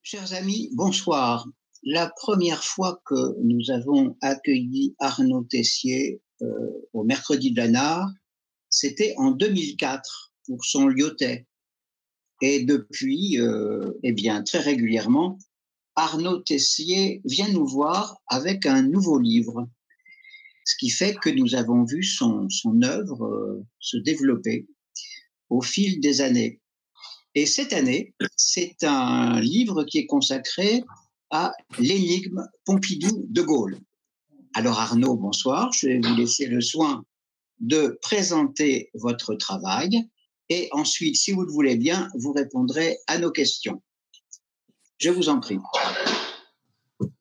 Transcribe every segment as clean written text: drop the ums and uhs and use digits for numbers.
Chers amis, bonsoir. La première fois que nous avons accueilli Arnaud Tessier au Mercredi de la Nare, c'était en 2004 pour son Lyotet. Et depuis, eh bien, très régulièrement, Arnaud Tessier vient nous voir avec un nouveau livre, ce qui fait que nous avons vu son œuvre se développer au fil des années. Et cette année, c'est un livre qui est consacré à l'énigme Pompidou-De Gaulle. Alors Arnaud, bonsoir. Je vais vous laisser le soin de présenter votre travail et ensuite, si vous le voulez bien, vous répondrez à nos questions. Je vous en prie.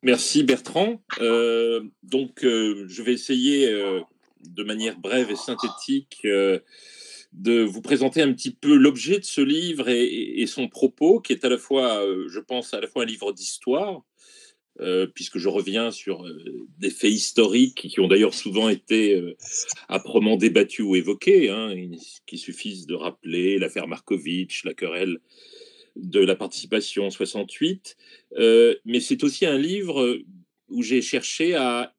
Merci Bertrand. Je vais essayer de manière brève et synthétique de vous présenter un petit peu l'objet de ce livre et son propos, qui est à la fois, je pense, à la fois un livre d'histoire, puisque je reviens sur des faits historiques qui ont d'ailleurs souvent été âprement débattus ou évoqués, qu'il suffise de rappeler l'affaire Markovitch, la querelle de la participation en 68, mais c'est aussi un livre où j'ai cherché à,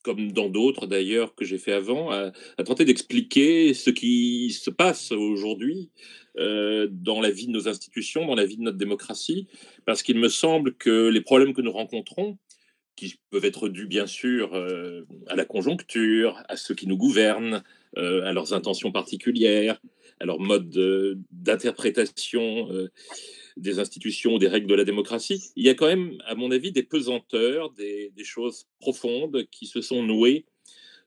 comme dans d'autres d'ailleurs que j'ai fait avant, à tenter d'expliquer ce qui se passe aujourd'hui dans la vie de nos institutions, dans la vie de notre démocratie, parce qu'il me semble que les problèmes que nous rencontrons, qui peuvent être dus bien sûr à la conjoncture, à ceux qui nous gouvernent, à leurs intentions particulières, à leur mode d'interprétation des institutions, des règles de la démocratie. Il y a quand même, à mon avis, des pesanteurs, des choses profondes qui se sont nouées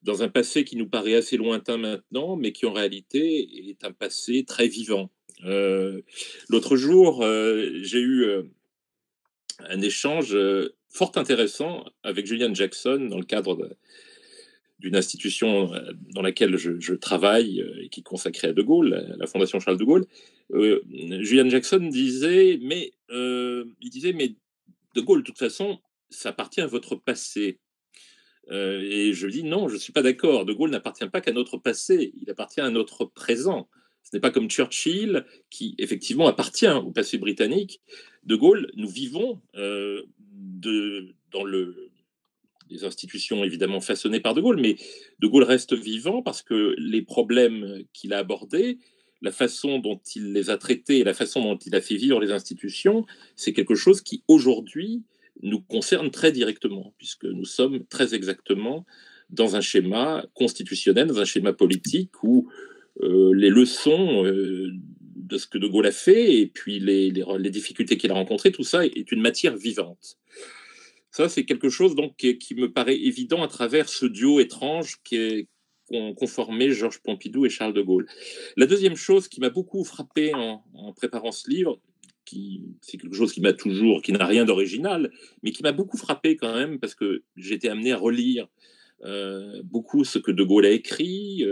dans un passé qui nous paraît assez lointain maintenant, mais qui en réalité est un passé très vivant. L'autre jour, j'ai eu un échange fort intéressant avec Julian Jackson dans le cadre d'une institution dans laquelle je travaille et qui est consacrée à De Gaulle, la Fondation Charles de Gaulle. Julian Jackson disait, mais De Gaulle, de toute façon, ça appartient à votre passé. Et je dis non, je ne suis pas d'accord. De Gaulle n'appartient pas qu'à notre passé, il appartient à notre présent. Ce n'est pas comme Churchill, qui effectivement appartient au passé britannique. De Gaulle, nous vivons dans des institutions évidemment façonnées par De Gaulle, mais De Gaulle reste vivant parce que les problèmes qu'il a abordés, la façon dont il les a traités et la façon dont il a fait vivre les institutions, c'est quelque chose qui aujourd'hui nous concerne très directement, puisque nous sommes très exactement dans un schéma constitutionnel, dans un schéma politique où les leçons de ce que De Gaulle a fait et puis les difficultés qu'il a rencontrées, tout ça est une matière vivante. Ça, c'est quelque chose donc qui me paraît évident à travers ce duo étrange qu'ont formé Georges Pompidou et Charles de Gaulle. La deuxième chose qui m'a beaucoup frappé en préparant ce livre, c'est quelque chose qui n'a rien d'original, mais qui m'a beaucoup frappé quand même parce que j'ai été amené à relire beaucoup ce que De Gaulle a écrit,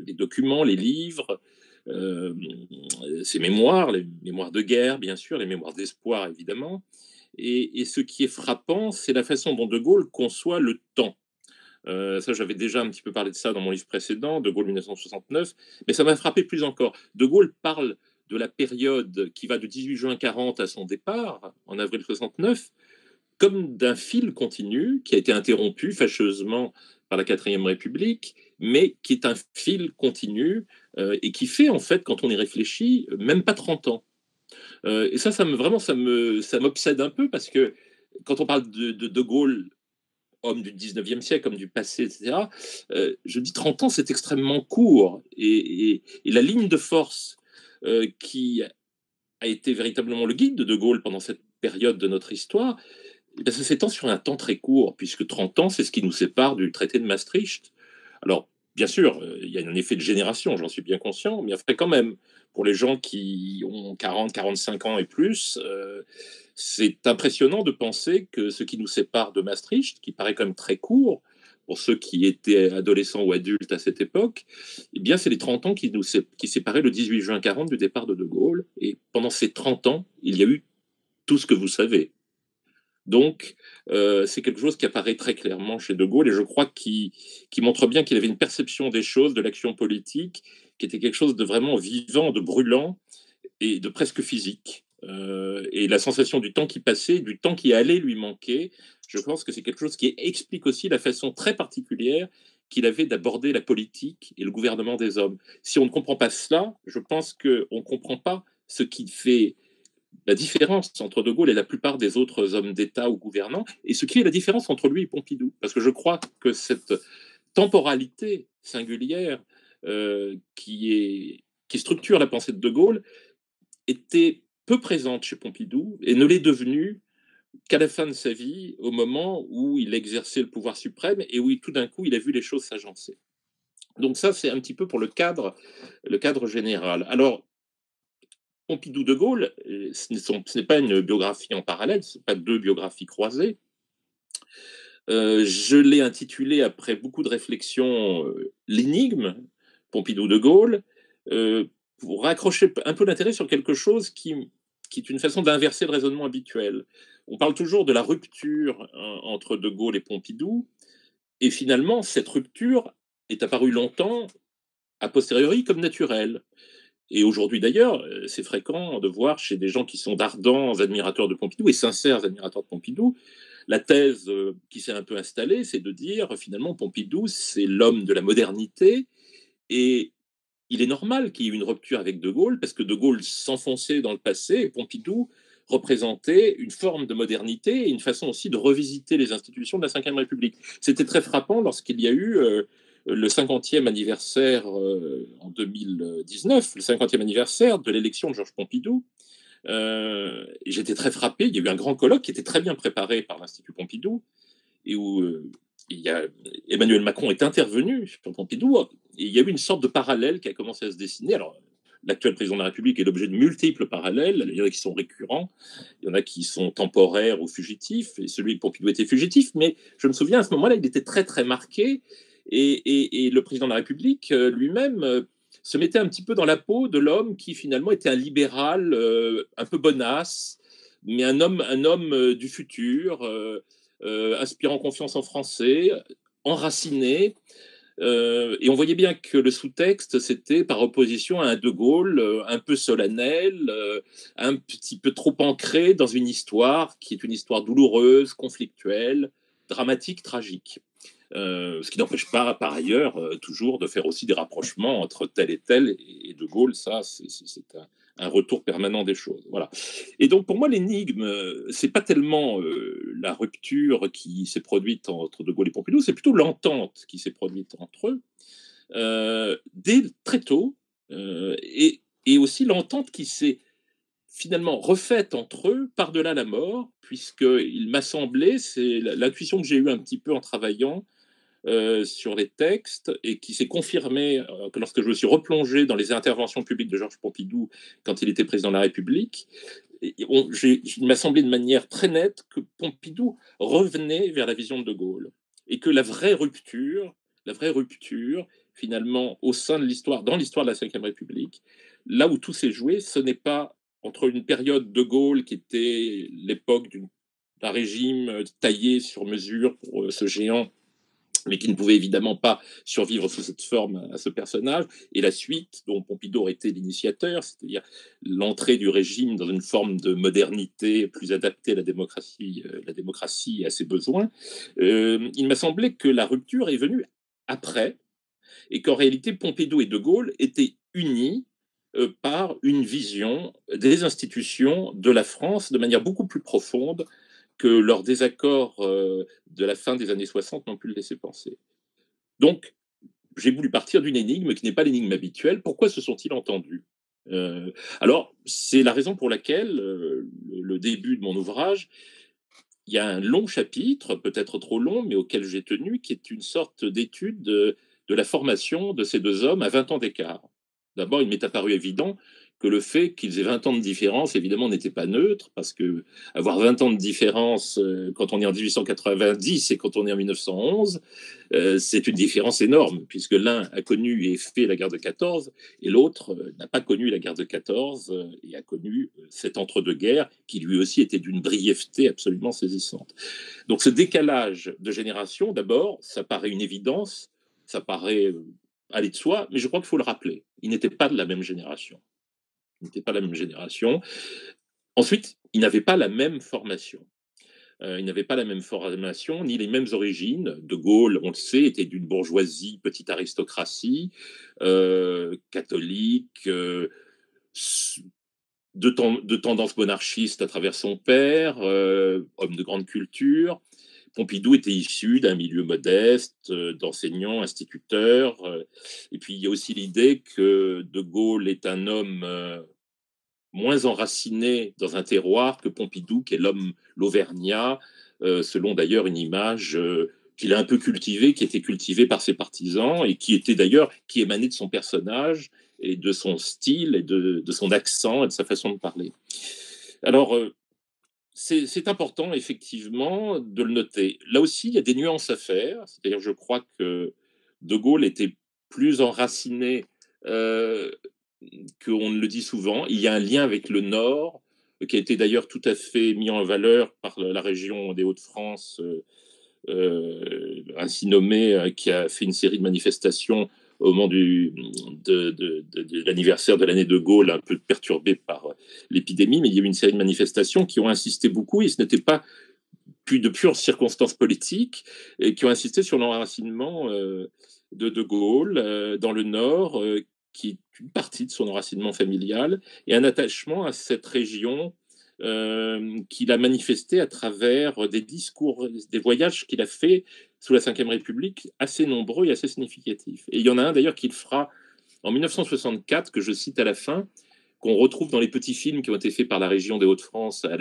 les documents, les livres, ses mémoires, les mémoires de guerre, bien sûr, les mémoires d'espoir, évidemment. Et ce qui est frappant, c'est la façon dont De Gaulle conçoit le temps. Ça, j'avais déjà un petit peu parlé de ça dans mon livre précédent, De Gaulle 1969, mais ça m'a frappé plus encore. De Gaulle parle de la période qui va de 18 juin 40 à son départ, en avril 69, comme d'un fil continu qui a été interrompu fâcheusement par la Quatrième République, mais qui est un fil continu et qui fait, en fait, quand on y réfléchit, même pas 30 ans. Et ça m'obsède un peu parce que quand on parle de Gaulle, homme du 19e siècle, homme du passé, etc., je dis 30 ans, c'est extrêmement court. Et la ligne de force qui a été véritablement le guide de Gaulle pendant cette période de notre histoire, eh bien, ça s'étend sur un temps très court, puisque 30 ans, c'est ce qui nous sépare du traité de Maastricht. Alors, bien sûr, il y a un effet de génération, j'en suis bien conscient, mais après, quand même, pour les gens qui ont 40, 45 ans et plus, c'est impressionnant de penser que ce qui nous sépare de Maastricht, qui paraît quand même très court, pour ceux qui étaient adolescents ou adultes à cette époque, eh bien, c'est les 30 ans qui séparaient le 18 juin 40 du départ de De Gaulle. Et pendant ces 30 ans, il y a eu tout ce que vous savez. Donc, c'est quelque chose qui apparaît très clairement chez De Gaulle et je crois qu'il montre bien qu'il avait une perception des choses, de l'action politique, qui était quelque chose de vraiment vivant, de brûlant et de presque physique. et la sensation du temps qui passait, du temps qui allait lui manquer, je pense que c'est quelque chose qui explique aussi la façon très particulière qu'il avait d'aborder la politique et le gouvernement des hommes. Si on ne comprend pas cela, je pense qu'on ne comprend pas ce qui fait la différence entre De Gaulle et la plupart des autres hommes d'État ou gouvernants, et ce qui est la différence entre lui et Pompidou. Parce que je crois que cette temporalité singulière qui structure la pensée de De Gaulle était peu présente chez Pompidou et ne l'est devenue qu'à la fin de sa vie, au moment où il exerçait le pouvoir suprême et où tout d'un coup il a vu les choses s'agencer. Donc ça, c'est un petit peu pour le cadre général. Alors, Pompidou-De Gaulle, ce n'est pas une biographie en parallèle, ce n'est pas deux biographies croisées. Je l'ai intitulé, après beaucoup de réflexions, L'énigme, Pompidou-De Gaulle, pour raccrocher un peu l'intérêt sur quelque chose qui est une façon d'inverser le raisonnement habituel. On parle toujours de la rupture entre De Gaulle et Pompidou, et finalement, cette rupture est apparue longtemps, a posteriori, comme naturelle. Et aujourd'hui d'ailleurs, c'est fréquent de voir chez des gens qui sont d'ardents admirateurs de Pompidou et sincères admirateurs de Pompidou, la thèse qui s'est un peu installée, c'est de dire finalement Pompidou, c'est l'homme de la modernité et il est normal qu'il y ait une rupture avec De Gaulle parce que De Gaulle s'enfonçait dans le passé et Pompidou représentait une forme de modernité et une façon aussi de revisiter les institutions de la Ve République. C'était très frappant lorsqu'il y a eu le 50e anniversaire en 2019, le 50e anniversaire de l'élection de Georges Pompidou. J'étais très frappé. Il y a eu un grand colloque qui était très bien préparé par l'Institut Pompidou et où Emmanuel Macron est intervenu sur Pompidou. Et il y a eu une sorte de parallèle qui a commencé à se dessiner. Alors, l'actuel président de la République est l'objet de multiples parallèles. Il y en a qui sont récurrents, il y en a qui sont temporaires ou fugitifs, et celui de Pompidou était fugitif, mais je me souviens, à ce moment-là, il était très, très marqué, et le président de la République lui-même se mettait un petit peu dans la peau de l'homme qui, finalement, était un libéral un peu bonasse, mais un homme du futur, inspirant confiance en Français, enraciné, et on voyait bien que le sous-texte, c'était par opposition à un De Gaulle un peu solennel, un petit peu trop ancré dans une histoire qui est une histoire douloureuse, conflictuelle, dramatique, tragique. Ce qui n'empêche pas, par ailleurs, toujours de faire aussi des rapprochements entre tel et tel et De Gaulle. Ça, c'est un retour permanent des choses. Voilà. Et donc, pour moi, l'énigme, c'est pas tellement la rupture qui s'est produite entre De Gaulle et Pompidou, c'est plutôt l'entente qui s'est produite entre eux dès très tôt, et aussi l'entente qui s'est finalement refaite entre eux par-delà la mort, puisqu'il m'a semblé, c'est l'intuition que j'ai eue un petit peu en travaillant sur les textes et qui s'est confirmée lorsque je me suis replongé dans les interventions publiques de Georges Pompidou quand il était président de la République. Il m'a semblé de manière très nette que Pompidou revenait vers la vision de De Gaulle et que la vraie rupture, finalement, au sein de l'histoire, dans l'histoire de la Ve République, là où tout s'est joué, ce n'est pas entre une période de Gaulle qui était l'époque d'un régime taillé sur mesure pour ce géant, mais qui ne pouvait évidemment pas survivre sous cette forme à ce personnage, et la suite, dont Pompidou aurait été l'initiateur, c'est-à-dire l'entrée du régime dans une forme de modernité plus adaptée à la démocratie et à ses besoins. Il m'a semblé que la rupture est venue après, et qu'en réalité, Pompidou et De Gaulle étaient unis par une vision des institutions de la France de manière beaucoup plus profonde que leurs désaccords de la fin des années 60 n'ont pu le laisser penser. Donc, j'ai voulu partir d'une énigme qui n'est pas l'énigme habituelle. Pourquoi se sont-ils entendus Alors, c'est la raison pour laquelle, le début de mon ouvrage, il y a un long chapitre, peut-être trop long, mais auquel j'ai tenu, qui est une sorte d'étude de la formation de ces deux hommes à 20 ans d'écart. D'abord, il m'est apparu évident que le fait qu'ils aient 20 ans de différence, évidemment, n'était pas neutre, parce que avoir 20 ans de différence quand on est en 1890 et quand on est en 1911, c'est une différence énorme, puisque l'un a connu et fait la guerre de 14, et l'autre n'a pas connu la guerre de 14 et a connu cet entre-deux-guerres, qui lui aussi était d'une brièveté absolument saisissante. Donc ce décalage de génération, d'abord, ça paraît une évidence, ça paraît aller de soi, mais je crois qu'il faut le rappeler. Ils n'étaient pas de la même génération. Ils n'étaient pas de la même génération. Ensuite, il n'avait pas la même formation. Il n'avait pas la même formation, ni les mêmes origines. De Gaulle, on le sait, était d'une bourgeoisie, petite aristocratie, catholique, de tendance monarchiste à travers son père, homme de grande culture. Pompidou était issu d'un milieu modeste, d'enseignants, instituteurs. Et puis, il y a aussi l'idée que De Gaulle est un homme moins enraciné dans un terroir que Pompidou, qui est l'Auvergnat, selon d'ailleurs une image qu'il a un peu cultivée, qui était cultivée par ses partisans et qui était d'ailleurs, qui émanait de son personnage et de son style et de son accent et de sa façon de parler. Alors, c'est important effectivement de le noter. Là aussi, il y a des nuances à faire. C'est-à-dire, je crois que De Gaulle était plus enraciné qu'on ne le dit souvent. Il y a un lien avec le Nord, qui a été d'ailleurs tout à fait mis en valeur par la région des Hauts-de-France, ainsi nommée, qui a fait une série de manifestations au moment de l'anniversaire de l'année de Gaulle, un peu perturbé par l'épidémie, mais il y a eu une série de manifestations qui ont insisté beaucoup, et ce n'était pas de pures circonstances politiques, et qui ont insisté sur l'enracinement de Gaulle dans le Nord, qui est une partie de son enracinement familial, et un attachement à cette région qu'il a manifesté à travers des discours, des voyages qu'il a fait sous la Ve République, assez nombreux et assez significatifs. Et il y en a un d'ailleurs qu'il fera en 1964, que je cite à la fin, qu'on retrouve dans les petits films qui ont été faits par la région des Hauts-de-France à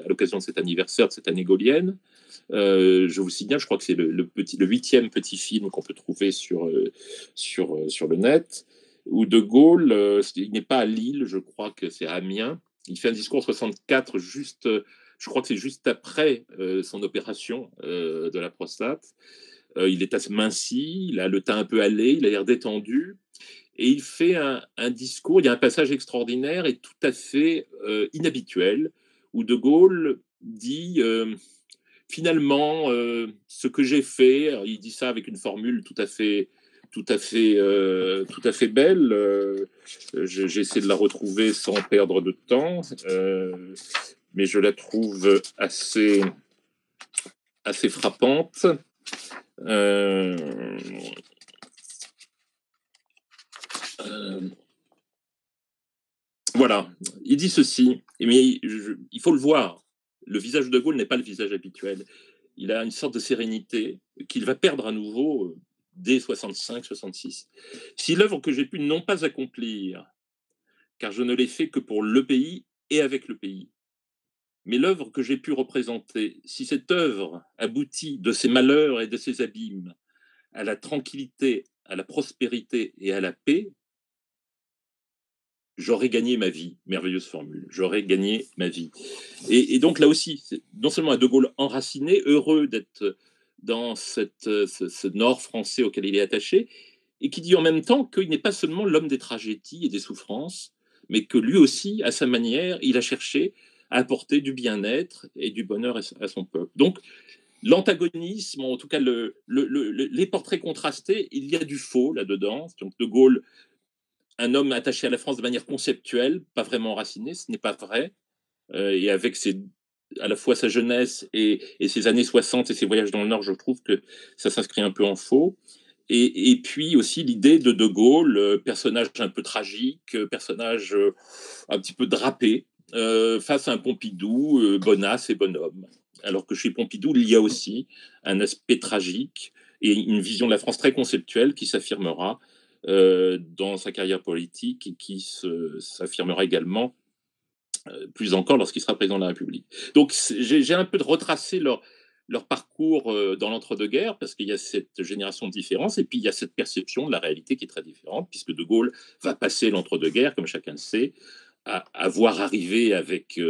l'occasion de cet anniversaire, de cette année gaulienne. Je vous signale, je crois que c'est le 8e petit film qu'on peut trouver sur le net, où De Gaulle, il n'est pas à Lille, je crois que c'est à Amiens. Il fait un discours en 64, je crois que c'est juste après son opération de la prostate. Il est assez minci, il a le teint un peu hâlé, il a l'air détendu. Et il fait un discours, il y a un passage extraordinaire et tout à fait inhabituel, où De Gaulle dit finalement ce que j'ai fait, alors, il dit ça avec une formule tout à fait belle. J'essaie de la retrouver sans perdre de temps, mais je la trouve assez frappante. Voilà, il dit ceci, mais il faut le voir. Le visage de Gaulle n'est pas le visage habituel. Il a une sorte de sérénité qu'il va perdre à nouveau dès 65-66. Si l'œuvre que j'ai pu non pas accomplir, car je ne l'ai fait que pour le pays et avec le pays, mais l'œuvre que j'ai pu représenter, si cette œuvre aboutit de ses malheurs et de ses abîmes à la tranquillité, à la prospérité et à la paix, j'aurais gagné ma vie. Merveilleuse formule. J'aurais gagné ma vie. Et donc là aussi, non seulement un De Gaulle enraciné, heureux d'être dans ce nord français auquel il est attaché, et qui dit en même temps qu'il n'est pas seulement l'homme des tragédies et des souffrances, mais que lui aussi, à sa manière, il a cherché à apporter du bien-être et du bonheur à son peuple. Donc, l'antagonisme, en tout cas les portraits contrastés, il y a du faux là-dedans. Donc De Gaulle, un homme attaché à la France de manière conceptuelle, pas vraiment enraciné, ce n'est pas vrai. Et avec à la fois sa jeunesse et ses années 60 et ses voyages dans le Nord, je trouve que ça s'inscrit un peu en faux. Et puis aussi l'idée de Gaulle, personnage un peu tragique, personnage un petit peu drapé, face à un Pompidou, bonasse et bonhomme. Alors que chez Pompidou, il y a aussi un aspect tragique et une vision de la France très conceptuelle qui s'affirmera dans sa carrière politique et qui s'affirmera également plus encore lorsqu'il sera président de la République. Donc j'ai un peu retracé leur parcours dans l'entre-deux-guerres, parce qu'il y a cette génération de différence, et puis il y a cette perception de la réalité qui est très différente, puisque De Gaulle va passer l'entre-deux-guerres, comme chacun le sait, à voir arriver avec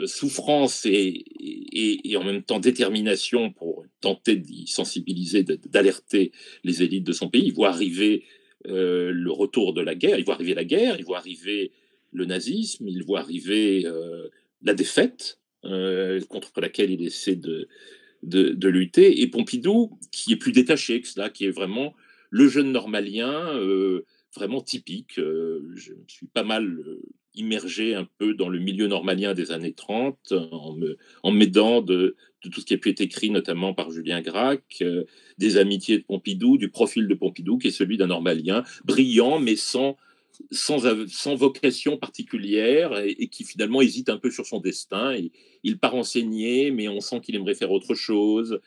souffrance et en même temps détermination pour tenter d'y sensibiliser, d'alerter les élites de son pays. Il voit arriver le retour de la guerre, il voit arriver la guerre, il voit arriver le nazisme, il voit arriver la défaite contre laquelle il essaie de lutter, et Pompidou, qui est plus détaché que cela, qui est vraiment le jeune normalien, vraiment typique. Je me suis pas mal immergé un peu dans le milieu normalien des années 30, en m'aidant de tout ce qui a pu être écrit, notamment par Julien Gracq, des amitiés de Pompidou, du profil de Pompidou, qui est celui d'un normalien, brillant, mais sans vocation particulière, et qui finalement hésite un peu sur son destin. Il part enseigner, mais on sent qu'il aimerait faire autre chose.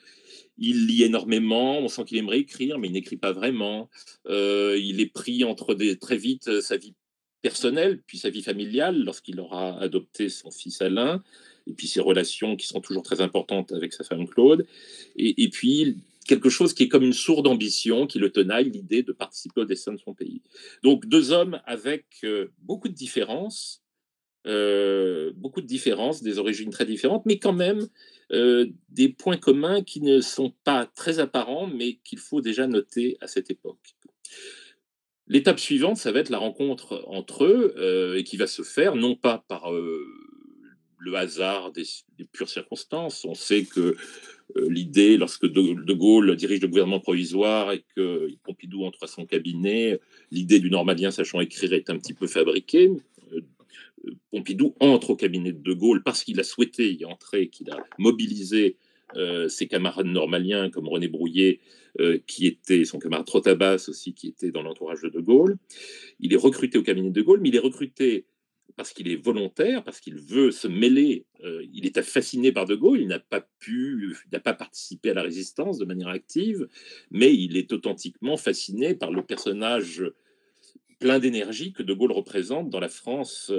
Il lit énormément, on sent qu'il aimerait écrire, mais il n'écrit pas vraiment. Il est pris entre très vite sa vie personnelle, puis sa vie familiale, lorsqu'il aura adopté son fils Alain, et puis ses relations qui sont toujours très importantes avec sa femme Claude, et puis quelque chose qui est comme une sourde ambition qui le tenaille, l'idée de participer au destin de son pays. Donc 2 hommes avec beaucoup de différences, des origines très différentes, mais quand même des points communs qui ne sont pas très apparents, mais qu'il faut déjà noter à cette époque. L'étape suivante, ça va être la rencontre entre eux, et qui va se faire non pas par le hasard des pures circonstances. On sait que l'idée, lorsque de Gaulle dirige le gouvernement provisoire et que Pompidou entre à son cabinet, l'idée du normalien sachant écrire est un petit peu fabriquée. Pompidou entre au cabinet de Gaulle parce qu'il a souhaité y entrer, qu'il a mobilisé ses camarades normaliens comme René Brouillet, qui était son camarade Trotabas aussi, qui était dans l'entourage de Gaulle. Il est recruté au cabinet de Gaulle, mais il est recruté parce qu'il est volontaire, parce qu'il veut se mêler. Il était fasciné par De Gaulle, il n'a pas participé à la résistance de manière active, mais il est authentiquement fasciné par le personnage plein d'énergie que De Gaulle représente dans la France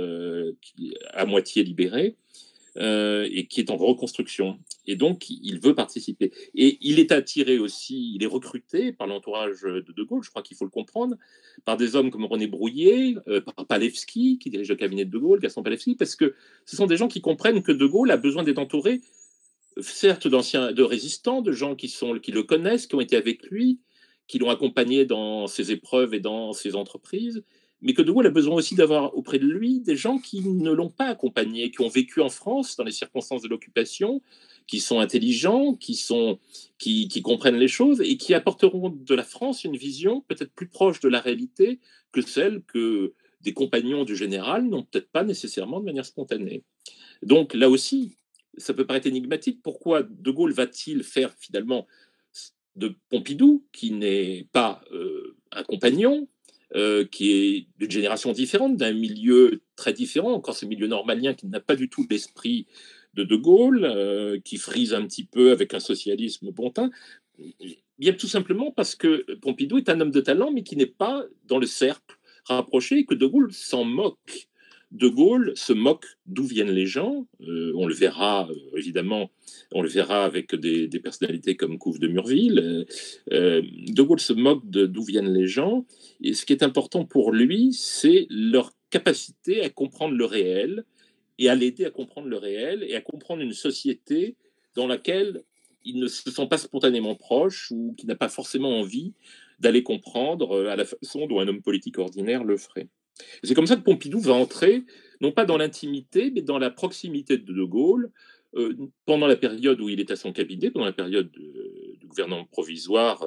à moitié libérée, et qui est en reconstruction. Et donc, il veut participer. Et il est attiré aussi, il est recruté par l'entourage de Gaulle, je crois qu'il faut le comprendre, par des hommes comme René Brouillet, par Palevski, qui dirige le cabinet de De Gaulle, Gaston Palevski, parce que ce sont des gens qui comprennent que De Gaulle a besoin d'être entouré, certes de résistants, de gens qui le connaissent, qui ont été avec lui, qui l'ont accompagné dans ses épreuves et dans ses entreprises, mais que De Gaulle a besoin aussi d'avoir auprès de lui des gens qui ne l'ont pas accompagné, qui ont vécu en France dans les circonstances de l'occupation, qui sont intelligents, qui comprennent les choses et qui apporteront de la France une vision peut-être plus proche de la réalité que celle que des compagnons du général n'ont peut-être pas nécessairement de manière spontanée. Donc là aussi, ça peut paraître énigmatique. Pourquoi De Gaulle va-t-il faire finalement de Pompidou, qui n'est pas un compagnon, qui est d'une génération différente, d'un milieu très différent, encore ce milieu normalien qui n'a pas du tout l'esprit de Gaulle, qui frise un petit peu avec un socialisme bontain, bien tout simplement parce que Pompidou est un homme de talent, mais qui n'est pas dans le cercle rapproché et que De Gaulle s'en moque. De Gaulle se moque d'où viennent les gens. On le verra, évidemment, on le verra avec des personnalités comme Couve de Murville. De Gaulle se moque d'où viennent les gens. Et ce qui est important pour lui, c'est leur capacité à comprendre le réel et à l'aider à comprendre le réel et à comprendre une société dans laquelle il ne se sent pas spontanément proche ou qui n'a pas forcément envie d'aller comprendre à la façon dont un homme politique ordinaire le ferait. C'est comme ça que Pompidou va entrer, non pas dans l'intimité, mais dans la proximité de Gaulle, pendant la période où il est à son cabinet, pendant la période du gouvernement provisoire,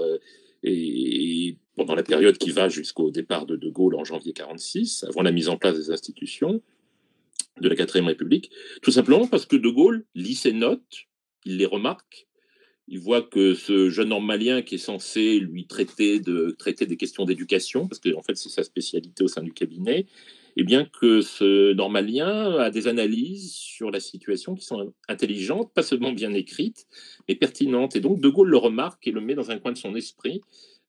et pendant la période qui va jusqu'au départ de Gaulle en janvier 1946, avant la mise en place des institutions de la 4ème République, tout simplement parce que De Gaulle lit ses notes, il les remarque, il voit que ce jeune homme malien qui est censé lui traiter des questions d'éducation, parce que en fait c'est sa spécialité au sein du cabinet, et bien que ce normalien a des analyses sur la situation qui sont intelligentes, pas seulement bien écrites, mais pertinentes. Et donc De Gaulle le remarque et le met dans un coin de son esprit,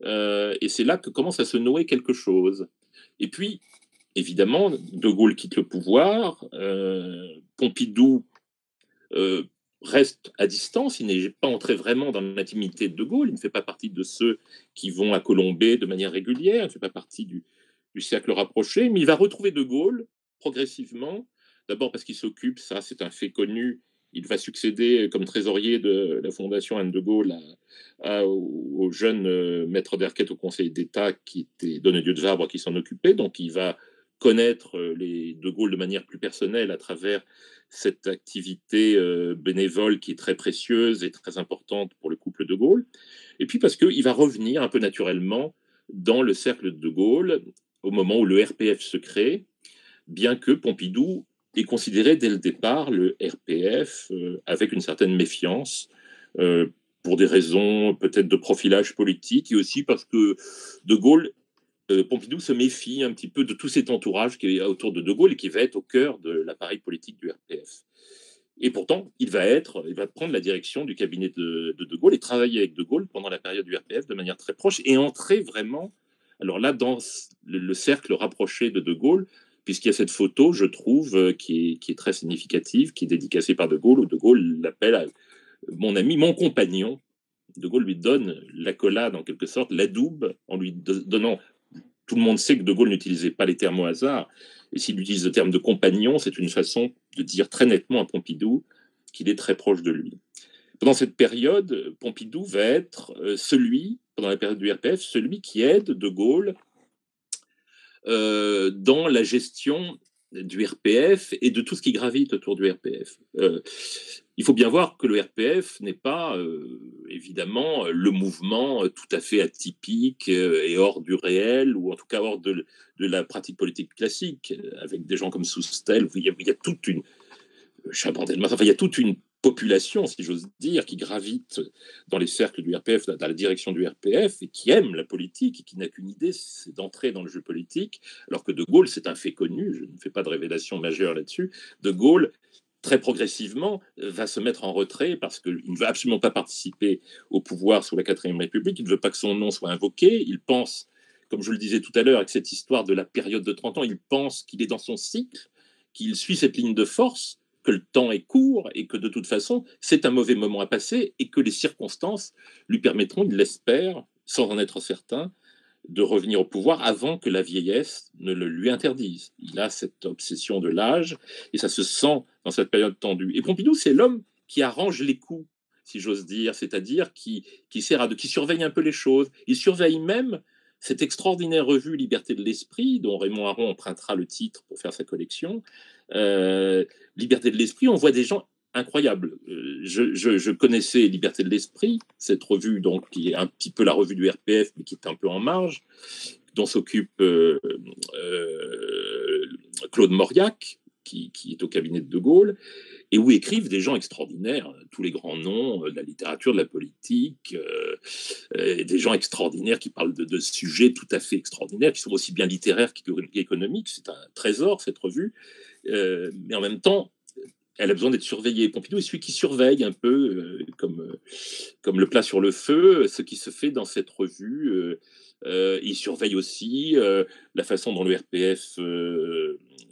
et c'est là que commence à se nouer quelque chose. Et puis, évidemment, De Gaulle quitte le pouvoir, Pompidou euh, reste à distance, il n'est pas entré vraiment dans l'intimité de De Gaulle, il ne fait pas partie de ceux qui vont à Colombey de manière régulière, il ne fait pas partie du cercle rapproché, mais il va retrouver De Gaulle progressivement, d'abord parce qu'il s'occupe, ça c'est un fait connu, il va succéder comme trésorier de la Fondation Anne de Gaulle au jeune maître d'Herquette au Conseil d'État qui était Donnedieu de Vabre qui s'en occupait, donc il va connaître les De Gaulle de manière plus personnelle à travers cette activité bénévole qui est très précieuse et très importante pour le couple De Gaulle. Et puis parce qu'il va revenir un peu naturellement dans le cercle de Gaulle au moment où le RPF se crée. bien que Pompidou ait considéré dès le départ le RPF avec une certaine méfiance, pour des raisons peut-être de profilage politique, et aussi parce que De Gaulle, Pompidou se méfie un petit peu de tout cet entourage qui est autour de Gaulle et qui va être au cœur de l'appareil politique du RPF. Et pourtant, il va prendre la direction du cabinet de Gaulle et travailler avec De Gaulle pendant la période du RPF de manière très proche et entrer vraiment, alors là, dans le cercle rapproché de Gaulle, puisqu'il y a cette photo, je trouve, qui est très significative, qui est dédicacée par De Gaulle, où De Gaulle l'appelle mon ami, mon compagnon. De Gaulle lui donne l'accolade, en quelque sorte, l'adoube, en lui donnant. Tout le monde sait que De Gaulle n'utilisait pas les termes au hasard, et s'il utilise le terme de compagnon, c'est une façon de dire très nettement à Pompidou qu'il est très proche de lui. Pendant cette période, Pompidou va être pendant la période du RPF, celui qui aide De Gaulle dans la gestion du RPF et de tout ce qui gravite autour du RPF. Il faut bien voir que le RPF n'est pas, évidemment, le mouvement tout à fait atypique et hors du réel, ou en tout cas hors de la pratique politique classique, avec des gens comme Soustelle. Il y a toute une... Enfin, il y a toute une population, si j'ose dire, qui gravite dans les cercles du RPF, dans la direction du RPF, et qui aime la politique, et qui n'a qu'une idée, c'est d'entrer dans le jeu politique, alors que De Gaulle, c'est un fait connu, je ne fais pas de révélation majeure là-dessus, De Gaulle, très progressivement, va se mettre en retrait parce qu'il ne veut absolument pas participer au pouvoir sous la 4ème République, il ne veut pas que son nom soit invoqué, il pense, comme je le disais tout à l'heure, avec cette histoire de la période de 30 ans, il pense qu'il est dans son cycle, qu'il suit cette ligne de force, que le temps est court et que de toute façon, c'est un mauvais moment à passer et que les circonstances lui permettront, il l'espère, sans en être certain, de revenir au pouvoir avant que la vieillesse ne le lui interdise. Il a cette obsession de l'âge et ça se sent dans cette période tendue. Et Pompidou, c'est l'homme qui arrange les coups, si j'ose dire, c'est-à-dire qui surveille un peu les choses. Il surveille même cette extraordinaire revue Liberté de l'Esprit, dont Raymond Aron empruntera le titre pour faire sa collection. Liberté de l'Esprit, on voit des gens incroyables. Je connaissais Liberté de l'Esprit, cette revue donc, qui est un petit peu la revue du RPF, mais qui est un peu en marge, dont s'occupe Claude Mauriac, qui est au cabinet de Gaulle, et où écrivent des gens extraordinaires, tous les grands noms de la littérature, de la politique, des gens extraordinaires qui parlent de sujets tout à fait extraordinaires, qui sont aussi bien littéraires qu'économiques. C'est un trésor, cette revue. Mais en même temps, elle a besoin d'être surveillée. Pompidou est celui qui surveille un peu, comme le plat sur le feu, ce qui se fait dans cette revue. Il surveille aussi la façon dont le RPF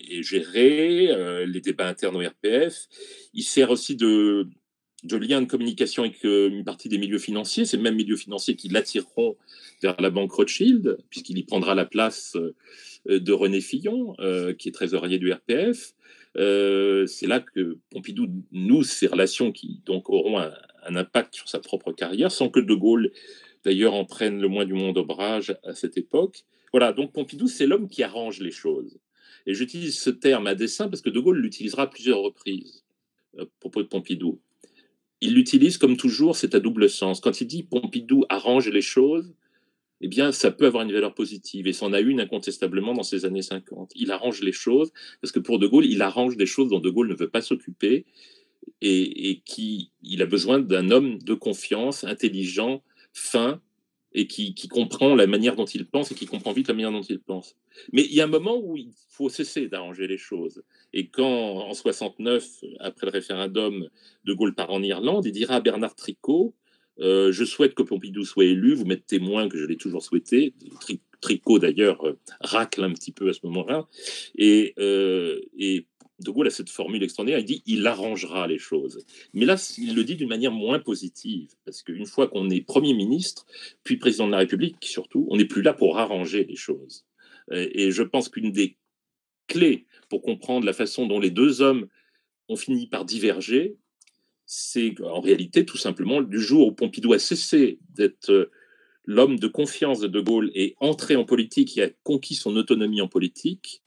est géré, les débats internes au RPF. Il sert aussi de lien de communication avec une partie des milieux financiers, ces mêmes milieux financiers qui l'attireront vers la banque Rothschild, puisqu'il y prendra la place de René Fillon, qui est trésorier du RPF. C'est là que Pompidou noue ces relations qui donc auront un impact sur sa propre carrière, sans que De Gaulle, d'ailleurs, en prenne le moins du monde ombrage à cette époque. Voilà, donc Pompidou, c'est l'homme qui arrange les choses. Et j'utilise ce terme à dessein parce que De Gaulle l'utilisera à plusieurs reprises à propos de Pompidou. Il l'utilise comme toujours, c'est à double sens. Quand il dit Pompidou arrange les choses, eh bien, ça peut avoir une valeur positive. Et c'en a une incontestablement dans ces années 50. Il arrange les choses, parce que pour De Gaulle, il arrange des choses dont De Gaulle ne veut pas s'occuper, et il a besoin d'un homme de confiance, intelligent, fin, et qui comprend la manière dont il pense et qui comprend vite la manière dont il pense. Mais il y a un moment où il faut cesser d'arranger les choses. Et quand, en 69, après le référendum, De Gaulle part en Irlande, il dira à Bernard Tricot, je souhaite que Pompidou soit élu, vous m'êtes témoin que je l'ai toujours souhaité. Tricot, d'ailleurs, racle un petit peu à ce moment-là. Et De Gaulle a cette formule extraordinaire, il dit « il arrangera les choses ». Mais là, il le dit d'une manière moins positive, parce qu'une fois qu'on est Premier ministre, puis Président de la République surtout, on n'est plus là pour arranger les choses. Et je pense qu'une des clés pour comprendre la façon dont les deux hommes ont fini par diverger, c'est en réalité tout simplement du jour où Pompidou a cessé d'être l'homme de confiance de Gaulle et entré en politique et a conquis son autonomie en politique,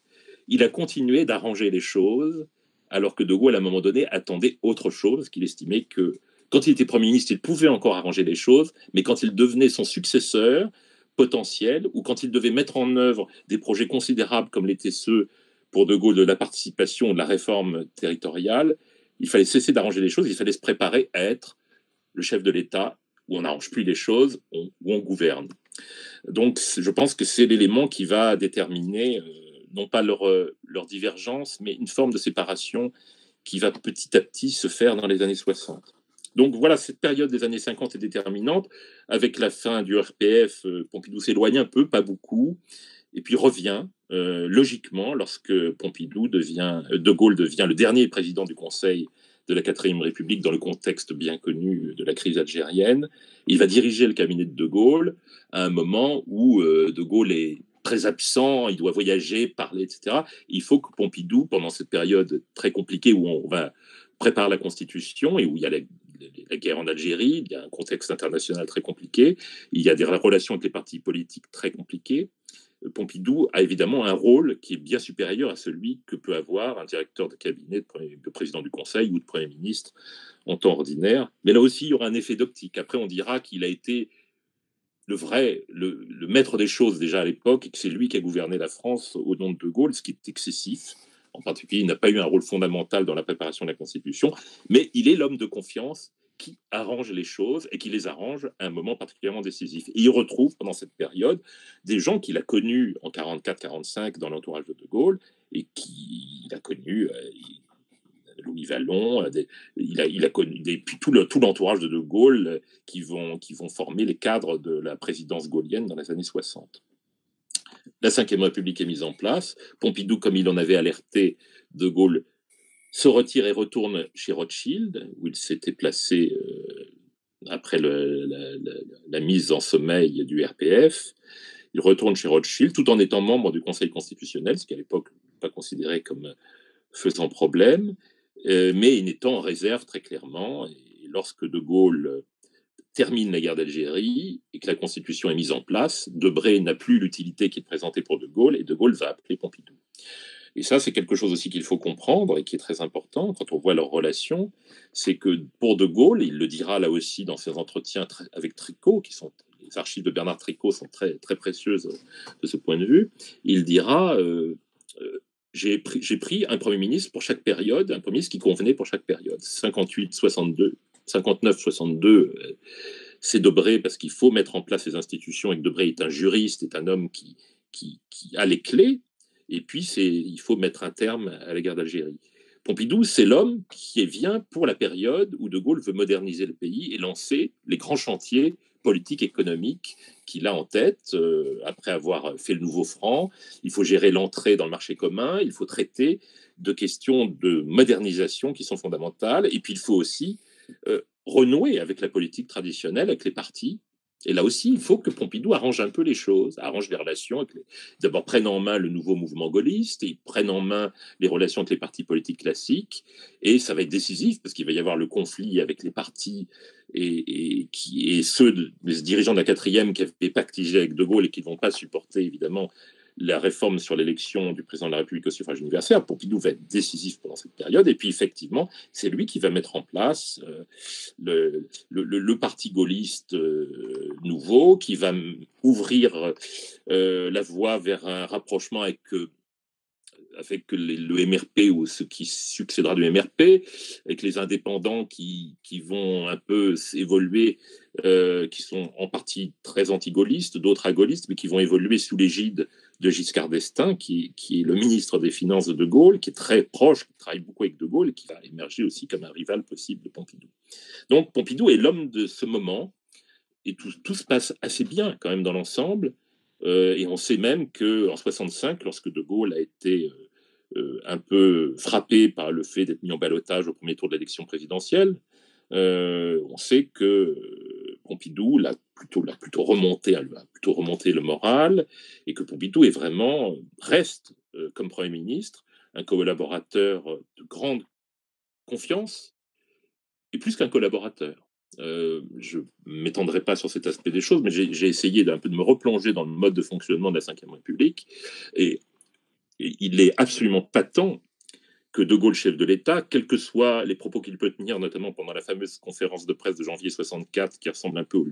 il a continué d'arranger les choses, alors que De Gaulle, à un moment donné, attendait autre chose, qu'il estimait que quand il était Premier ministre, il pouvait encore arranger les choses, mais quand il devenait son successeur potentiel, ou quand il devait mettre en œuvre des projets considérables comme l'étaient ceux pour De Gaulle de la participation, de la réforme territoriale. Il fallait cesser d'arranger les choses, il fallait se préparer à être le chef de l'État, où on n'arrange plus les choses, où on gouverne. Donc, je pense que c'est l'élément qui va déterminer, non pas leur divergence, mais une forme de séparation qui va petit à petit se faire dans les années 60. Donc voilà, cette période des années 50 est déterminante. Avec la fin du RPF, Pompidou s'éloigne un peu, pas beaucoup, et puis revient logiquement lorsque De Gaulle devient le dernier président du Conseil de la 4e République dans le contexte bien connu de la crise algérienne. Il va diriger le cabinet de Gaulle à un moment où De Gaulle est très absent, il doit voyager, parler, etc. Il faut que Pompidou, pendant cette période très compliquée où on va préparer la Constitution et où il y a la guerre en Algérie, il y a un contexte international très compliqué, il y a des relations avec les partis politiques très compliquées, Pompidou a évidemment un rôle qui est bien supérieur à celui que peut avoir un directeur de cabinet, de président du Conseil ou de Premier ministre en temps ordinaire. Mais là aussi, il y aura un effet d'optique. Après, on dira qu'il a été le maître des choses déjà à l'époque et que c'est lui qui a gouverné la France au nom de Gaulle, ce qui est excessif. En particulier, il n'a pas eu un rôle fondamental dans la préparation de la Constitution, mais il est l'homme de confiance qui arrange les choses et qui les arrange à un moment particulièrement décisif. Et il retrouve pendant cette période des gens qu'il a connus en 44-45 dans l'entourage de Gaulle et qu'il a connus, Louis Vallon, il a connu puis tout l'entourage de Gaulle qui vont former les cadres de la présidence gaullienne dans les années 60. La Ve République est mise en place. Pompidou, comme il en avait alerté De Gaulle, se retire et retourne chez Rothschild, où il s'était placé après la mise en sommeil du RPF. Il retourne chez Rothschild, tout en étant membre du Conseil constitutionnel, ce qui à l'époque n'est pas considéré comme faisant problème, mais il étant en réserve très clairement. Et lorsque De Gaulle termine la guerre d'Algérie et que la Constitution est mise en place, Debré n'a plus l'utilité qui est présentée pour De Gaulle, et De Gaulle va appeler Pompidou. Et ça, c'est quelque chose aussi qu'il faut comprendre et qui est très important quand on voit leur relation, c'est que pour De Gaulle, il le dira là aussi dans ses entretiens avec Tricot, les archives de Bernard Tricot sont très, très précieuses de ce point de vue, il dira j'ai pris un Premier ministre pour chaque période, un Premier ministre qui convenait pour chaque période. 58-62, 59-62, c'est Debré parce qu'il faut mettre en place les institutions et que Debré est un juriste, est un homme qui a les clés. Et puis, il faut mettre un terme à la guerre d'Algérie. Pompidou, c'est l'homme qui vient pour la période où De Gaulle veut moderniser le pays et lancer les grands chantiers politiques, économiques qu'il a en tête. Après avoir fait le nouveau franc, il faut gérer l'entrée dans le marché commun, il faut traiter de questions de modernisation qui sont fondamentales. Et puis, il faut aussi renouer avec la politique traditionnelle, avec les partis. Et là aussi, il faut que Pompidou arrange un peu les choses, arrange les relations. D'abord, prenne en main le nouveau mouvement gaulliste, et prenne en main les relations avec les partis politiques classiques. Et ça va être décisif, parce qu'il va y avoir le conflit avec les partis et ceux des dirigeants de la 4e qui avaient pactisé avec De Gaulle et qui ne vont pas supporter, évidemment, la réforme sur l'élection du président de la République au suffrage universel. Pompidou va être décisif pendant cette période. Et puis, effectivement, c'est lui qui va mettre en place le parti gaulliste nouveau, qui va ouvrir la voie vers un rapprochement avec le MRP ou ce qui succédera du MRP, avec les indépendants qui vont un peu évoluer, qui sont en partie très anti-gaullistes, d'autres à-gaullistes, mais qui vont évoluer sous l'égide de Giscard d'Estaing, qui est le ministre des Finances de Gaulle, qui est très proche, qui travaille beaucoup avec De Gaulle et qui va émerger aussi comme un rival possible de Pompidou. Donc Pompidou est l'homme de ce moment, et tout se passe assez bien quand même dans l'ensemble. Et on sait même qu'en 65, lorsque De Gaulle a été un peu frappé par le fait d'être mis en ballottage au premier tour de l'élection présidentielle, on sait que Pompidou l'a plutôt remonté le moral, et que Pompidou reste comme Premier ministre un collaborateur de grande confiance, et plus qu'un collaborateur. Je ne m'étendrai pas sur cet aspect des choses, mais j'ai essayé d'un peu de me replonger dans le mode de fonctionnement de la Ve République, et il est absolument patent que De Gaulle, chef de l'État, quels que soient les propos qu'il peut tenir, notamment pendant la fameuse conférence de presse de janvier 64, qui ressemble un peu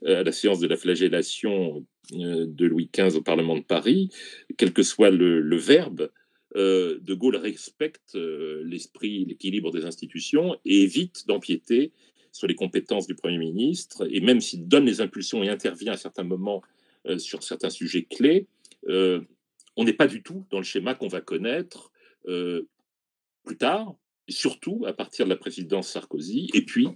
à la séance de la flagellation de Louis XV au Parlement de Paris, quel que soit le verbe, De Gaulle respecte l'esprit, l'équilibre des institutions et évite d'empiéter sur les compétences du Premier ministre. Et même s'il donne les impulsions et intervient à certains moments sur certains sujets clés, on n'est pas du tout dans le schéma qu'on va connaître plus tard, et surtout à partir de la présidence Sarkozy, et puis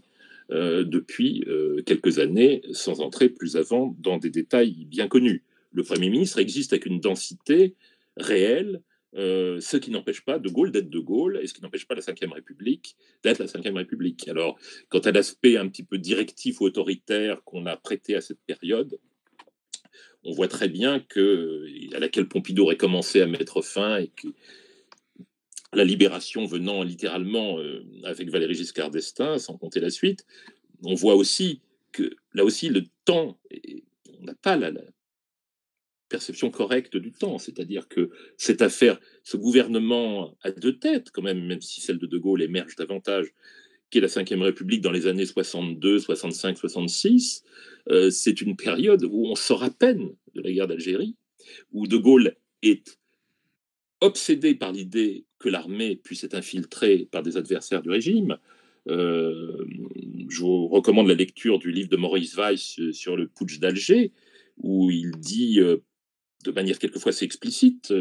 depuis quelques années, sans entrer plus avant dans des détails bien connus. Le Premier ministre existe avec une densité réelle, ce qui n'empêche pas De Gaulle d'être De Gaulle, et ce qui n'empêche pas la Ve République d'être la Ve République. Alors, quant à l'aspect un petit peu directif ou autoritaire qu'on a prêté à cette période, on voit très bien à laquelle Pompidou aurait commencé à mettre fin, et que la libération venant littéralement avec Valéry Giscard d'Estaing, sans compter la suite, on voit aussi que là aussi le temps, on n'a pas la perception correcte du temps, c'est-à-dire que cette affaire, ce gouvernement à deux têtes quand même, même si celle de De Gaulle émerge davantage, qui est la Ve République dans les années 62, 65, 66, c'est une période où on sort à peine de la guerre d'Algérie, où De Gaulle est obsédé par l'idée que l'armée puisse être infiltrée par des adversaires du régime. Je vous recommande la lecture du livre de Maurice Weiss sur le putsch d'Alger, où il dit de manière quelquefois assez explicite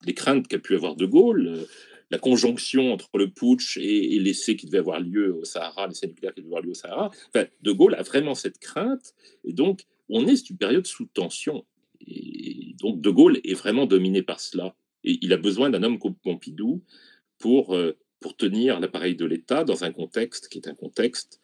les craintes qu'a pu avoir De Gaulle, la conjonction entre le putsch et l'essai qui devait avoir lieu au Sahara, l'essai nucléaire qui devait avoir lieu au Sahara. Enfin, De Gaulle a vraiment cette crainte, et donc on est sur une période sous tension. Et donc De Gaulle est vraiment dominé par cela. Et il a besoin d'un homme comme Pompidou pour tenir l'appareil de l'État dans un contexte qui est un contexte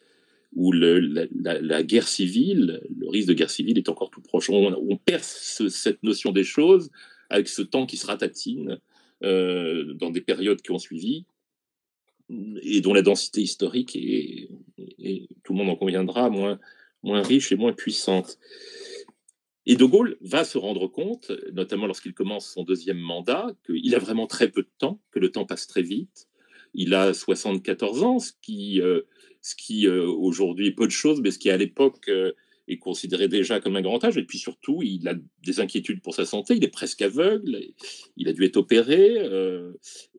où la guerre civile, le risque de guerre civile est encore tout proche. On perce cette notion des choses avec ce temps qui se ratatine dans des périodes qui ont suivi et dont la densité historique est, tout le monde en conviendra, moins riche et moins puissante. Et De Gaulle va se rendre compte, notamment lorsqu'il commence son deuxième mandat, qu'il a vraiment très peu de temps, que le temps passe très vite. Il a 74 ans, ce qui aujourd'hui est peu de choses, mais ce qui à l'époque est considéré déjà comme un grand âge. Et puis surtout, il a des inquiétudes pour sa santé, il est presque aveugle, il a dû être opéré,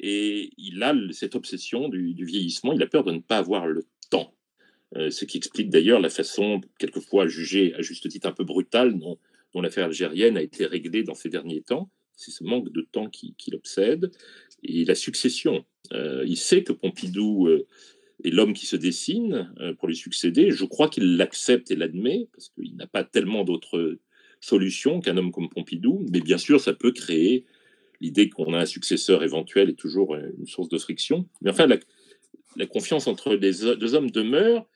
et il a cette obsession du vieillissement, il a peur de ne pas avoir le temps. Ce qui explique d'ailleurs la façon, quelquefois jugée à juste titre un peu brutale, dont l'affaire algérienne a été réglée dans ces derniers temps. C'est ce manque de temps qui l'obsède. Et la succession. Il sait que Pompidou est l'homme qui se dessine pour lui succéder. Je crois qu'il l'accepte et l'admet, parce qu'il n'a pas tellement d'autres solutions qu'un homme comme Pompidou. Mais bien sûr, ça peut créer l'idée qu'on a un successeur éventuel est toujours une source de friction. Mais enfin, la confiance entre les deux hommes demeure,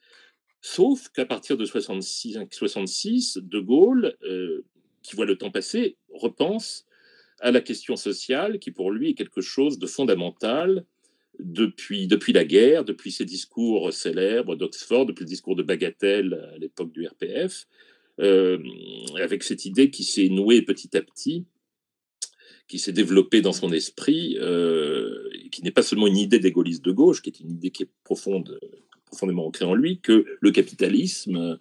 sauf qu'à partir de 66, De Gaulle, qui voit le temps passer, repense à la question sociale, qui pour lui est quelque chose de fondamental depuis la guerre, depuis ses discours célèbres d'Oxford, depuis le discours de Bagatelle à l'époque du RPF, avec cette idée qui s'est nouée petit à petit, qui s'est développée dans son esprit, qui n'est pas seulement une idée des gaullistes de gauche, qui est une idée qui est profondément ancrée en lui, que le capitalisme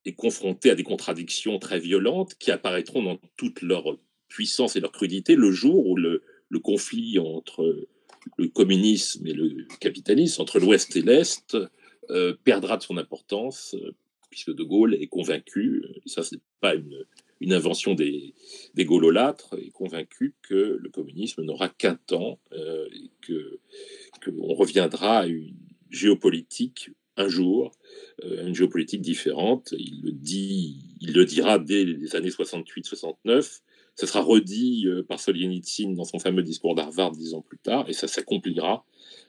est confronté à des contradictions très violentes qui apparaîtront dans toute leur puissance et leur crudité le jour où le conflit entre le communisme et le capitalisme, entre l'Ouest et l'Est, perdra de son importance, puisque De Gaulle est convaincu, et ça c'est pas une invention des gaulolâtres, est convaincu que le communisme n'aura qu'un temps, et qu'on reviendra à une géopolitique un jour, une géopolitique différente. Il le dira dès les années 68-69. Ça sera redit par Solzhenitsyn dans son fameux discours d'Harvard 10 ans plus tard, et ça s'accomplira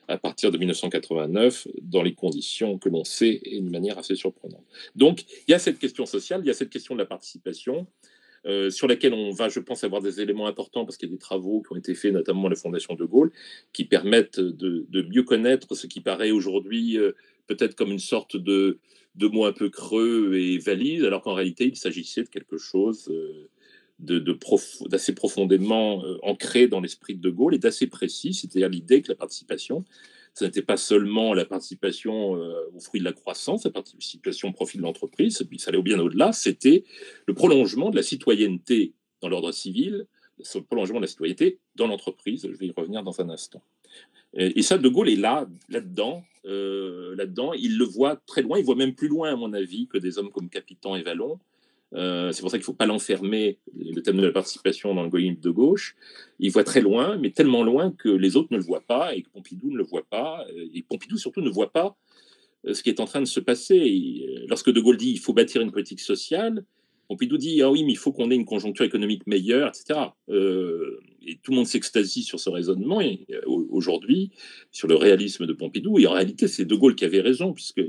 à partir de 1989 dans les conditions que l'on sait et d'une manière assez surprenante. Donc, il y a cette question sociale, il y a cette question de la participation, sur laquelle on va, je pense, avoir des éléments importants parce qu'il y a des travaux qui ont été faits, notamment à la Fondation de Gaulle, qui permettent de mieux connaître ce qui paraît aujourd'hui peut-être comme une sorte de mot un peu creux et valide, alors qu'en réalité, il s'agissait de quelque chose d'assez profondément ancré dans l'esprit de Gaulle et d'assez précis, c'est-à-dire l'idée que la participation, ce n'était pas seulement la participation au fruit de la croissance, la participation au profit de l'entreprise, puis ça allait bien au-delà, c'était le prolongement de la citoyenneté dans l'ordre civil sur le prolongement de la citoyenneté dans l'entreprise. Je vais y revenir dans un instant. Et ça, De Gaulle est là-dedans. Là-dedans, il le voit très loin. Il voit même plus loin, à mon avis, que des hommes comme Capitan et Vallon. C'est pour ça qu'il ne faut pas l'enfermer, le thème de la participation, dans le gaullisme de gauche. Il voit très loin, mais tellement loin que les autres ne le voient pas et que Pompidou ne le voit pas. Et Pompidou, surtout, ne voit pas ce qui est en train de se passer. Lorsque De Gaulle dit il faut bâtir une politique sociale, Pompidou dit ah oui, mais il faut qu'on ait une conjoncture économique meilleure, etc. Et tout le monde s'extasie sur ce raisonnement aujourd'hui, sur le réalisme de Pompidou. Et en réalité, c'est De Gaulle qui avait raison, puisque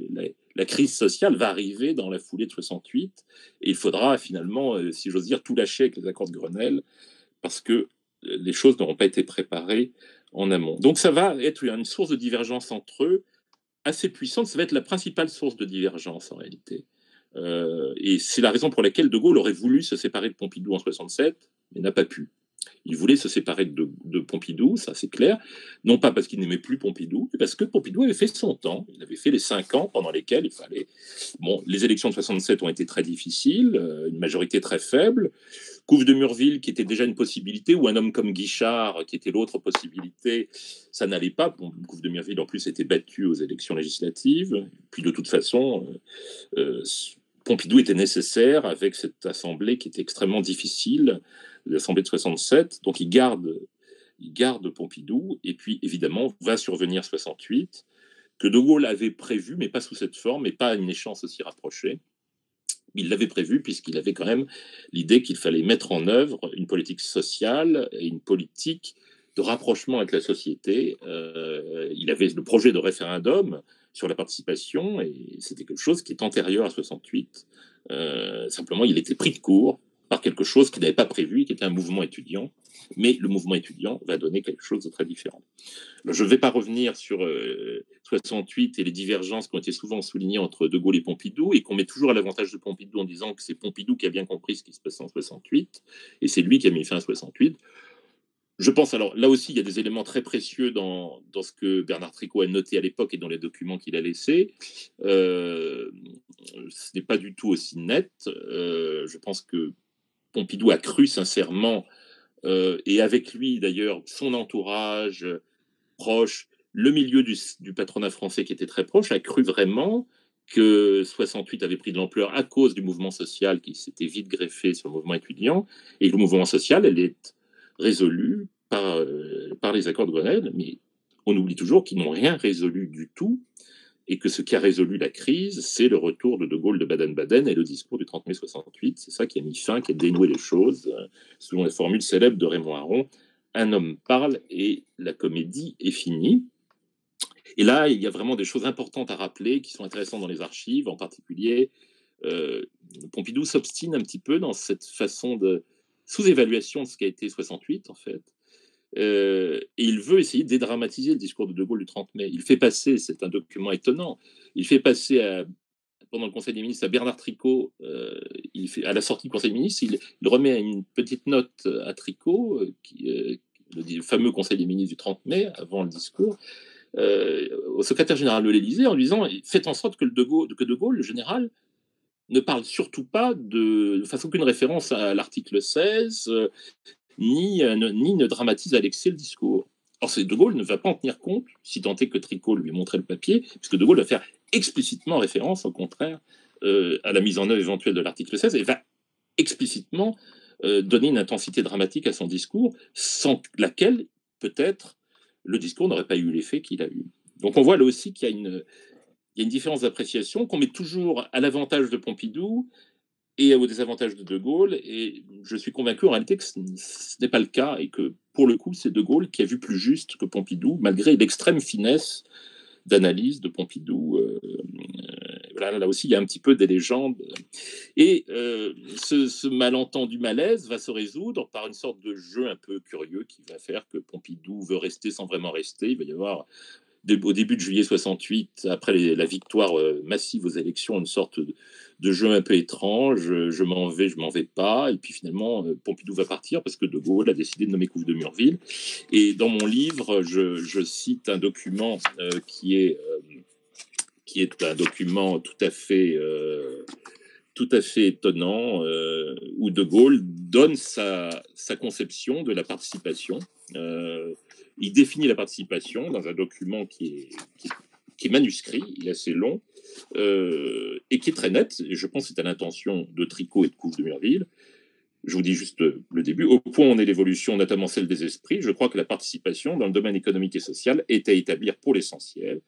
la crise sociale va arriver dans la foulée de 68. Et il faudra finalement, si j'ose dire, tout lâcher avec les accords de Grenelle, parce que les choses n'auront pas été préparées en amont. Donc ça va être une source de divergence entre eux, assez puissante. Ça va être la principale source de divergence en réalité. Et c'est la raison pour laquelle De Gaulle aurait voulu se séparer de Pompidou en 67, mais n'a pas pu. Il voulait se séparer de Pompidou, ça c'est clair, non pas parce qu'il n'aimait plus Pompidou, mais parce que Pompidou avait fait son temps. Il avait fait les 5 ans pendant lesquels il fallait... Bon, les élections de 67 ont été très difficiles, une majorité très faible. Couve de Murville, qui était déjà une possibilité, ou un homme comme Guichard, qui était l'autre possibilité, ça n'allait pas. Bon, Couve de Murville, en plus, était battu aux élections législatives. Puis de toute façon... Pompidou était nécessaire avec cette assemblée qui était extrêmement difficile, l'assemblée de 67. Donc il garde Pompidou, et puis évidemment va survenir 68, que De Gaulle avait prévu, mais pas sous cette forme, et pas à une échéance aussi rapprochée. Il l'avait prévu puisqu'il avait quand même l'idée qu'il fallait mettre en œuvre une politique sociale et une politique de rapprochement avec la société. Il avait le projet de référendum sur la participation, et c'était quelque chose qui est antérieur à 68. Simplement, il était pris de court par quelque chose qu'il n'avait pas prévu, qui était un mouvement étudiant. Mais le mouvement étudiant va donner quelque chose de très différent. Alors, je ne vais pas revenir sur 68 et les divergences qui ont été souvent soulignées entre De Gaulle et Pompidou, et qu'on met toujours à l'avantage de Pompidou en disant que c'est Pompidou qui a bien compris ce qui se passait en 68, et c'est lui qui a mis fin à 68. Je pense, alors là aussi, il y a des éléments très précieux dans ce que Bernard Tricot a noté à l'époque et dans les documents qu'il a laissés. Ce n'est pas du tout aussi net. Je pense que Pompidou a cru sincèrement, et avec lui d'ailleurs son entourage proche, le milieu du patronat français qui était très proche, a cru vraiment que 68 avait pris de l'ampleur à cause du mouvement social qui s'était vite greffé sur le mouvement étudiant, et le mouvement social, elle est résolu par les accords de Grenelle, mais on oublie toujours qu'ils n'ont rien résolu du tout, et que ce qui a résolu la crise, c'est le retour de Gaulle de Baden-Baden et le discours du 30 mai 68. C'est ça qui a mis fin, qui a dénoué les choses, selon la formule célèbre de Raymond Aron: un homme parle et la comédie est finie. Et là, il y a vraiment des choses importantes à rappeler qui sont intéressantes dans les archives, en particulier Pompidou s'obstine un petit peu dans cette façon de sous-évaluation de ce qu'a été 68, en fait. Et il veut essayer de dédramatiser le discours de Gaulle du 30 mai. Il fait passer, c'est un document étonnant, il fait passer pendant le Conseil des ministres à Bernard Tricot, à la sortie du Conseil des ministres, il remet une petite note à Tricot, le fameux Conseil des ministres du 30 mai, avant le discours, au secrétaire général de l'Élysée, en lui disant faites en sorte que De Gaulle, le général, ne parle surtout pas de fasse aucune référence à l'article 16, ni ne dramatise à l'excès le discours. Or, De Gaulle ne va pas en tenir compte, si tant est que Tricot lui montrait le papier, puisque De Gaulle va faire explicitement référence, au contraire, à la mise en œuvre éventuelle de l'article 16, et va explicitement donner une intensité dramatique à son discours, sans laquelle, peut-être, le discours n'aurait pas eu l'effet qu'il a eu. Donc on voit là aussi qu'il y a une différence d'appréciation qu'on met toujours à l'avantage de Pompidou et au désavantage de De Gaulle, et je suis convaincu en réalité que ce n'est pas le cas, et que pour le coup c'est De Gaulle qui a vu plus juste que Pompidou, malgré l'extrême finesse d'analyse de Pompidou. Voilà, là aussi il y a un petit peu des légendes, et ce malentendu malaise va se résoudre par une sorte de jeu un peu curieux qui va faire que Pompidou veut rester sans vraiment rester. Il va y avoir au début de juillet 68, après la victoire massive aux élections, une sorte de jeu un peu étrange, je m'en vais pas, et puis finalement Pompidou va partir parce que De Gaulle a décidé de nommer Couve de Murville. Et dans mon livre, je cite un document qui est un document tout à fait étonnant, où De Gaulle donne sa conception de la participation. Il définit la participation dans un document qui est manuscrit, il est assez long, et qui est très net. Et je pense que c'est à l'intention de Tricot et de Couve de Murville. Je vous dis juste le début. Au point où en est l'évolution, notamment celle des esprits, je crois que la participation dans le domaine économique et social est à établir pour l'essentiel,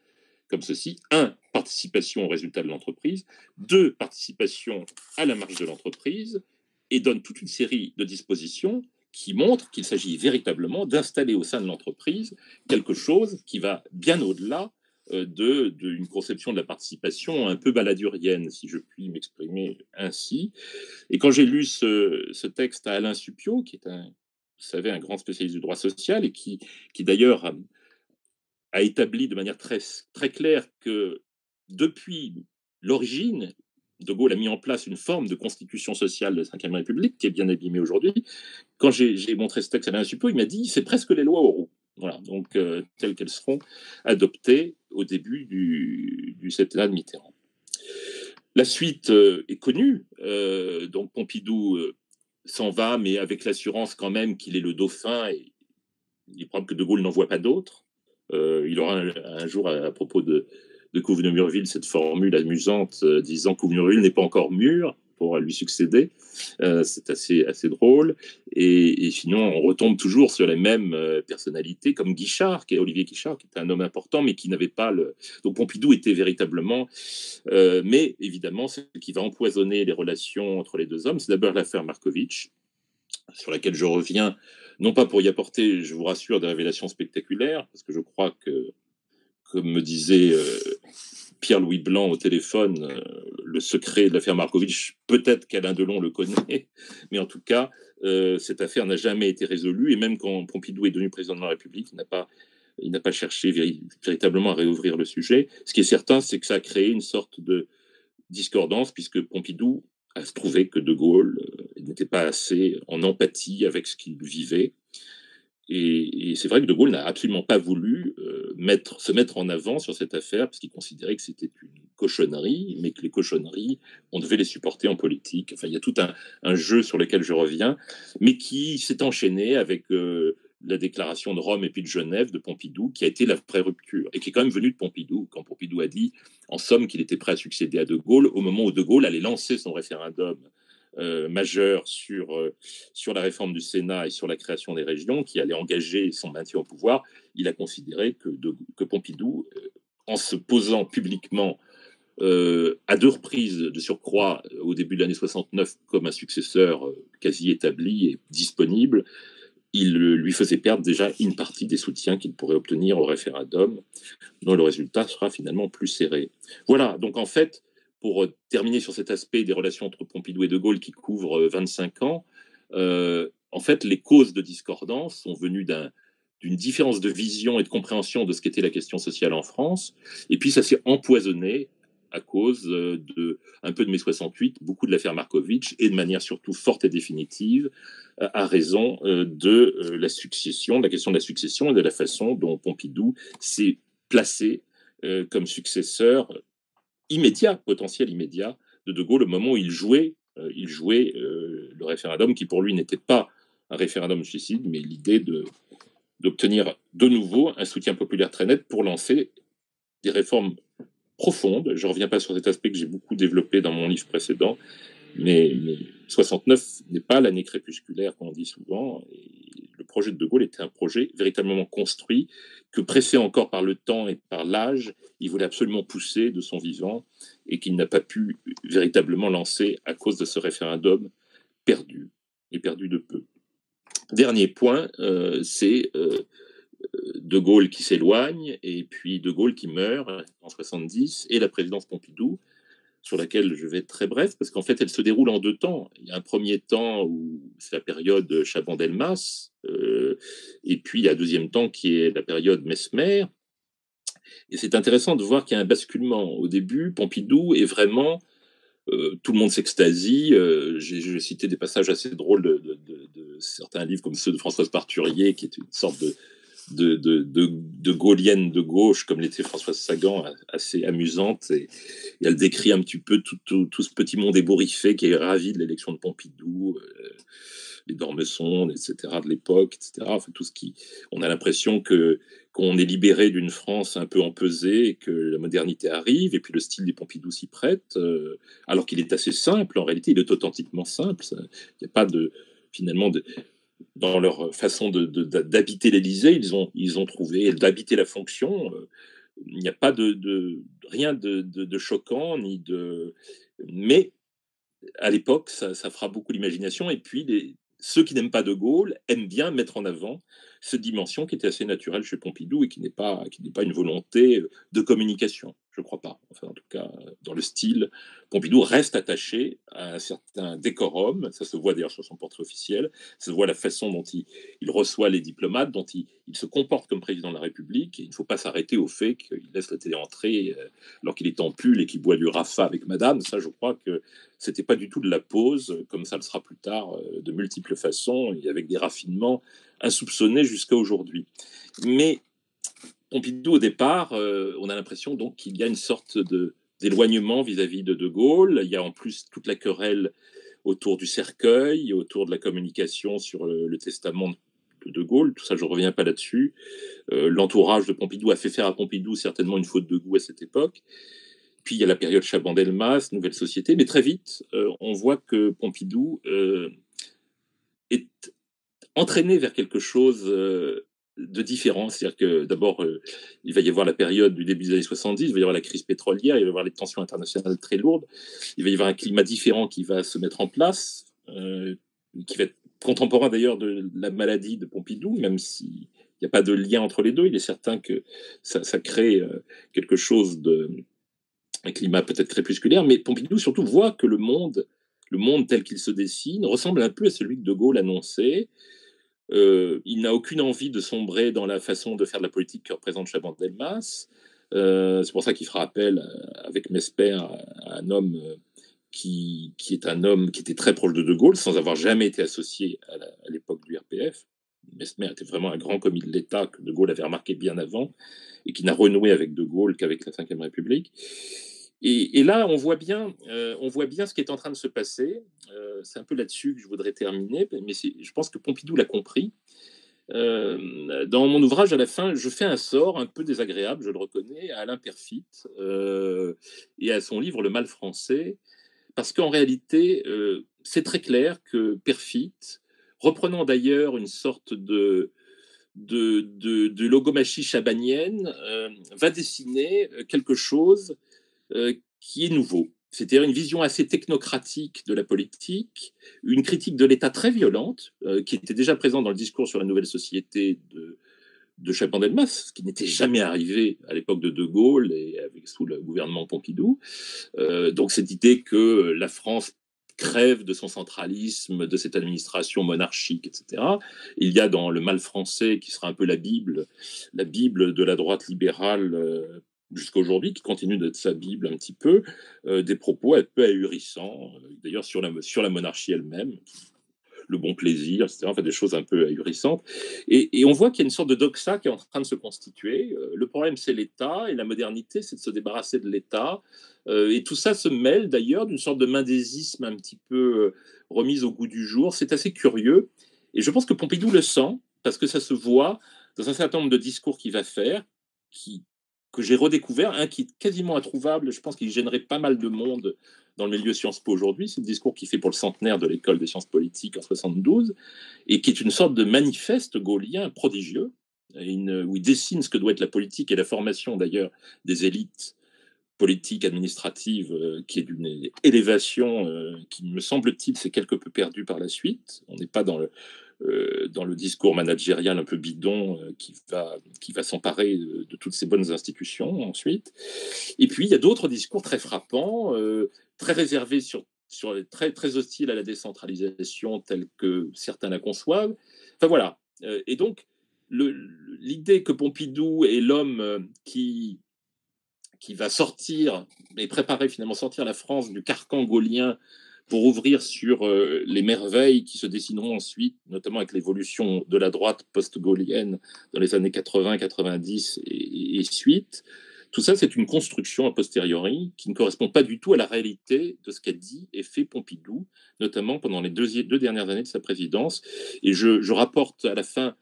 comme ceci. 1. Participation au résultat de l'entreprise. 2. Participation à la marge de l'entreprise. Et donne toute une série de dispositions qui montrent qu'il s'agit véritablement d'installer au sein de l'entreprise quelque chose qui va bien au-delà d'une conception de la participation un peu baladurienne, si je puis m'exprimer ainsi. Et quand j'ai lu ce texte à Alain Supiot, qui est vous savez, un grand spécialiste du droit social, et qui d'ailleurs a établi de manière très, très claire que depuis l'origine, De Gaulle a mis en place une forme de constitution sociale de la Ve République qui est bien abîmée aujourd'hui. Quand j'ai montré ce texte à Alain Supiot, il m'a dit c'est presque les lois Auroux. Voilà, donc telles qu'elles seront adoptées au début du septennat de Mitterrand. La suite est connue. Donc Pompidou s'en va, mais avec l'assurance quand même qu'il est le dauphin, et il est probable que De Gaulle n'en voit pas d'autres. Il aura un jour, à propos de Couve de Murville, cette formule amusante disant que Couve de Murville n'est pas encore mûr pour lui succéder. C'est assez drôle. Et sinon, on retombe toujours sur les mêmes personnalités, comme Guichard, Olivier Guichard, qui était un homme important, mais qui n'avait pas le... Donc Pompidou était véritablement... mais évidemment, ce qui va empoisonner les relations entre les deux hommes, c'est d'abord l'affaire Markovitch, sur laquelle je reviens, non pas pour y apporter, je vous rassure, des révélations spectaculaires, parce que je crois que, comme me disait Pierre-Louis Blanc au téléphone, le secret de l'affaire Markovitch, peut-être qu'Alain Delon le connaît, mais en tout cas, cette affaire n'a jamais été résolue, et même quand Pompidou est devenu président de la République, il n'a pas cherché véritablement à réouvrir le sujet. Ce qui est certain, c'est que ça a créé une sorte de discordance, puisque Pompidou a trouvé que De Gaulle n'était pas assez en empathie avec ce qu'il vivait. Et c'est vrai que De Gaulle n'a absolument pas voulu se mettre en avant sur cette affaire, parce qu'il considérait que c'était une cochonnerie, mais que les cochonneries, on devait les supporter en politique. Enfin, il y a tout un jeu sur lequel je reviens, mais qui s'est enchaîné avec la déclaration de Rome et puis de Genève de Pompidou, qui a été la vraie rupture, et qui est quand même venue de Pompidou, quand Pompidou a dit, en somme, qu'il était prêt à succéder à De Gaulle, au moment où De Gaulle allait lancer son référendum majeur sur la réforme du Sénat et sur la création des régions, qui allait engager son maintien au pouvoir. Il a considéré que Pompidou, en se posant publiquement à 2 reprises de surcroît au début de l'année 69 comme un successeur quasi établi et disponible, il lui faisait perdre déjà une partie des soutiens qu'il pourrait obtenir au référendum, dont le résultat sera finalement plus serré. Voilà, donc en fait, pour terminer sur cet aspect des relations entre Pompidou et De Gaulle qui couvre 25 ans, en fait, les causes de discordance sont venues d'une différence de vision et de compréhension de ce qu'était la question sociale en France, et puis ça s'est empoisonné à cause un peu de mai 68, beaucoup de l'affaire Markovitch, et de manière surtout forte et définitive, à raison de la succession, de la question de la succession et de la façon dont Pompidou s'est placé comme successeur immédiat, potentiel immédiat, de Gaulle au moment où il jouait le référendum, qui pour lui n'était pas un référendum suicide, mais l'idée d'obtenir de nouveau un soutien populaire très net pour lancer des réformes profondes. Je ne reviens pas sur cet aspect que j'ai beaucoup développé dans mon livre précédent, mais 69 n'est pas l'année crépusculaire qu'on dit souvent. Et le projet de Gaulle était un projet véritablement construit, que pressé encore par le temps et par l'âge, il voulait absolument pousser de son vivant, et qu'il n'a pas pu véritablement lancer à cause de ce référendum perdu, et perdu de peu. Dernier point, c'est De Gaulle qui s'éloigne, et puis De Gaulle qui meurt en 70, et la présidence Pompidou, sur laquelle je vais être très bref, parce qu'en fait, elle se déroule en 2 temps. Il y a un premier temps où c'est la période Chaban-Delmas, et puis il y a un deuxième temps qui est la période Mesmer. Et c'est intéressant de voir qu'il y a un basculement. Au début, Pompidou est vraiment... tout le monde s'extasie. J'ai cité des passages assez drôles de certains livres, comme ceux de Françoise Parturier, qui est une sorte de gaullienne de gauche, comme l'était Françoise Sagan, assez amusante. Et elle décrit un petit peu tout ce petit monde ébouriffé qui est ravi de l'élection de Pompidou, les Dormesson, etc., de l'époque, etc. Enfin, tout ce qui. On a l'impression qu'on est libéré d'une France un peu empesée et que la modernité arrive, et puis le style des Pompidou s'y prête, alors qu'il est assez simple. En réalité, il est authentiquement simple. Il n'y a pas finalement, dans leur façon d'habiter l'Élysée, ils ont trouvé d'habiter la fonction. Il n'y a pas rien de choquant, mais à l'époque, ça fera beaucoup l'imagination. Et puis, ceux qui n'aiment pas De Gaulle aiment bien mettre en avant cette dimension qui était assez naturelle chez Pompidou et qui n'est pas une volonté de communication. Je ne crois pas. Enfin, en tout cas, dans le style, Pompidou reste attaché à un certain décorum. Ça se voit d'ailleurs sur son portrait officiel. Ça se voit la façon dont il reçoit les diplomates, dont il se comporte comme président de la République. Et il ne faut pas s'arrêter au fait qu'il laisse la télé entrer alors qu'il est en pull et qu'il boit du Rafa avec madame. Ça, je crois que c'était pas du tout de la pose, comme ça le sera plus tard, de multiples façons, et avec des raffinements insoupçonnés jusqu'à aujourd'hui. Mais Pompidou, au départ, on a l'impression donc qu'il y a une sorte d'éloignement vis-à-vis de Gaulle. Il y a en plus toute la querelle autour du cercueil, autour de la communication sur le testament de Gaulle. Tout ça, je ne reviens pas là-dessus. L'entourage de Pompidou a fait faire à Pompidou certainement une faute de goût à cette époque. Puis il y a la période Chaban-Delmas, Nouvelle Société, mais très vite, on voit que Pompidou est entraîné vers quelque chose de différent. C'est-à-dire que d'abord, il va y avoir la période du début des années 70, il va y avoir la crise pétrolière, il va y avoir les tensions internationales très lourdes, il va y avoir un climat différent qui va se mettre en place, qui va être contemporain d'ailleurs de la maladie de Pompidou, même s'il n'y a pas de lien entre les deux. Il est certain que ça crée quelque chose un climat peut-être crépusculaire, mais Pompidou surtout voit que le monde tel qu'il se dessine ressemble un peu à celui que De Gaulle annonçait. Il n'a aucune envie de sombrer dans la façon de faire de la politique que représente Chaban-Delmas. C'est pour ça qu'il fera appel avec Mesper à un homme qui est un homme qui était très proche de Gaulle, sans avoir jamais été associé à l'époque du RPF. Mesmer était vraiment un grand commis de l'État que De Gaulle avait remarqué bien avant et qui n'a renoué avec De Gaulle qu'avec la Ve République. Et là, on voit bien ce qui est en train de se passer. C'est un peu là-dessus que je voudrais terminer, mais je pense que Pompidou l'a compris. Dans mon ouvrage, à la fin, je fais un sort un peu désagréable, je le reconnais, à Alain Perfit et à son livre Le Mal français, parce qu'en réalité, c'est très clair que Perfit, reprenant d'ailleurs une sorte de logomachie chabanienne, va dessiner quelque chose qui est nouveau. C'est-à-dire une vision assez technocratique de la politique, une critique de l'État très violente, qui était déjà présente dans le discours sur la nouvelle société de Chaban-Delmas, ce qui n'était jamais arrivé à l'époque de Gaulle et sous le gouvernement Pompidou. Donc cette idée que la France crève de son centralisme, de cette administration monarchique, etc. Il y a dans Le Mal français, qui sera un peu la Bible de la droite libérale jusqu'à aujourd'hui, qui continue d'être sa Bible un petit peu, des propos un peu ahurissants, d'ailleurs sur la monarchie elle-même, le bon plaisir, etc. Enfin, des choses un peu ahurissantes. Et on voit qu'il y a une sorte de doxa qui est en train de se constituer. Le problème, c'est l'État, et la modernité, c'est de se débarrasser de l'État. Et tout ça se mêle d'ailleurs d'une sorte de mendésisme un petit peu remise au goût du jour. C'est assez curieux. Et je pense que Pompidou le sent, parce que ça se voit dans un certain nombre de discours qu'il va faire, que j'ai redécouvert, un qui est quasiment introuvable, je pense qu'il gênerait pas mal de monde dans le milieu Sciences Po aujourd'hui. C'est le discours qu'il fait pour le centenaire de l'école des sciences politiques en 72, et qui est une sorte de manifeste gaullien prodigieux, où il dessine ce que doit être la politique et la formation d'ailleurs des élites politiques, administratives, qui est d'une élévation qui, me semble-t-il, s'est quelque peu perdue par la suite. On n'est pas dans le discours managérial un peu bidon qui va s'emparer de toutes ces bonnes institutions ensuite. Et puis, il y a d'autres discours très frappants, très réservés très, très hostiles à la décentralisation telle que certains la conçoivent. Enfin voilà. Et donc, l'idée que Pompidou est l'homme qui va sortir et préparer finalement sortir la France du carcan gaullien pour ouvrir sur les merveilles qui se dessineront ensuite, notamment avec l'évolution de la droite post-gaulienne dans les années 80, 90 et suite. Tout ça, c'est une construction a posteriori qui ne correspond pas du tout à la réalité de ce qu'a dit et fait Pompidou, notamment pendant les deux dernières années de sa présidence. Et je rapporte à la fin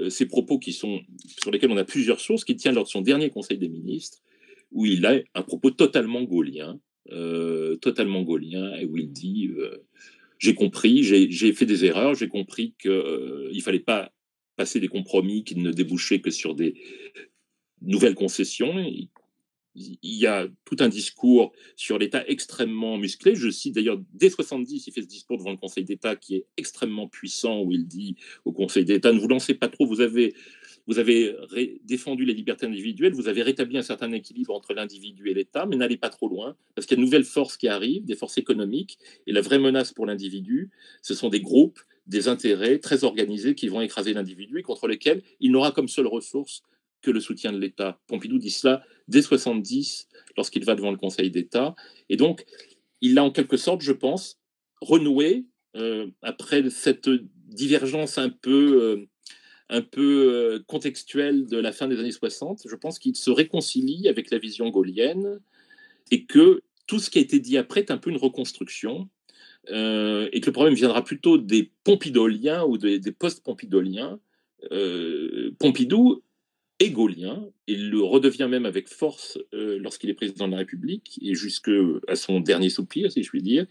ces propos sur lesquels on a plusieurs sources, qui tient lors de son dernier Conseil des ministres, où il a un propos totalement gaullien, et où il dit j'ai compris, j'ai fait des erreurs, j'ai compris qu'il ne fallait pas passer des compromis qui ne débouchaient que sur des nouvelles concessions. Il y a tout un discours sur l'État extrêmement musclé. Je cite d'ailleurs, dès 70, il fait ce discours devant le Conseil d'État qui est extrêmement puissant, où il dit au Conseil d'État, ne vous lancez pas trop, vous avez défendu les libertés individuelles, vous avez rétabli un certain équilibre entre l'individu et l'État, mais n'allez pas trop loin, parce qu'il y a de nouvelles forces qui arrivent, des forces économiques, et la vraie menace pour l'individu, ce sont des groupes, des intérêts très organisés qui vont écraser l'individu et contre lesquels il n'aura comme seule ressource que le soutien de l'État. Pompidou dit cela dès 70, lorsqu'il va devant le Conseil d'État, et donc il a en quelque sorte, je pense, renoué, après cette divergence un peu contextuelle de la fin des années 60, je pense qu'il se réconcilie avec la vision gaulienne et que tout ce qui a été dit après est un peu une reconstruction, et que le problème viendra plutôt des pompidoliens ou des post-pompidoliens. Pompidou est gaulien, il le redevient même avec force lorsqu'il est président de la République, et jusqu'à son dernier soupir, si je puis dire,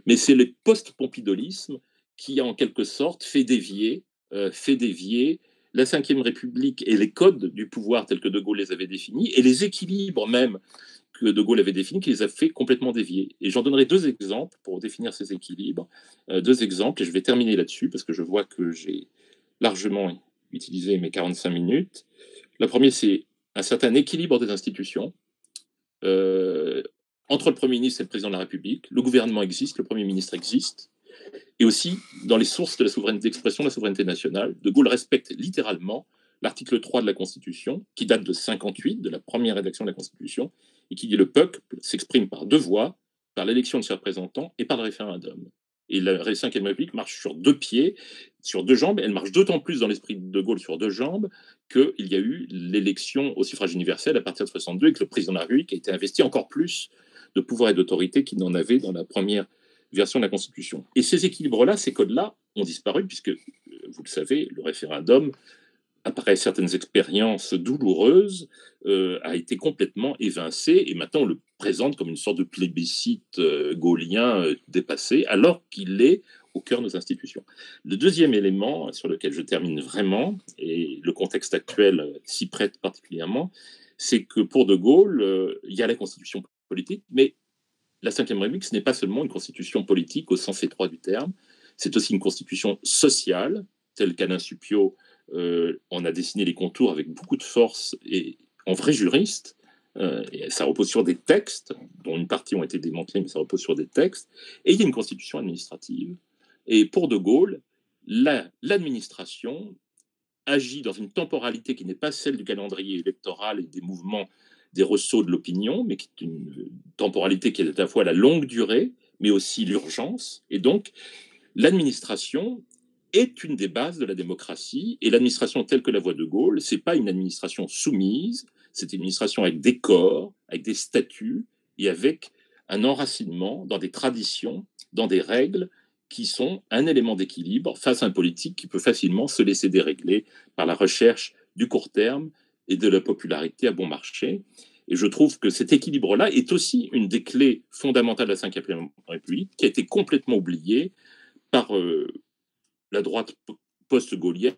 mais c'est le post-pompidolisme qui a en quelque sorte fait dévier la Ve République et les codes du pouvoir tels que De Gaulle les avait définis, et les équilibres même que De Gaulle avait définis, qui les a fait complètement dévier. Et j'en donnerai deux exemples pour définir ces équilibres. Deux exemples, et je vais terminer là-dessus, parce que je vois que j'ai largement utilisé mes 45 minutes. La première, c'est un certain équilibre des institutions. Euh, Entre le Premier ministre et le Président de la République, le gouvernement existe, le Premier ministre existe, et aussi dans les sources de la souveraineté d'expression de la souveraineté nationale. De Gaulle respecte littéralement l'article 3 de la Constitution, qui date de 58, de la première rédaction de la Constitution, et qui dit le peuple s'exprime par deux voies, par l'élection de ses représentants et par le référendum. Et la Ve République marche sur deux pieds, sur deux jambes. Elle marche d'autant plus dans l'esprit de Gaulle sur deux jambes qu'il y a eu l'élection au suffrage universel à partir de 62 et que le président de la République a été investi encore plus de pouvoir et d'autorité qu'il n'en avait dans la première version de la Constitution. Et ces équilibres-là, ces codes-là, ont disparu puisque, vous le savez, le référendum, après certaines expériences douloureuses, a été complètement évincé, et maintenant on le présente comme une sorte de plébiscite gaullien dépassé, alors qu'il est au cœur de nos institutions. Le deuxième élément sur lequel je termine vraiment, et le contexte actuel s'y prête particulièrement, c'est que pour De Gaulle, il y a la constitution politique, mais la Ve République, ce n'est pas seulement une constitution politique au sens étroit du terme, c'est aussi une constitution sociale, telle qu'Alain Supiot en a dessiné les contours avec beaucoup de force et en vrai juriste. Et ça repose sur des textes, dont une partie ont été démantelés, mais ça repose sur des textes. Et il y a une constitution administrative. Et pour De Gaulle, l'administration agit dans une temporalité qui n'est pas celle du calendrier électoral et des mouvements, des ressauts de l'opinion, mais qui est une temporalité qui est à la fois la longue durée, mais aussi l'urgence. Et donc, l'administration est une des bases de la démocratie, et l'administration telle que la voit De Gaulle, c'est pas une administration soumise, c'est une administration avec des corps, avec des statuts, et avec un enracinement dans des traditions, dans des règles, qui sont un élément d'équilibre face à un politique qui peut facilement se laisser dérégler par la recherche du court terme et de la popularité à bon marché. Et je trouve que cet équilibre-là est aussi une des clés fondamentales de la Ve République, qui a été complètement oubliée par la droite post-gaulienne,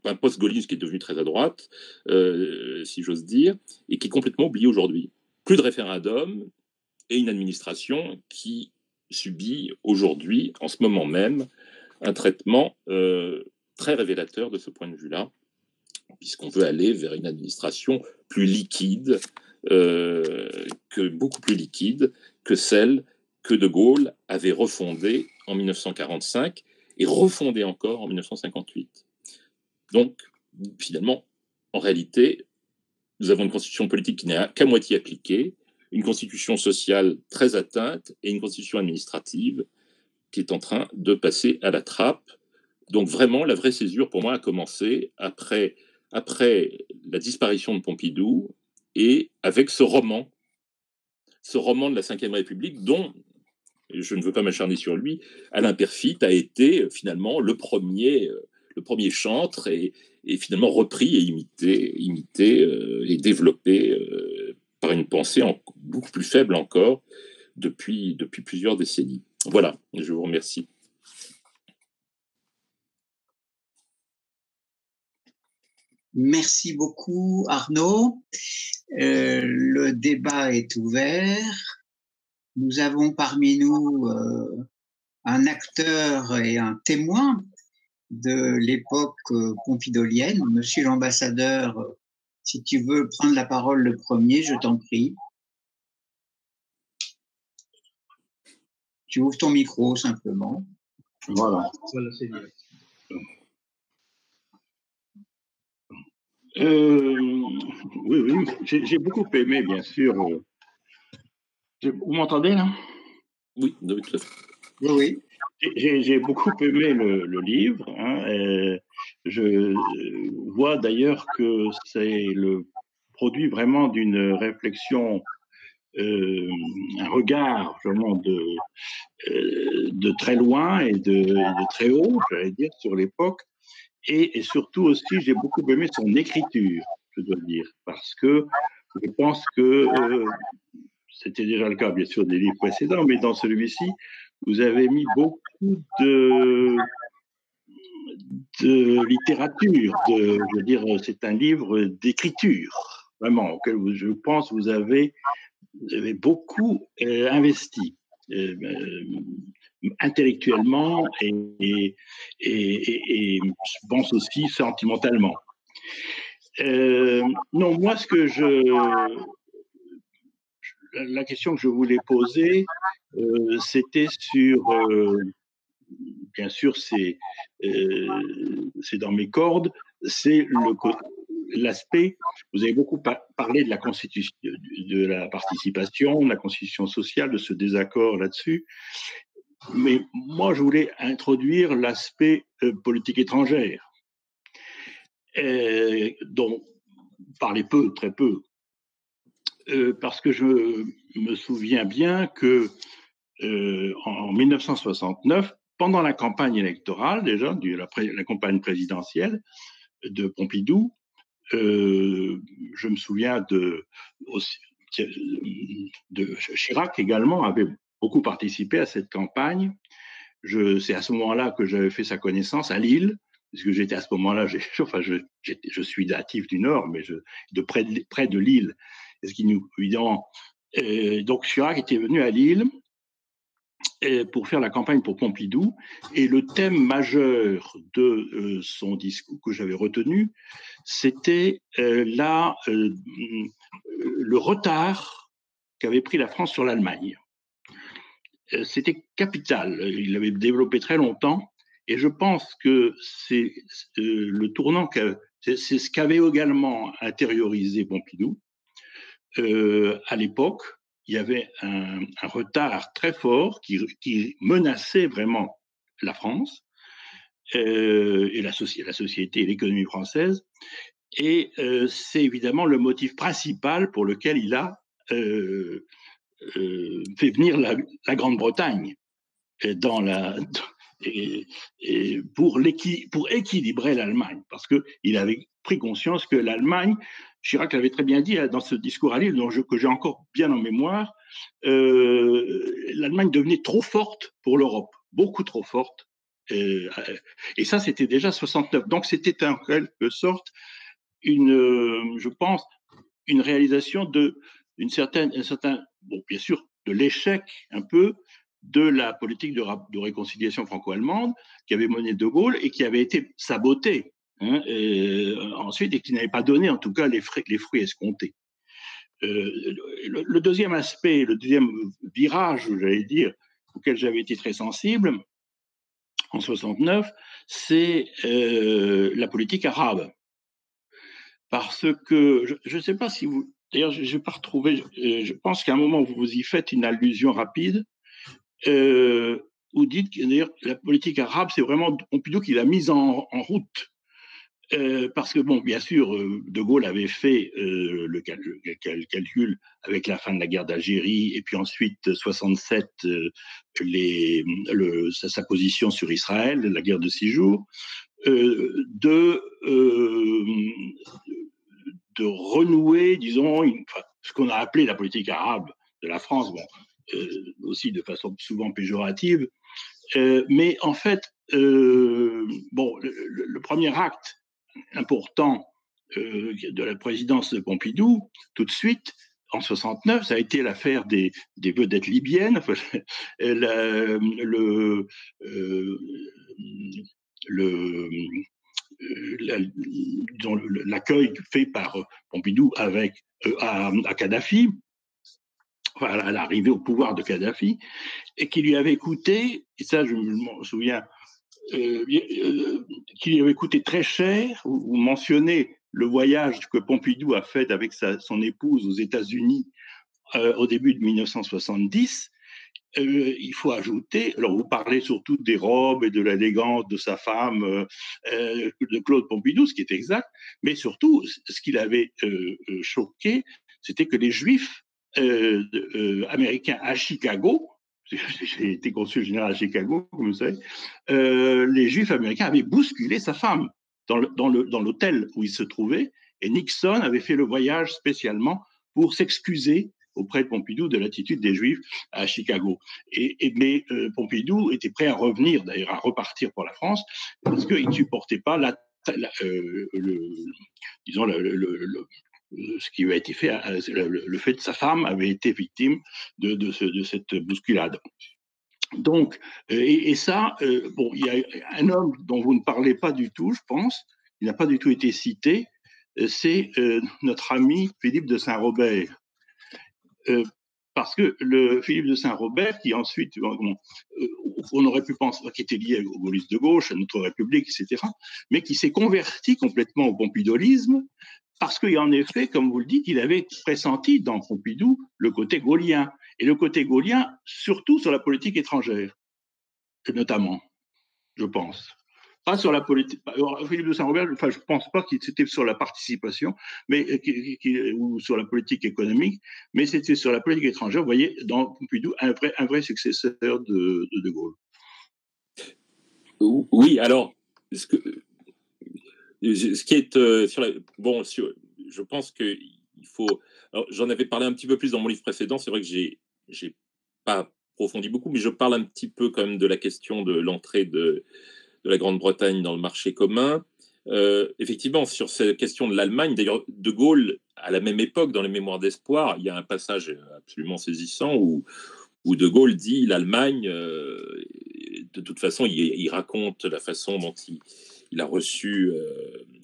un post-gaullisme qui est devenu très à droite, si j'ose dire, et qui est complètement oublié aujourd'hui. Plus de référendum et une administration qui subit aujourd'hui, en ce moment même, un traitement très révélateur de ce point de vue-là, puisqu'on veut aller vers une administration plus liquide, beaucoup plus liquide que celle que De Gaulle avait refondée en 1945 et refondée encore en 1958. Donc, finalement, en réalité, nous avons une constitution politique qui n'est qu'à moitié appliquée, une constitution sociale très atteinte et une constitution administrative qui est en train de passer à la trappe. Donc vraiment, la vraie césure pour moi a commencé après la disparition de Pompidou et avec ce roman de la Ve République dont, je ne veux pas m'acharner sur lui, Alain Peyrefitte a été finalement le premier chantre et finalement repris et imité et développé par une pensée beaucoup plus faible encore depuis plusieurs décennies. Voilà, je vous remercie. Merci beaucoup, Arnaud. Le débat est ouvert. Nous avons parmi nous un acteur et un témoin de l'époque pompidolienne. Monsieur l'ambassadeur, si tu veux prendre la parole le premier, je t'en prie. Tu ouvres ton micro simplement. Voilà. Voilà, c'est bien. Oui, j'ai beaucoup aimé, bien sûr. Vous m'entendez là? Oui, tout à fait. Oui. J'ai beaucoup aimé le livre. Hein, je vois d'ailleurs que c'est le produit vraiment d'une réflexion, un regard vraiment de très loin et de très haut, j'allais dire, sur l'époque. Et surtout aussi, j'ai beaucoup aimé son écriture, je dois dire, parce que je pense que c'était déjà le cas, bien sûr, des livres précédents, mais dans celui-ci, vous avez mis beaucoup de littérature. Je veux dire, c'est un livre d'écriture, vraiment, auquel je pense vous avez beaucoup investi. Intellectuellement et je pense aussi sentimentalement. Non, moi, la question que je voulais poser, c'était sur, bien sûr, c'est dans mes cordes, c'est l'aspect, vous avez beaucoup parlé de la constitution, de la participation, de la constitution sociale, de ce désaccord là-dessus. Mais moi, je voulais introduire l'aspect politique étrangère, dont vous parlez peu, très peu, parce que je me souviens bien que en 1969, pendant la campagne électorale, déjà, la campagne présidentielle de Pompidou, je me souviens de Chirac également avait beaucoup participé à cette campagne. C'est à ce moment-là que j'avais fait sa connaissance à Lille, puisque j'étais à ce moment-là, je suis natif du Nord, mais près de Lille. Ce qui nous, évidemment, donc Chirac était venu à Lille pour faire la campagne pour Pompidou, et le thème majeur de son discours que j'avais retenu, c'était le retard qu'avait pris la France sur l'Allemagne. C'était capital, il l'avait développé très longtemps, et je pense que c'est le tournant, c'est ce qu'avait également intériorisé Pompidou. À l'époque, il y avait un retard très fort qui menaçait vraiment la France et la société et l'économie française. Et c'est évidemment le motif principal pour lequel il a fait venir la Grande-Bretagne pour équilibrer l'Allemagne, parce qu'il avait pris conscience que l'Allemagne, Chirac l'avait très bien dit dans ce discours à Lille, que j'ai encore bien en mémoire, l'Allemagne devenait trop forte pour l'Europe, beaucoup trop forte. Et ça, c'était déjà 69. Donc, c'était en quelque sorte je pense, une réalisation d'une certaine, bon, bien sûr, de l'échec un peu de la politique de réconciliation franco-allemande qui avait mené De Gaulle et qui avait été sabotée ensuite et qui n'avait pas donné en tout cas les fruits escomptés. Le deuxième aspect, le deuxième virage, j'allais dire, auquel j'avais été très sensible en 69, c'est la politique arabe. Parce que je ne sais pas si d'ailleurs, je n'ai pas retrouvé, je pense qu'à un moment, vous y faites une allusion rapide. Vous dites que d'ailleurs, la politique arabe, c'est vraiment Pompidou qui l'a mise en route. Parce que, bon, bien sûr, De Gaulle avait fait le calcul avec la fin de la guerre d'Algérie et puis ensuite 67, sa position sur Israël, la guerre de 6 jours, de renouer, disons, ce qu'on a appelé la politique arabe de la France, bon, aussi de façon souvent péjorative. Mais en fait, bon, le premier acte important de la présidence de Pompidou, tout de suite, en 69, ça a été l'affaire des vedettes libyennes, l'accueil fait par Pompidou à Kadhafi, à l'arrivée au pouvoir de Kadhafi, et qui lui avait coûté, et ça je me souviens, qui lui avait coûté très cher. Vous mentionnez le voyage que Pompidou a fait avec son épouse aux États-Unis au début de 1970. Il faut ajouter, alors vous parlez surtout des robes et de l'élégance de sa femme, de Claude Pompidou, ce qui est exact, mais surtout, ce qui l'avait choqué, c'était que les Juifs américains à Chicago, j'ai été consul général à Chicago, comme vous savez, les Juifs américains avaient bousculé sa femme dans l'hôtel où il se trouvait, et Nixon avait fait le voyage spécialement pour s'excuser auprès de Pompidou de l'attitude des Juifs à Chicago. Mais Pompidou était prêt à revenir, d'ailleurs à repartir pour la France, parce qu'il ne supportait pas disons, ce qui lui a été fait, le fait que sa femme avait été victime de cette bousculade. Donc, et ça, bon, il y a un homme dont vous ne parlez pas du tout, je pense, il n'a pas du tout été cité, c'est notre ami Philippe de Saint-Robert. Parce que Philippe de Saint-Robert, qui ensuite, on aurait pu penser, qui était lié aux gaullistes de gauche, à notre République, etc., mais qui s'est converti complètement au pompidolisme, parce qu'en effet, comme vous le dites, il avait pressenti dans Pompidou le côté gaullien, et le côté gaullien surtout sur la politique étrangère, notamment, je pense. Pas sur la politique. Philippe de Saint-Robert, enfin, je ne pense pas qu'il c'était sur la participation, ou sur la politique économique, mais c'était sur la politique étrangère. Vous voyez, dans Pompidou, un vrai successeur de Gaulle. Oui, alors, ce qui est sur la. Bon, je pense qu'il faut. J'en avais parlé un petit peu plus dans mon livre précédent. C'est vrai que j'ai pas approfondi beaucoup, mais je parle un petit peu quand même de la question de l'entrée de la Grande-Bretagne dans le marché commun. Effectivement, sur cette question de l'Allemagne, d'ailleurs, De Gaulle, à la même époque, dans les Mémoires d'Espoir, il y a un passage absolument saisissant où De Gaulle dit l'Allemagne, de toute façon, il raconte la façon dont il a reçu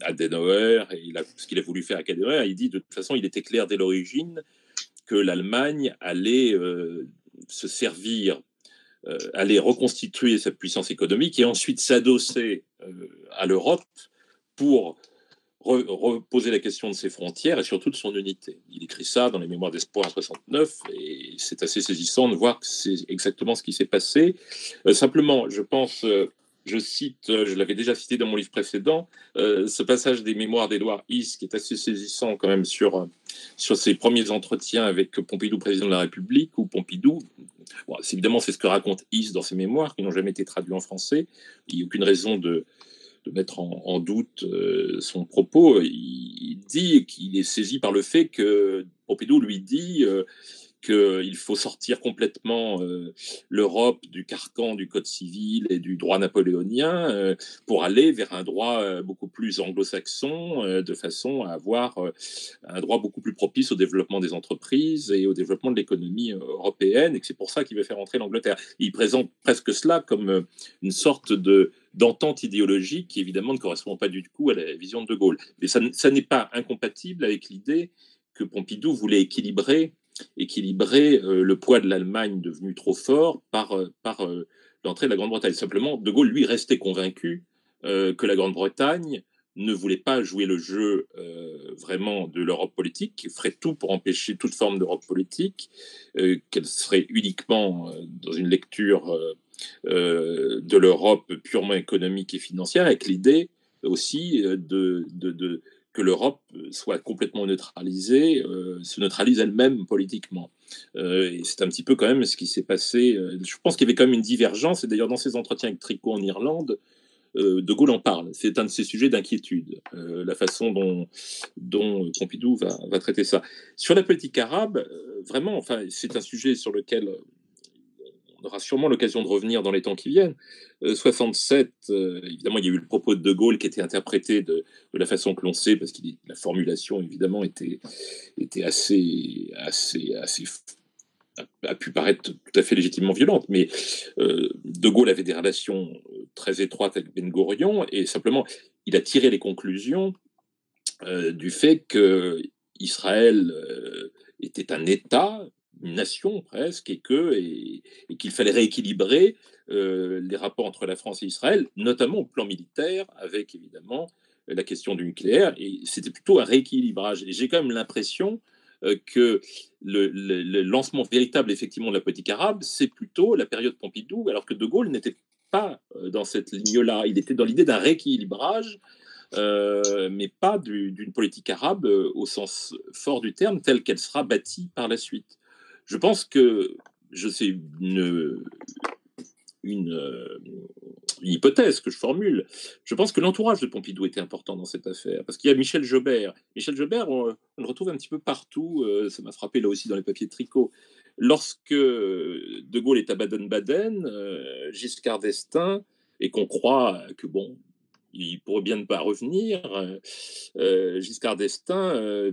Adenauer et ce qu'il a voulu faire avec Adenauer. Il dit de toute façon, il était clair dès l'origine que l'Allemagne allait se servir, allait reconstituer sa puissance économique et ensuite s'adosser à l'Europe pour reposer la question de ses frontières et surtout de son unité. Il écrit ça dans les Mémoires d'Espoir en 69 et c'est assez saisissant de voir que c'est exactement ce qui s'est passé. Simplement, je pense, je cite, je l'avais déjà cité dans mon livre précédent, ce passage des Mémoires d'Édouard His qui est assez saisissant quand même sur ses premiers entretiens avec Pompidou, président de la République, où Pompidou, bon, évidemment c'est ce que raconte His dans ses mémoires qui n'ont jamais été traduits en français, il n'y a aucune raison de mettre en doute son propos. Il dit qu'il est saisi par le fait que Pompidou lui dit qu'il faut sortir complètement l'Europe du carcan du Code civil et du droit napoléonien pour aller vers un droit beaucoup plus anglo-saxon, de façon à avoir un droit beaucoup plus propice au développement des entreprises et au développement de l'économie européenne, et que c'est pour ça qu'il veut faire entrer l'Angleterre. Il présente presque cela comme une sorte d'entente idéologique qui évidemment ne correspond pas du tout à la vision de De Gaulle. Mais ça n'est pas incompatible avec l'idée que Pompidou voulait équilibrer le poids de l'Allemagne devenu trop fort par l'entrée de la Grande-Bretagne. Simplement, De Gaulle, lui, restait convaincu que la Grande-Bretagne ne voulait pas jouer le jeu vraiment de l'Europe politique, qui ferait tout pour empêcher toute forme d'Europe politique, qu'elle serait uniquement dans une lecture de l'Europe purement économique et financière, avec l'idée aussi que l'Europe soit complètement neutralisée, se neutralise elle-même politiquement. Et c'est un petit peu quand même ce qui s'est passé. Je pense qu'il y avait quand même une divergence, et d'ailleurs dans ses entretiens avec Tricot en Irlande, De Gaulle en parle. C'est un de ses sujets d'inquiétude, la façon dont Pompidou va traiter ça. Sur la politique arabe, vraiment, enfin, c'est un sujet sur lequel on aura sûrement l'occasion de revenir dans les temps qui viennent. 67, évidemment, il y a eu le propos de Gaulle qui était interprété de la façon que l'on sait, parce que la formulation, évidemment, était assez a pu paraître tout à fait légitimement violente, mais De Gaulle avait des relations très étroites avec Ben Gourion, et simplement, il a tiré les conclusions du fait que Israël était un État, une nation presque, et qu'il fallait rééquilibrer les rapports entre la France et Israël, notamment au plan militaire, avec évidemment la question du nucléaire, et c'était plutôt un rééquilibrage. Et j'ai quand même l'impression que le lancement véritable, effectivement, de la politique arabe, c'est plutôt la période Pompidou, alors que De Gaulle n'était pas dans cette ligne-là. Il était dans l'idée d'un rééquilibrage, mais pas d'une politique arabe au sens fort du terme, telle qu'elle sera bâtie par la suite. Je pense que, c'est une hypothèse que je formule, je pense que l'entourage de Pompidou était important dans cette affaire, parce qu'il y a Michel Jobert. Michel Jobert, on le retrouve un petit peu partout, ça m'a frappé là aussi dans les papiers de Tricot. Lorsque De Gaulle est à Baden-Baden, Giscard d'Estaing, et qu'on croit que, bon, il pourrait bien ne pas revenir, Giscard d'Estaing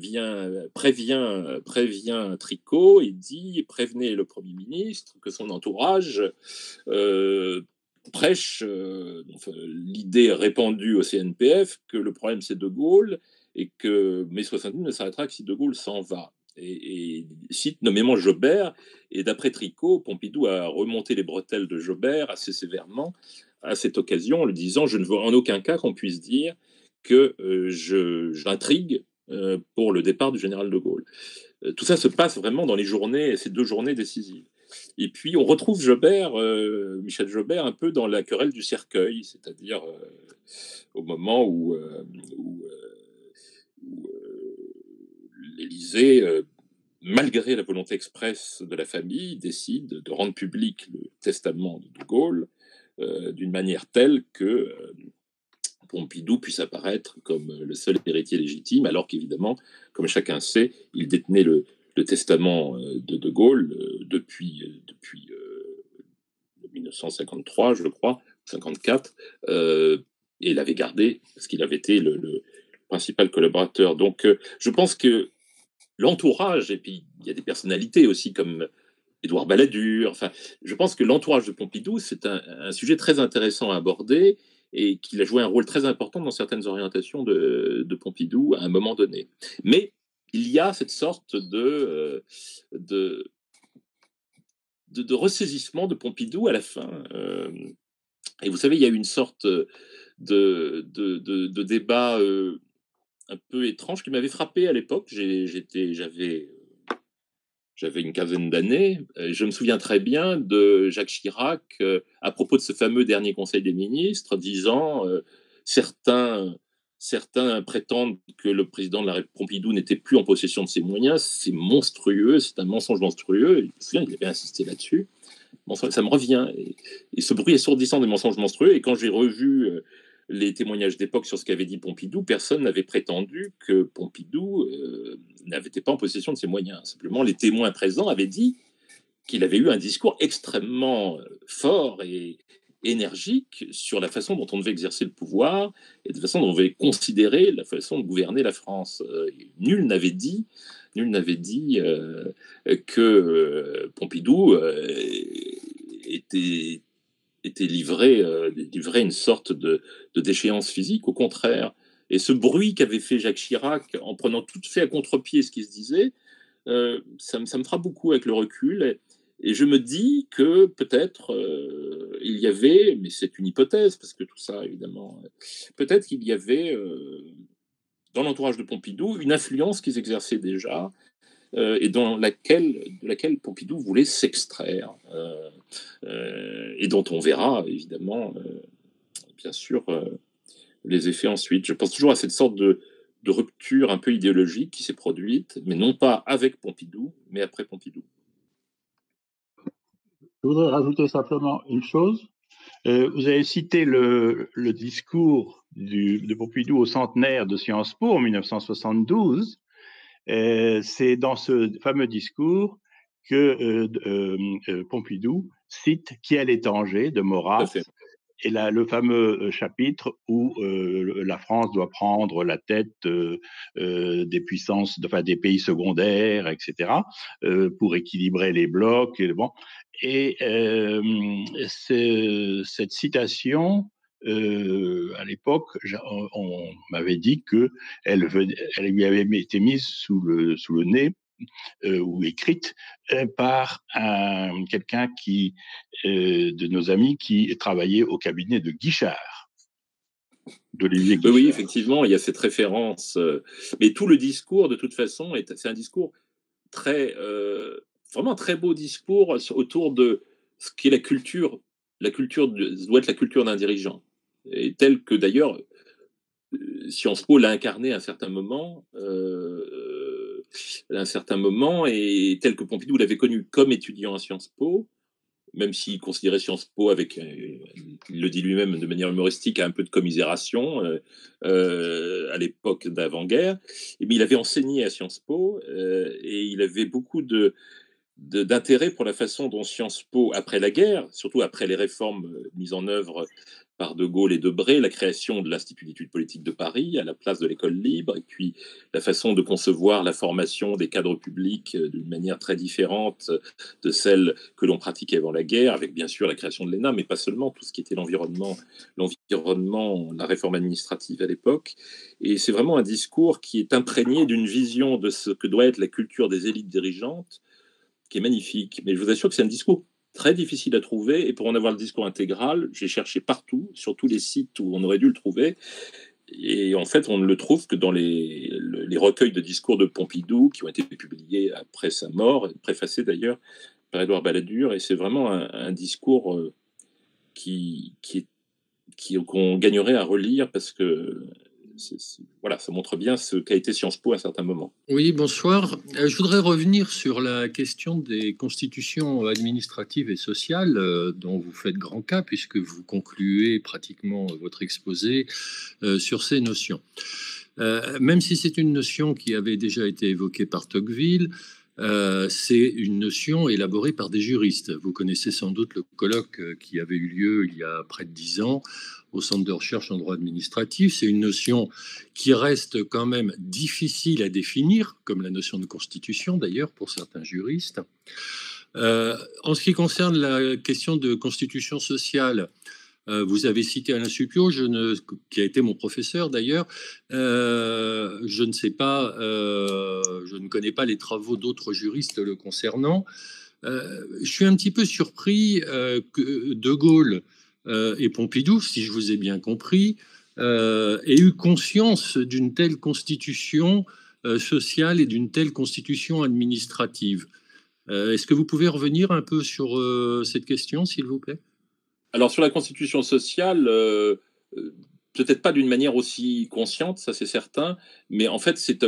prévient Tricot et dit, prévenez le Premier ministre que son entourage prêche l'idée répandue au CNPF que le problème c'est De Gaulle, et que mai 68 ne s'arrêtera que si De Gaulle s'en va. Et cite nommément Jobert, et d'après Tricot, Pompidou a remonté les bretelles de Jobert assez sévèrement à cette occasion, en lui disant: je ne veux en aucun cas qu'on puisse dire que j'intrigue pour le départ du général de Gaulle. Tout ça se passe vraiment dans ces 2 journées décisives. Et puis on retrouve Michel Jobert, un peu dans la querelle du cercueil, c'est-à-dire au moment où l'Élysée, malgré la volonté expresse de la famille, décide de rendre public le testament de Gaulle d'une manière telle que Pompidou puisse apparaître comme le seul héritier légitime, alors qu'évidemment, comme chacun sait, il détenait le testament de Gaulle depuis 1953, je crois, 54, et l'avait gardé parce qu'il avait été le principal collaborateur. Donc, je pense que l'entourage, et puis il y a des personnalités aussi comme Édouard Balladur, enfin, je pense que l'entourage de Pompidou, c'est un sujet très intéressant à aborder, et qu'il a joué un rôle très important dans certaines orientations de Pompidou à un moment donné. Mais il y a cette sorte de ressaisissement de Pompidou à la fin. Et vous savez, il y a eu une sorte de débat un peu étrange qui m'avait frappé à l'époque. J'avais une quinzaine d'années. Je me souviens très bien de Jacques Chirac à propos de ce fameux dernier Conseil des ministres, disant certains prétendent que le président de la République Pompidou n'était plus en possession de ses moyens. C'est monstrueux, c'est un mensonge monstrueux. Je me souviens, il avait insisté là-dessus. Bon, ça me revient. Et ce bruit assourdissant des mensonges monstrueux. Et quand j'ai revu les témoignages d'époque sur ce qu'avait dit Pompidou, personne n'avait prétendu que Pompidou n'était pas en possession de ses moyens. Simplement, les témoins présents avaient dit qu'il avait eu un discours extrêmement fort et énergique sur la façon dont on devait exercer le pouvoir et de la façon dont on devait considérer la façon de gouverner la France. Nul n'avait dit que Pompidou était livré une sorte de déchéance physique, au contraire. Et ce bruit qu'avait fait Jacques Chirac en prenant tout fait à contre-pied ce qui se disait, ça me frappe beaucoup avec le recul. Et je me dis que peut-être il y avait, mais c'est une hypothèse, parce que tout ça, évidemment, peut-être qu'il y avait dans l'entourage de Pompidou une influence qu'ils exerçaient déjà et de laquelle Pompidou voulait s'extraire, et dont on verra évidemment, bien sûr, les effets ensuite. Je pense toujours à cette sorte de rupture un peu idéologique qui s'est produite, mais non pas avec Pompidou, mais après Pompidou. Je voudrais rajouter simplement une chose. Vous avez cité le discours de Pompidou au centenaire de Sciences Po en 1972. C'est dans ce fameux discours que Pompidou cite Qui est l'étranger de Maurras, et là, le fameux chapitre où la France doit prendre la tête des puissances, enfin des pays secondaires, etc., pour équilibrer les blocs. Et cette citation, à l'époque, on m'avait dit que elle lui avait été mise sous le nez ou écrite par quelqu'un de nos amis qui travaillait au cabinet de Guichard, d'Olivier Guichard. Oui, effectivement, il y a cette référence. Mais tout le discours, de toute façon, c'est un discours vraiment très beau discours autour de ce qu'est la culture. La culture doit être la culture d'un dirigeant. Et tel que d'ailleurs Sciences Po l'a incarné à un certain moment, et tel que Pompidou l'avait connu comme étudiant à Sciences Po, même s'il considérait Sciences Po avec, il le dit lui-même de manière humoristique, un peu de commisération à l'époque d'avant-guerre, mais il avait enseigné à Sciences Po et il avait beaucoup d'intérêt pour la façon dont Sciences Po, après la guerre, surtout après les réformes mises en œuvre par De Gaulle et Debré, la création de l'Institut d'études politiques de Paris à la place de l'école libre, et puis la façon de concevoir la formation des cadres publics d'une manière très différente de celle que l'on pratiquait avant la guerre, avec bien sûr la création de l'ENA, mais pas seulement, tout ce qui était l'environnement, la réforme administrative à l'époque. Et c'est vraiment un discours qui est imprégné d'une vision de ce que doit être la culture des élites dirigeantes, qui est magnifique. Mais je vous assure que c'est un discours très difficile à trouver. Et pour en avoir le discours intégral, j'ai cherché partout, sur tous les sites où on aurait dû le trouver. Et en fait, on ne le trouve que dans les recueils de discours de Pompidou qui ont été publiés après sa mort, préfacés d'ailleurs par Édouard Balladur. Et c'est vraiment un discours qu'on gagnerait à relire parce que voilà, ça montre bien ce qu'a été Sciences Po à un certain moment. Oui, bonsoir. Je voudrais revenir sur la question des constitutions administratives et sociales dont vous faites grand cas, puisque vous concluez pratiquement votre exposé sur ces notions. Même si c'est une notion qui avait déjà été évoquée par Tocqueville, c'est une notion élaborée par des juristes. Vous connaissez sans doute le colloque qui avait eu lieu il y a près de 10 ans au Centre de recherche en droit administratif. C'est une notion qui reste quand même difficile à définir, comme la notion de constitution d'ailleurs pour certains juristes. En ce qui concerne la question de constitution sociale, vous avez cité Alain Supiot, qui a été mon professeur d'ailleurs. Je ne sais pas, je ne connais pas les travaux d'autres juristes le concernant. Je suis un petit peu surpris que De Gaulle et Pompidou, si je vous ai bien compris, aient eu conscience d'une telle constitution sociale et d'une telle constitution administrative. Est-ce que vous pouvez revenir un peu sur cette question, s'il vous plaît ? Alors sur la constitution sociale, peut-être pas d'une manière aussi consciente, ça c'est certain, mais en fait c'est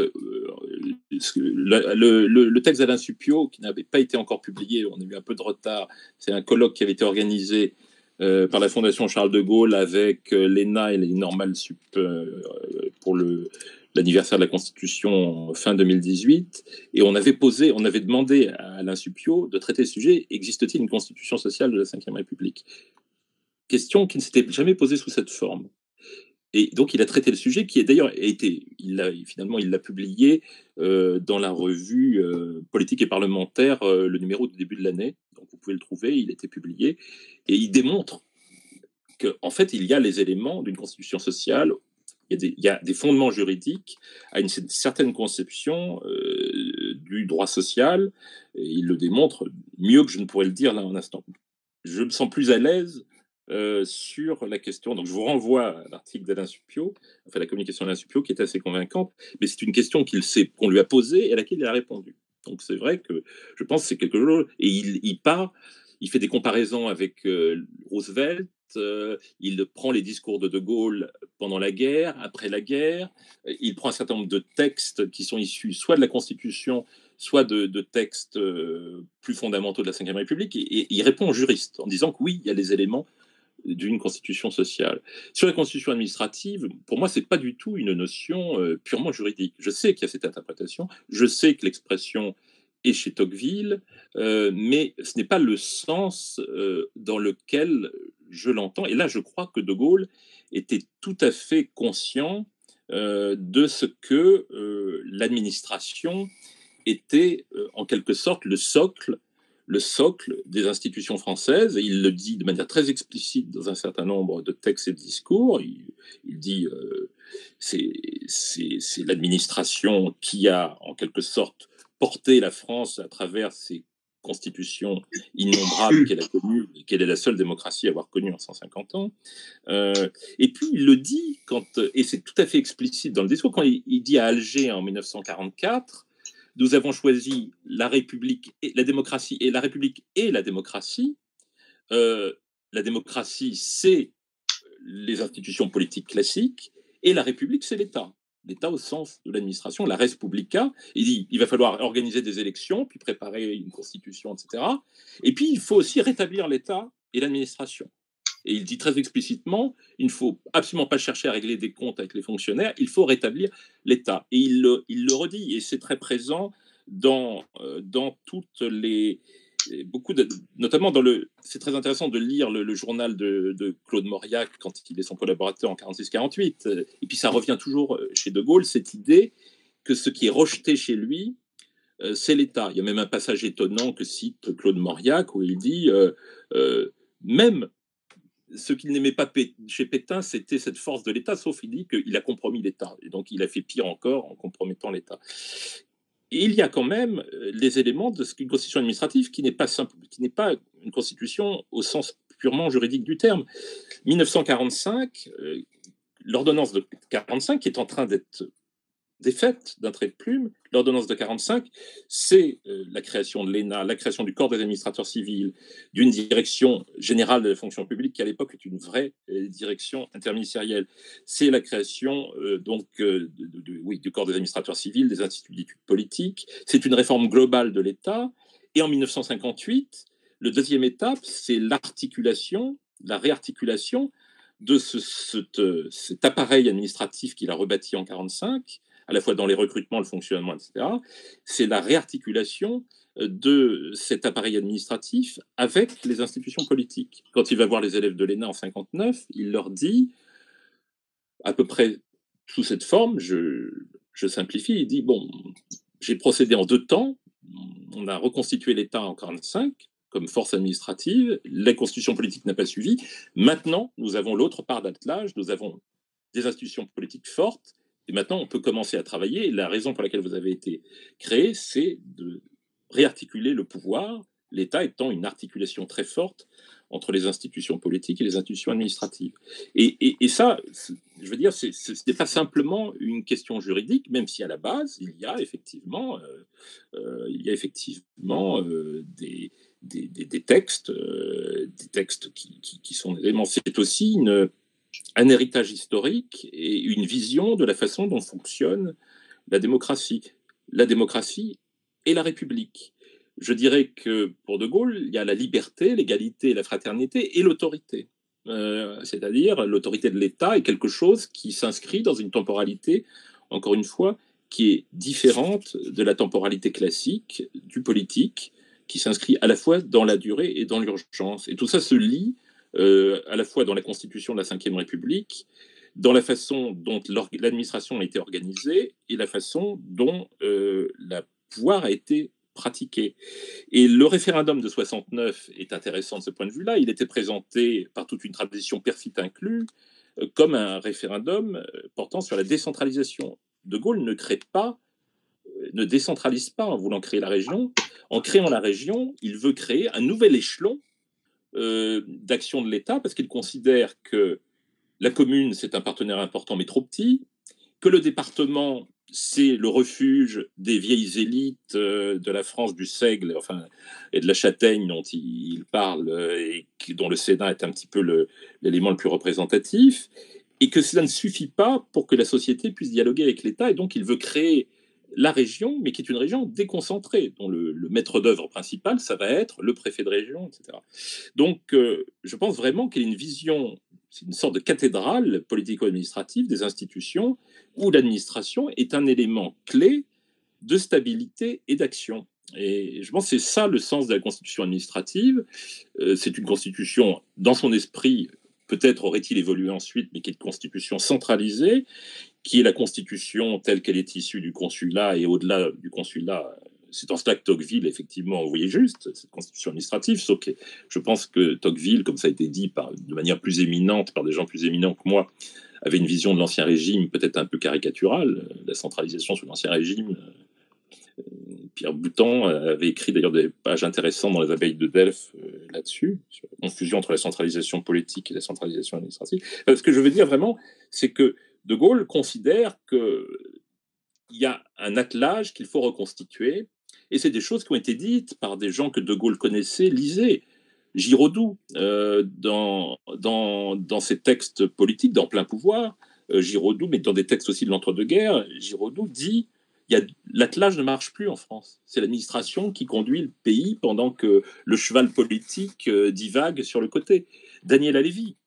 le texte d'Alain Supiot qui n'avait pas été encore publié, on a eu un peu de retard, c'est un colloque qui avait été organisé par la Fondation Charles de Gaulle avec l'ENA et les Normales Sup pour l'anniversaire de la Constitution fin 2018, et on avait demandé à Alain Supiot de traiter le sujet, existe-t-il une Constitution sociale de la Ve République ? Question qui ne s'était jamais posée sous cette forme. Et donc, il a traité le sujet, qui est d'ailleurs il l'a publié dans la revue Politique et parlementaire, le numéro du début de l'année. Donc, vous pouvez le trouver, il a été publié. Et il démontre qu'en fait, il y a les éléments d'une constitution sociale, il y a des fondements juridiques à une certaine conception du droit social, et il le démontre mieux que je ne pourrais le dire là en instant. Je me sens plus à l'aise sur la question. Donc, je vous renvoie à l'article d'Alain Suppiot, enfin la communication d'Alain Suppiot, qui est assez convaincante, mais c'est une question qu'on lui a posée et à laquelle il a répondu. Donc, c'est vrai que je pense que c'est quelque chose. Et il fait des comparaisons avec Roosevelt. Il prend les discours de Gaulle pendant la guerre, après la guerre. Il prend un certain nombre de textes qui sont issus soit de la Constitution, soit de textes plus fondamentaux de la Ve République, et il répond aux juristes en disant que oui, il y a les éléments d'une constitution sociale. Sur la constitution administrative, pour moi, c'est pas du tout une notion purement juridique. Je sais qu'il y a cette interprétation, je sais que l'expression est chez Tocqueville, mais ce n'est pas le sens dans lequel je l'entends. Et là, je crois que De Gaulle était tout à fait conscient de ce que l'administration était en quelque sorte le socle des institutions françaises, et il le dit de manière très explicite dans un certain nombre de textes et de discours. Il dit c'est l'administration qui a en quelque sorte porté la France à travers ses constitutions innombrables qu'elle a connues, et qu'elle est la seule démocratie à avoir connu en 150 ans. Et puis il le dit, et c'est tout à fait explicite dans le discours, quand il dit à Alger en 1944, nous avons choisi la République et la démocratie, et la République et la démocratie. La démocratie, c'est les institutions politiques classiques, et la République, c'est l'État. L'État au sens de l'administration, la res publica. Il dit il va falloir organiser des élections, puis préparer une constitution, etc. Et puis il faut aussi rétablir l'État et l'administration. Et il dit très explicitement, il ne faut absolument pas chercher à régler des comptes avec les fonctionnaires, il faut rétablir l'État. Et il le redit, et c'est très présent dans toutes les... notamment c'est très intéressant de lire le journal de Claude Mauriac quand il est son collaborateur en 46-48. Et puis ça revient toujours chez De Gaulle, cette idée que ce qui est rejeté chez lui, c'est l'État. Il y a même un passage étonnant que cite Claude Mauriac où il dit même ce qu'il n'aimait pas chez Pétain, c'était cette force de l'État, sauf il dit qu'il a compromis l'État. Et donc, il a fait pire encore en compromettant l'État. Et il y a quand même les éléments de une constitution administrative qui n'est pas simple, qui n'est pas une constitution au sens purement juridique du terme. 1945, l'ordonnance de 45 qui est en train d'être défaite d'un trait de plume, l'ordonnance de 45, c'est la création de l'ENA, la création du corps des administrateurs civils, d'une direction générale de la fonction publique qui à l'époque est une vraie direction interministérielle. C'est la création du corps des administrateurs civils, des instituts d'études politiques. C'est une réforme globale de l'État. Et en 1958, le deuxième étape, c'est l'articulation, la réarticulation de cet appareil administratif qu'il a rebâti en 45, à la fois dans les recrutements, le fonctionnement, etc. C'est la réarticulation de cet appareil administratif avec les institutions politiques. Quand il va voir les élèves de l'ENA en 59, il leur dit, à peu près sous cette forme, je simplifie, il dit, bon, j'ai procédé en 2 temps, on a reconstitué l'État en 45 comme force administrative, la constitution politique n'a pas suivi, maintenant nous avons l'autre part d'attelage, nous avons des institutions politiques fortes, et maintenant, on peut commencer à travailler. Et la raison pour laquelle vous avez été créé, c'est de réarticuler le pouvoir, l'État étant une articulation très forte entre les institutions politiques et les institutions administratives. Et ça, je veux dire, ce n'est pas simplement une question juridique, même si à la base, il y a effectivement des textes qui sont des éléments. C'est aussi un héritage historique et une vision de la façon dont fonctionne la démocratie et la République. Je dirais que pour De Gaulle, il y a la liberté, l'égalité, la fraternité et l'autorité. C'est-à-dire l'autorité de l'État est quelque chose qui s'inscrit dans une temporalité, encore une fois, qui est différente de la temporalité classique du politique, qui s'inscrit à la fois dans la durée et dans l'urgence. Et tout ça se lie à la fois dans la constitution de la Ve République, dans la façon dont l'administration a été organisée et la façon dont la pouvoir a été pratiqué. Et le référendum de 69 est intéressant de ce point de vue-là. Il était présenté par toute une tradition perfide inclus comme un référendum portant sur la décentralisation. De Gaulle ne crée pas ne décentralise pas en voulant créer la région. En créant la région, il veut créer un nouvel échelon d'action de l'État parce qu'il considère que la commune, c'est un partenaire important mais trop petit, que le département, c'est le refuge des vieilles élites de la France du Seigle et de la Châtaigne dont il parle et dont le Sénat est un petit peu l'élément le plus représentatif, et que cela ne suffit pas pour que la société puisse dialoguer avec l'État, et donc il veut créer la région, mais qui est une région déconcentrée, dont le maître d'œuvre principal, ça va être le préfet de région, etc. Donc, je pense vraiment qu'il y a une vision, c'est une sorte de cathédrale politico-administrative des institutions, où l'administration est un élément clé de stabilité et d'action. Et je pense que c'est ça le sens de la constitution administrative. C'est une constitution, dans son esprit, peut-être aurait-il évolué ensuite, mais qui est une constitution centralisée, qui est la constitution telle qu'elle est issue du consulat, et au-delà du consulat, c'est en cela que Tocqueville, effectivement, voyait juste, cette constitution administrative, sauf que je pense que Tocqueville, comme ça a été dit de manière plus éminente, par des gens plus éminents que moi, avait une vision de l'Ancien Régime peut-être un peu caricaturale, la centralisation sous l'Ancien Régime. Pierre Boutan avait écrit d'ailleurs des pages intéressantes dans les abeilles de Delphes là-dessus, sur la confusion entre la centralisation politique et la centralisation administrative. Ce que je veux dire vraiment, c'est que De Gaulle considère qu'il y a un attelage qu'il faut reconstituer, et c'est des choses qui ont été dites par des gens que De Gaulle connaissait, lisait. Giraudoux, dans ses textes politiques, dans Plein Pouvoir, Giraudoux, mais dans des textes aussi de l'entre-deux-guerres, Giraudoux dit l'attelage ne marche plus en France. C'est l'administration qui conduit le pays pendant que le cheval politique divague sur le côté. Daniel Lévy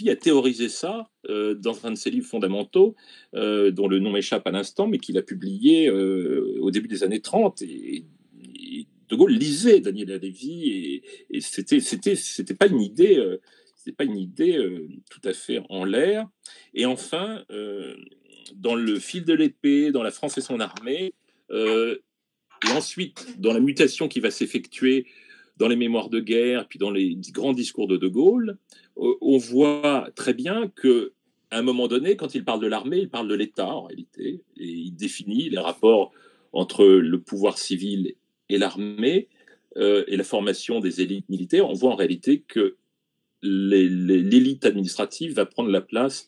a théorisé ça dans un de ses livres fondamentaux, dont le nom m'échappe à l'instant, mais qu'il a publié au début des années 30. Et De Gaulle lisait Daniel Lévy, et c'était pas une idée, tout à fait en l'air. Et enfin, dans le fil de l'épée, dans La France et son armée, et ensuite dans la mutation qui va s'effectuer dans les mémoires de guerre, puis dans les grands discours de Gaulle, on voit très bien que à un moment donné, quand il parle de l'armée, il parle de l'État en réalité, et il définit les rapports entre le pouvoir civil et l'armée, et la formation des élites militaires. On voit en réalité que l'élite administrative va prendre la place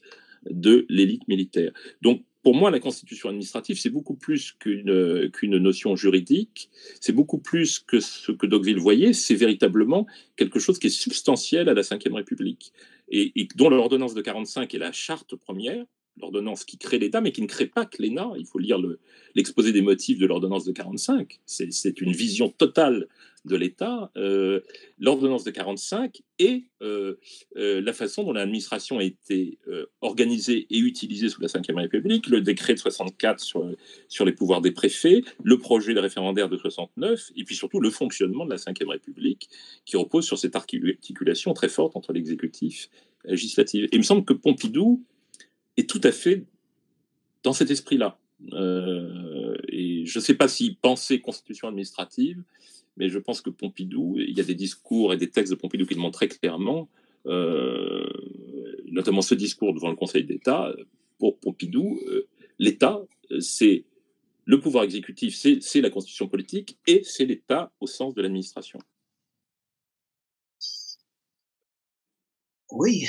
de l'élite militaire. Donc, pour moi, la constitution administrative, c'est beaucoup plus qu'une notion juridique, c'est beaucoup plus que ce que Tocqueville voyait, c'est véritablement quelque chose qui est substantiel à la Ve République, et dont l'ordonnance de 45 est la charte première, l'ordonnance qui crée l'État, mais qui ne crée pas que l'État. Il faut lire l'exposé des motifs de l'ordonnance de 45. C'est une vision totale de l'État. L'ordonnance de 45 et la façon dont l'administration a été organisée et utilisée sous la Ve République, le décret de 64 sur les pouvoirs des préfets, le projet de référendaire de 69, et puis surtout le fonctionnement de la Ve République, qui repose sur cette articulation très forte entre l'exécutif et la législative. Et il me semble que Pompidou est tout à fait dans cet esprit-là. Et je ne sais pas s'il pensait constitution administrative, mais je pense que Pompidou, il y a des discours et des textes de Pompidou qui le montrent très clairement, notamment ce discours devant le Conseil d'État. Pour Pompidou, l'État, c'est le pouvoir exécutif, c'est la constitution politique, et c'est l'État au sens de l'administration. Oui,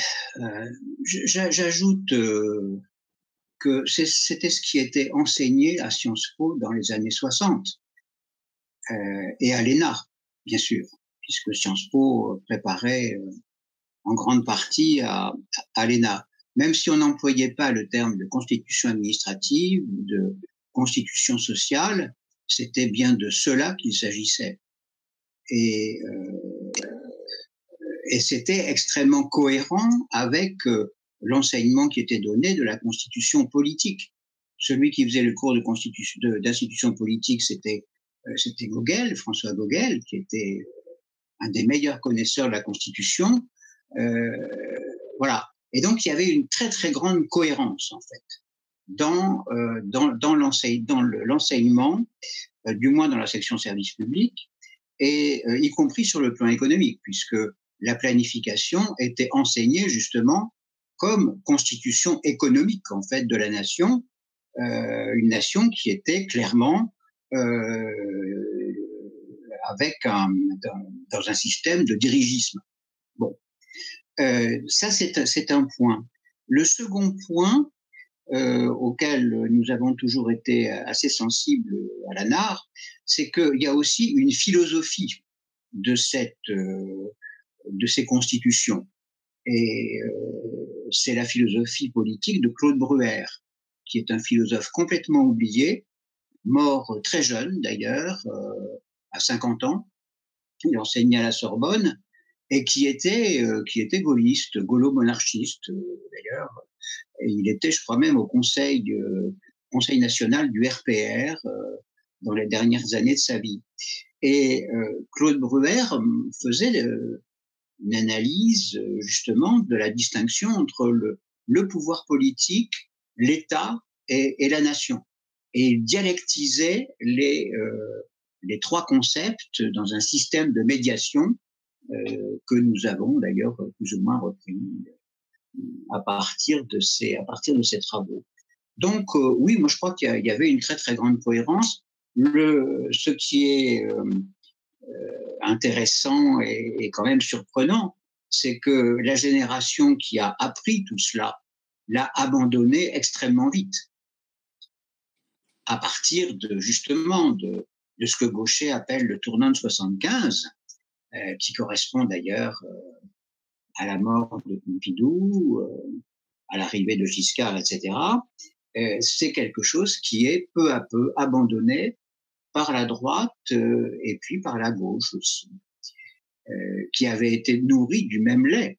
j'ajoute que c'était ce qui était enseigné à Sciences Po dans les années 60 et à l'ENA, bien sûr, puisque Sciences Po préparait en grande partie à l'ENA. Même si on n'employait pas le terme de constitution administrative ou de constitution sociale, c'était bien de cela qu'il s'agissait. Et c'était extrêmement cohérent avec l'enseignement qui était donné de la constitution politique. Celui qui faisait le cours d'institution politique, c'était Gogel, François Gogel, qui était un des meilleurs connaisseurs de la Constitution. Voilà. Et donc, il y avait une très, très grande cohérence, en fait, dans l'enseignement, du moins dans la section service public, et y compris sur le plan économique, puisque la planification était enseignée justement comme constitution économique, en fait, de la nation, une nation qui était clairement avec dans un système de dirigisme. Bon, ça c'est un point. Le second point auquel nous avons toujours été assez sensibles à la NAR, c'est qu'il y a aussi une philosophie de ces constitutions. Et c'est la philosophie politique de Claude Bruer, qui est un philosophe complètement oublié, mort très jeune d'ailleurs, à 50 ans. Il enseignait à la Sorbonne et qui était gaulliste, gaulo-monarchiste d'ailleurs. Et il était, je crois même, au Conseil national du RPR dans les dernières années de sa vie. Et Claude Bruer faisait une analyse justement de la distinction entre le pouvoir politique, l'État et la nation. Et il dialectisait les trois concepts dans un système de médiation que nous avons d'ailleurs plus ou moins repris à partir de ces travaux. Donc oui, moi je crois qu'il y avait une très très grande cohérence. Ce qui est intéressant et quand même surprenant, c'est que la génération qui a appris tout cela l'a abandonné extrêmement vite, à partir justement de ce que Gaucher appelle le tournant de 75, qui correspond d'ailleurs à la mort de Pompidou, à l'arrivée de Giscard, etc. C'est quelque chose qui est peu à peu abandonné par la droite et puis par la gauche aussi, qui avait été nourri du même lait.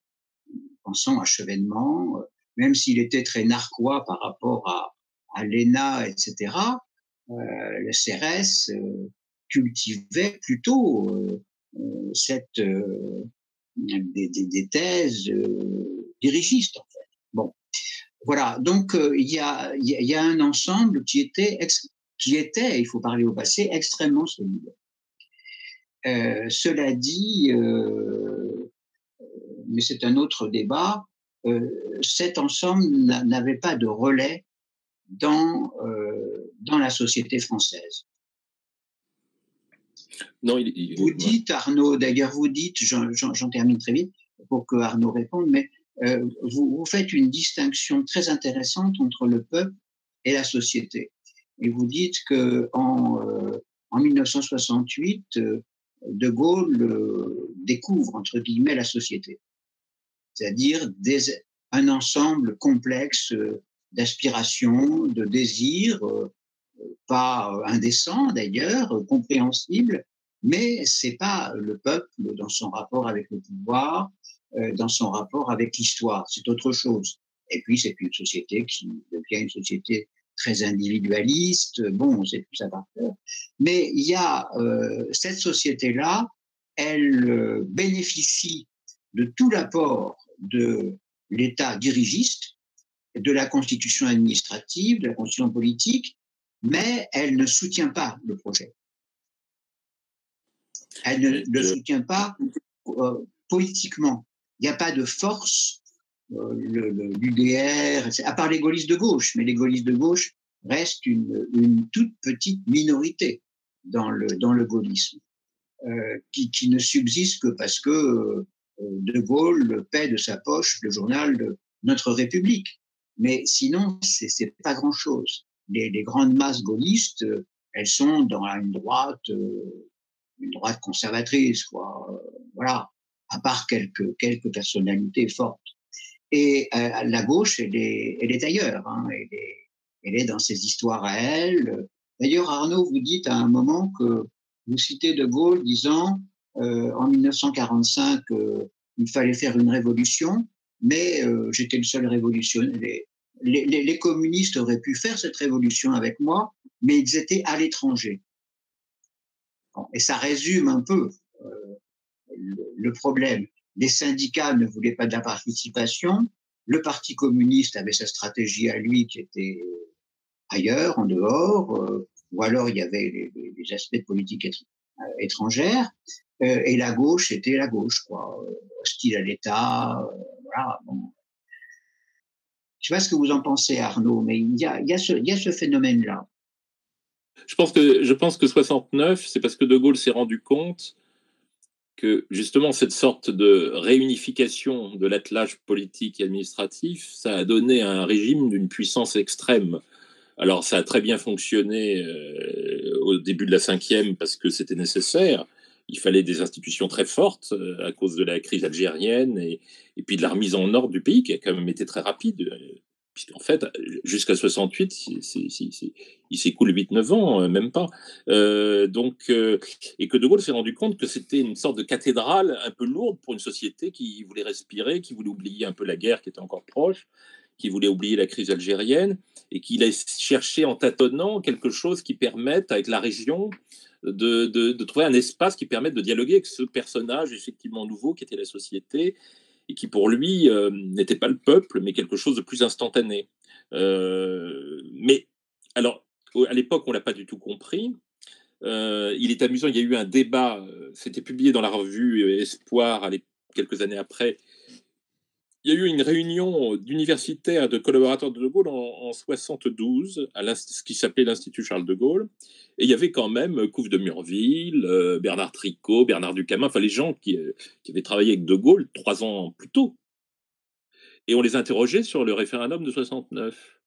Pensons à Chevènement, même s'il était très narquois par rapport à l'ENA, etc., le CRS cultivait plutôt des thèses dirigistes, en fait. Bon, voilà. Donc il y a un ensemble qui était, il faut parler au passé, extrêmement solide. Cela dit, mais c'est un autre débat, cet ensemble n'avait pas de relais dans la société française. Non, vous dites, Arnaud, d'ailleurs vous dites, j'en termine très vite pour que Arnaud réponde, mais vous faites une distinction très intéressante entre le peuple et la société. Et vous dites qu'en 1968, De Gaulle découvre, entre guillemets, la société. C'est-à-dire un ensemble complexe d'aspirations, de désirs, pas indécents d'ailleurs, compréhensibles, mais c'est pas le peuple dans son rapport avec le pouvoir, dans son rapport avec l'histoire, c'est autre chose. Et puis c'est une société qui devient une société très individualiste, bon, c'est tout ça par cœur. Mais il y a cette société-là, elle bénéficie de tout l'apport de l'État dirigiste, de la constitution administrative, de la constitution politique, mais elle ne soutient pas le projet. Elle ne le soutient pas politiquement. Il n'y a pas de force, l'UDR, à part les gaullistes de gauche, mais les gaullistes de gauche restent une toute petite minorité dans le gaullisme, qui ne subsiste que parce que De Gaulle paie de sa poche le journal de Notre République. Mais sinon, c'est pas grand-chose. Les grandes masses gaullistes, elles sont dans une droite conservatrice, quoi. Voilà, à part quelques personnalités fortes. Et la gauche, elle est ailleurs. Hein. Elle est dans ses histoires à elle. D'ailleurs, Arnaud, vous dites à un moment que vous citez De Gaulle disant en 1945 il fallait faire une révolution, mais j'étais le seul révolutionnaire. Les communistes auraient pu faire cette révolution avec moi, mais ils étaient à l'étranger. Bon, et ça résume un peu le problème. Les syndicats ne voulaient pas de la participation, le Parti communiste avait sa stratégie à lui qui était ailleurs, en dehors, ou alors il y avait les aspects de politique étrangère, et la gauche était la gauche, quoi, hostile à l'État, voilà. Bon. Je ne sais pas ce que vous en pensez, Arnaud, mais il y a ce phénomène-là. Je pense que 69, c'est parce que De Gaulle s'est rendu compte que justement cette sorte de réunification de l'attelage politique et administratif, ça a donné un régime d'une puissance extrême. Alors ça a très bien fonctionné au début de la cinquième parce que c'était nécessaire. Il fallait des institutions très fortes à cause de la crise algérienne et puis de la remise en ordre du pays qui a quand même été très rapide. Puisqu'en fait, jusqu'à 68, il s'écoule 8-9 ans, même pas. Et que De Gaulle s'est rendu compte que c'était une sorte de cathédrale un peu lourde pour une société qui voulait respirer, qui voulait oublier un peu la guerre qui était encore proche, qui voulait oublier la crise algérienne, et qu'il a cherché en tâtonnant quelque chose qui permette, avec la région, de trouver un espace qui permette de dialoguer avec ce personnage effectivement nouveau qui était la société, et qui, pour lui, n'était pas le peuple, mais quelque chose de plus instantané. Mais, alors, à l'époque, on ne l'a pas du tout compris. Il est amusant, il y a eu un débat, c'était publié dans la revue Espoir, quelques années après. Il y a eu une réunion d'universitaires, de collaborateurs de De Gaulle en 72, ce qui s'appelait l'Institut Charles de Gaulle. Et il y avait quand même Couve de Murville, Bernard Tricot, Bernard Ducamin, enfin les gens qui avaient travaillé avec De Gaulle 3 ans plus tôt. Et on les interrogeait sur le référendum de 69.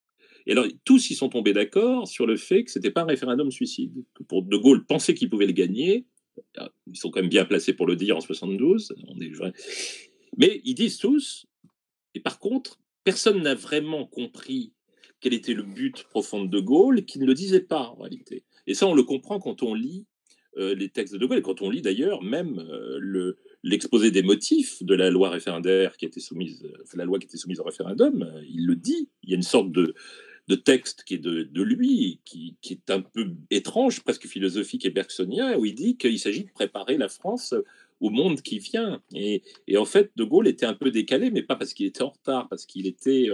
Et alors, tous y sont tombés d'accord sur le fait que ce n'était pas un référendum suicide. Que pour De Gaulle pensait qu'il pouvait le gagner. Ils sont quand même bien placés pour le dire en 72. Mais ils disent tous, et par contre, personne n'a vraiment compris quel était le but profond de De Gaulle, qui ne le disait pas en réalité. Et ça, on le comprend quand on lit les textes de De Gaulle, et quand on lit d'ailleurs même l'exposé des motifs de la loi référendaire qui était soumise, la loi qui était soumise au référendum. Il le dit. Il y a une sorte de texte qui est de lui, qui est un peu étrange, presque philosophique et bergsonien, où il dit qu'il s'agit de préparer la France au monde qui vient. Et en fait, De Gaulle était un peu décalé, mais pas parce qu'il était en retard, parce qu'il était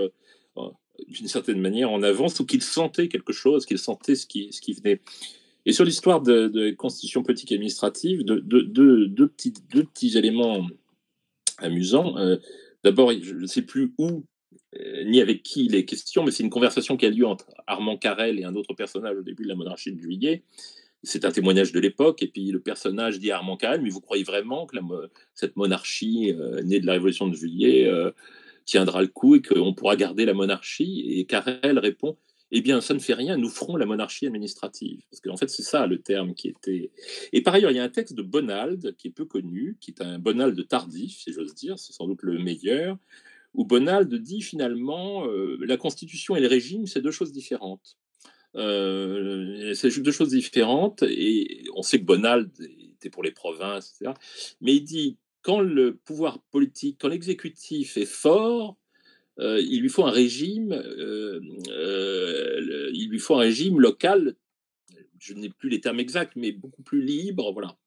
d'une certaine manière en avance, ou qu'il sentait quelque chose, qu'il sentait ce qui venait. Et sur l'histoire de constitution politique et administrative, deux petits éléments amusants. D'abord, je ne sais plus où ni avec qui il est question, mais c'est une conversation qui a lieu entre Armand Carrel et un autre personnage au début de la monarchie de Juillet. C'est un témoignage de l'époque, et puis le personnage dit à Armand Carrel, mais vous croyez vraiment que cette monarchie née de la Révolution de Juillet tiendra le coup et qu'on pourra garder la monarchie? Et Carrel répond, eh bien, ça ne fait rien, nous ferons la monarchie administrative. Parce qu'en fait, c'est ça le terme qui était... Et par ailleurs, il y a un texte de Bonald, qui est peu connu, qui est un Bonald tardif, si j'ose dire, c'est sans doute le meilleur, où Bonald dit finalement, la Constitution et le régime, c'est deux choses différentes. C'est deux choses différentes, et on sait que Bonald était pour les provinces, etc. Mais il dit, quand le pouvoir politique, quand l'exécutif est fort, il lui faut un régime, il lui faut un régime local, je n'ai plus les termes exacts, mais beaucoup plus libre, voilà.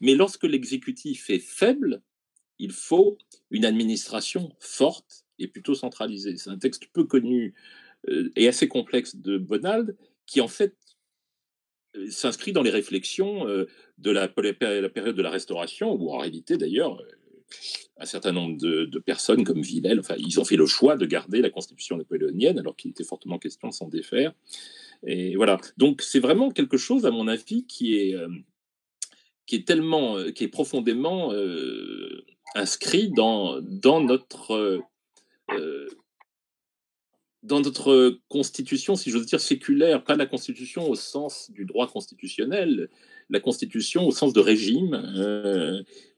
Mais lorsque l'exécutif est faible, il faut une administration forte et plutôt centralisée. C'est un texte peu connu et assez complexe de Bonald, qui en fait s'inscrit dans les réflexions de la période de la Restauration, où en réalité d'ailleurs, un certain nombre de personnes comme Villèle, enfin, ils ont fait le choix de garder la constitution napoléonienne, alors qu'il était fortement question de s'en défaire. Et voilà. Donc c'est vraiment quelque chose, à mon avis, qui est profondément inscrit dans notre constitution, si j'ose dire, séculaire, pas la constitution au sens du droit constitutionnel, la constitution au sens de régime.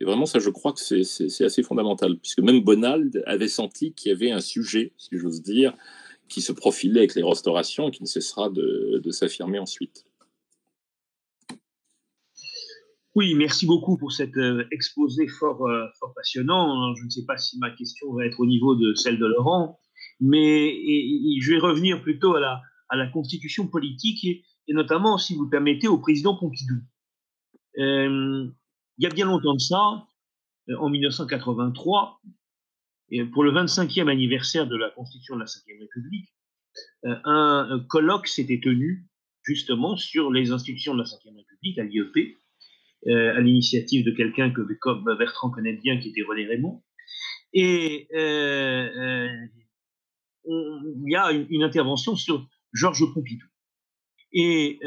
Et vraiment, ça, je crois que c'est assez fondamental, puisque même Bonald avait senti qu'il y avait un sujet, si j'ose dire, qui se profilait avec les restaurations et qui ne cessera de s'affirmer ensuite. Oui, merci beaucoup pour cet exposé fort passionnant. Je ne sais pas si ma question va être au niveau de celle de Laurent, mais je vais revenir plutôt à la constitution politique et notamment, si vous le permettez, au président Pompidou. Il y a bien longtemps de ça, en 1983, et pour le 25e anniversaire de la constitution de la Ve République, un colloque s'était tenu justement sur les institutions de la Ve République à l'IEP, à l'initiative de quelqu'un que Bertrand connaît bien, qui était René Raymond. Et il y a une intervention sur Georges Pompidou. Et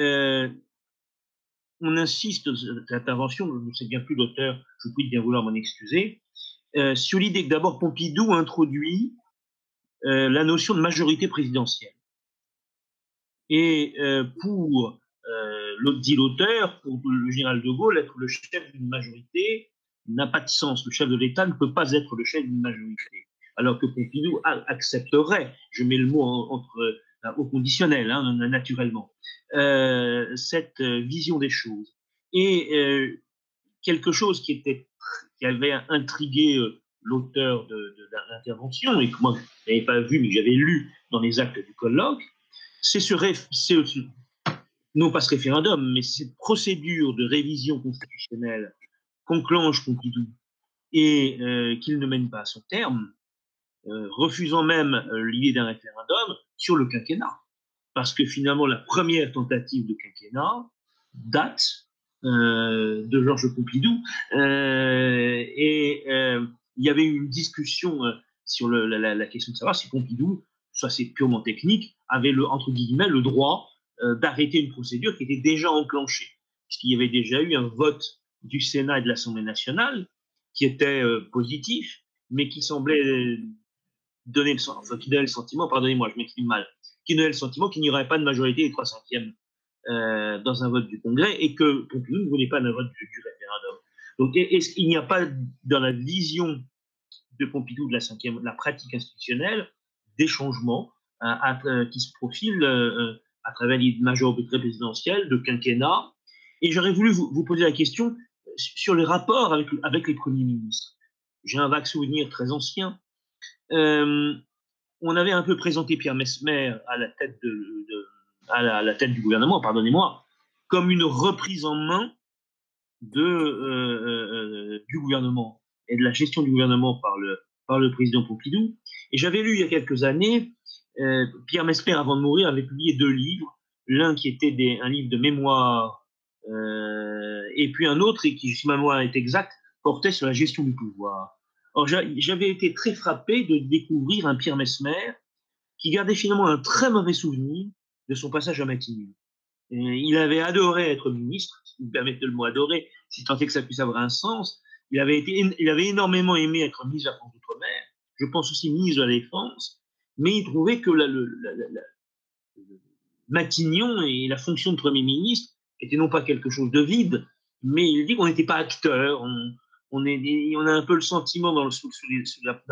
on insiste sur cette intervention, je ne sais bien plus l'auteur, je vous prie de bien vouloir m'en excuser, sur l'idée que d'abord Pompidou introduit la notion de majorité présidentielle. Et pour dit l'auteur, pour le général de Gaulle, être le chef d'une majorité n'a pas de sens. Le chef de l'État ne peut pas être le chef d'une majorité. Alors que Pompidou accepterait, je mets le mot au conditionnel, hein, naturellement, cette vision des choses. Et quelque chose qui avait intrigué l'auteur de l'intervention, et que moi je n'avais pas vu, mais que j'avais lu dans les actes du colloque, c'est non pas ce référendum, mais cette procédure de révision constitutionnelle qu'enclenche Pompidou et qu'il ne mène pas à son terme, refusant même l'idée d'un référendum sur le quinquennat. Parce que finalement, la première tentative de quinquennat date de Georges Pompidou. Et il y avait eu une discussion sur la question de savoir si Pompidou, ça c'est purement technique, avait entre guillemets le droit d'arrêter une procédure qui était déjà enclenchée. Puisqu'il y avait déjà eu un vote du Sénat et de l'Assemblée nationale qui était positif, mais qui semblait donner le sentiment, pardonnez-moi, je m'exprime mal, qui donnait le sentiment qu'il n'y aurait pas de majorité des 3/5 dans un vote du Congrès et que Pompidou ne voulait pas d'un vote du référendum. Donc, est-ce qu'il n'y a pas dans la vision de Pompidou de la pratique institutionnelle des changements qui se profilent à travers les majorités présidentielles, de quinquennat? Et j'aurais voulu vous poser la question sur les rapports avec les premiers ministres. J'ai un vague souvenir très ancien. On avait un peu présenté Pierre Messmer à la tête la tête du gouvernement, pardonnez-moi, comme une reprise en main du gouvernement et de la gestion du gouvernement par le président Pompidou. Et j'avais lu il y a quelques années, Pierre Messmer, avant de mourir, avait publié 2 livres, l'un qui était un livre de mémoire, et puis un autre, et qui, si ma mémoire est exacte, portait sur la gestion du pouvoir. Alors, j'avais été très frappé de découvrir un Pierre Messmer qui gardait finalement un très mauvais souvenir de son passage à Matignon. Il avait adoré être ministre, si vous me permettez le mot adorer, si tant est que ça puisse avoir un sens. Il avait énormément aimé être ministre de la France d'Outre-mer, je pense aussi ministre de la Défense, mais il trouvait que Matignon et la fonction de Premier ministre étaient non pas quelque chose de vide, mais il dit qu'on n'était pas acteur. On a un peu le sentiment dans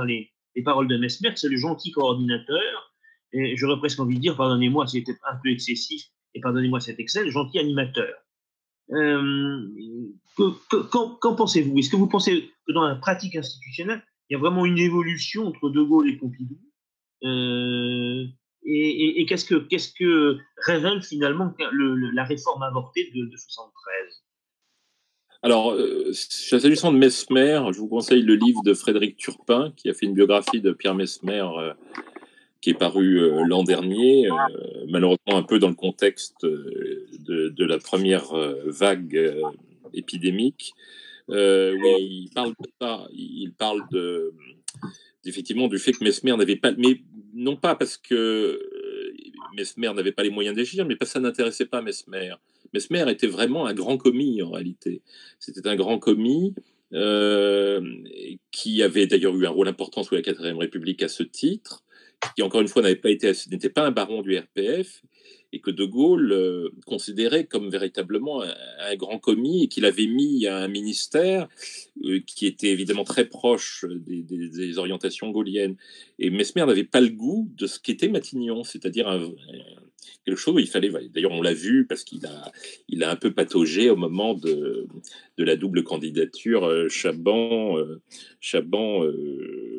les paroles de Messmer que c'est le gentil coordinateur, et j'aurais presque envie de dire, pardonnez-moi, c'était un peu excessif, et pardonnez-moi cet excès, le gentil animateur. Qu'en pensez-vous? Est-ce que vous pensez que dans la pratique institutionnelle, il y a vraiment une évolution entre De Gaulle et Pompidou? Et qu'est-ce que révèle finalement la réforme avortée de 73? Alors, s'agissant de Messmer, je vous conseille le livre de Frédéric Turpin, qui a fait une biographie de Pierre Messmer, qui est paru l'an dernier, malheureusement un peu dans le contexte de la première vague épidémique. Oui, il parle effectivement du fait que Messmer n'avait pas, mais non pas parce que Messmer n'avait pas les moyens d'agir, mais parce que ça n'intéressait pas Messmer. Messmer était vraiment un grand commis en réalité. C'était un grand commis qui avait d'ailleurs eu un rôle important sous la 4e République à ce titre, qui encore une fois n'était pas un baron du RPF, et que De Gaulle considérait comme véritablement un grand commis, et qu'il avait mis à un ministère qui était évidemment très proche des orientations gaulliennes. Et Messmer n'avait pas le goût de ce qu'était Matignon, c'est-à-dire quelque chose où il fallait... D'ailleurs, on l'a vu parce qu'il a un peu pataugé au moment de la double candidature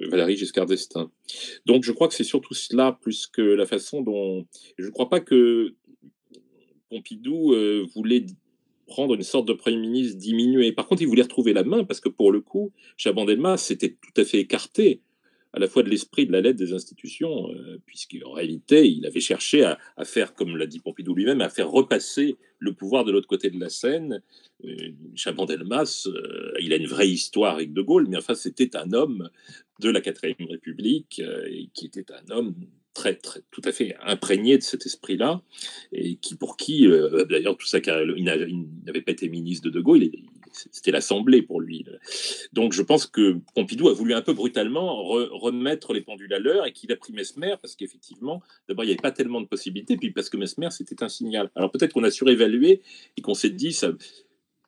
Valéry Giscard d'Estaing. Donc, je crois que c'est surtout cela, plus que la façon dont... Je ne crois pas que Pompidou voulait prendre une sorte de Premier ministre diminué. Par contre, il voulait retrouver la main, parce que pour le coup, Chaban-Delmas s'était tout à fait écarté à la fois de l'esprit de la lettre des institutions, puisqu'en réalité, il avait cherché à faire, comme l'a dit Pompidou lui-même, à faire repasser le pouvoir de l'autre côté de la Seine. Chaban-Delmas, il a une vraie histoire avec De Gaulle, mais enfin, c'était un homme de la 4e République, et qui était un homme tout à fait imprégné de cet esprit-là, et pour qui, d'ailleurs, tout ça, il n'avait pas été ministre de Gaulle, c'était l'Assemblée pour lui. Donc je pense que Pompidou a voulu un peu brutalement remettre les pendules à l'heure, et qu'il a pris Mesmer parce qu'effectivement, d'abord, il n'y avait pas tellement de possibilités, puis parce que Mesmer, c'était un signal. Alors peut-être qu'on a surévalué et qu'on s'est dit, ça,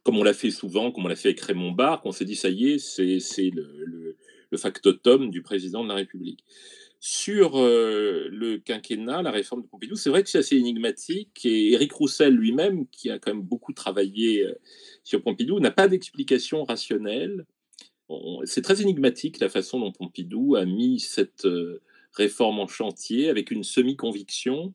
comme on l'a fait souvent, comme on l'a fait avec Raymond Barre, qu'on s'est dit, ça y est, c'est le factotum du président de la République. Sur le quinquennat, la réforme de Pompidou, c'est vrai que c'est assez énigmatique, et Éric Roussel lui-même, qui a quand même beaucoup travaillé sur Pompidou, n'a pas d'explication rationnelle. C'est très énigmatique la façon dont Pompidou a mis cette réforme en chantier avec une semi-conviction.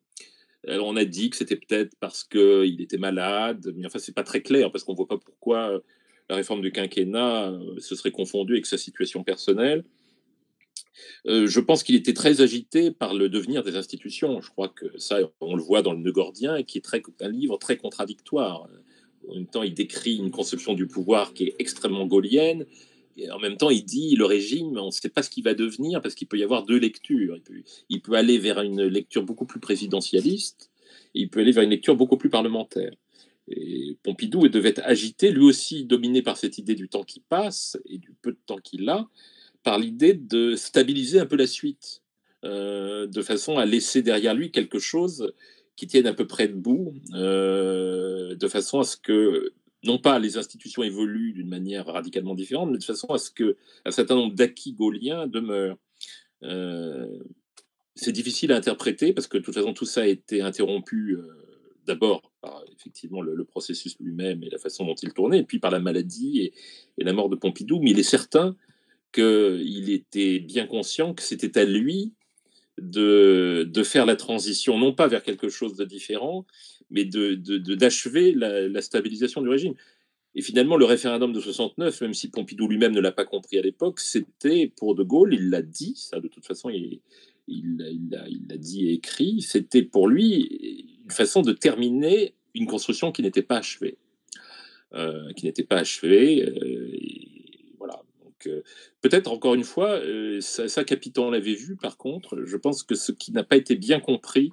Alors on a dit que c'était peut-être parce qu'il était malade, mais enfin c'est pas très clair, parce qu'on voit pas pourquoi la réforme du quinquennat se serait confondue avec sa situation personnelle. Je pense qu'il était très agité par le devenir des institutions. Je crois que ça, on le voit dans le Nœud gordien, et qui est un livre très contradictoire. En même temps, il décrit une conception du pouvoir qui est extrêmement gaulienne, et en même temps, il dit le régime, on ne sait pas ce qu'il va devenir, parce qu'il peut y avoir deux lectures. Il peut aller vers une lecture beaucoup plus présidentialiste, et il peut aller vers une lecture beaucoup plus parlementaire. Et Pompidou devait être agité, lui aussi dominé par cette idée du temps qui passe et du peu de temps qu'il a, par l'idée de stabiliser un peu la suite, de façon à laisser derrière lui quelque chose qui tienne à peu près debout, de façon à ce que, non pas les institutions évoluent d'une manière radicalement différente, mais de façon à ce qu'un certain nombre d'acquis gauliens demeurent. C'est difficile à interpréter, parce que de toute façon, tout ça a été interrompu d'abord par effectivement le processus lui-même et la façon dont il tournait, et puis par la maladie et la mort de Pompidou. Mais il est certain qu'il était bien conscient que c'était à lui de faire la transition, non pas vers quelque chose de différent, mais d'achever la stabilisation du régime. Et finalement, le référendum de 69, même si Pompidou lui-même ne l'a pas compris à l'époque, c'était pour De Gaulle, il l'a dit, ça de toute façon, il l'a dit et écrit, c'était pour lui une façon de terminer une construction qui n'était pas achevée. Et voilà. Donc, peut-être encore une fois, ça Capitan l'avait vu, par contre, je pense que ce qui n'a pas été bien compris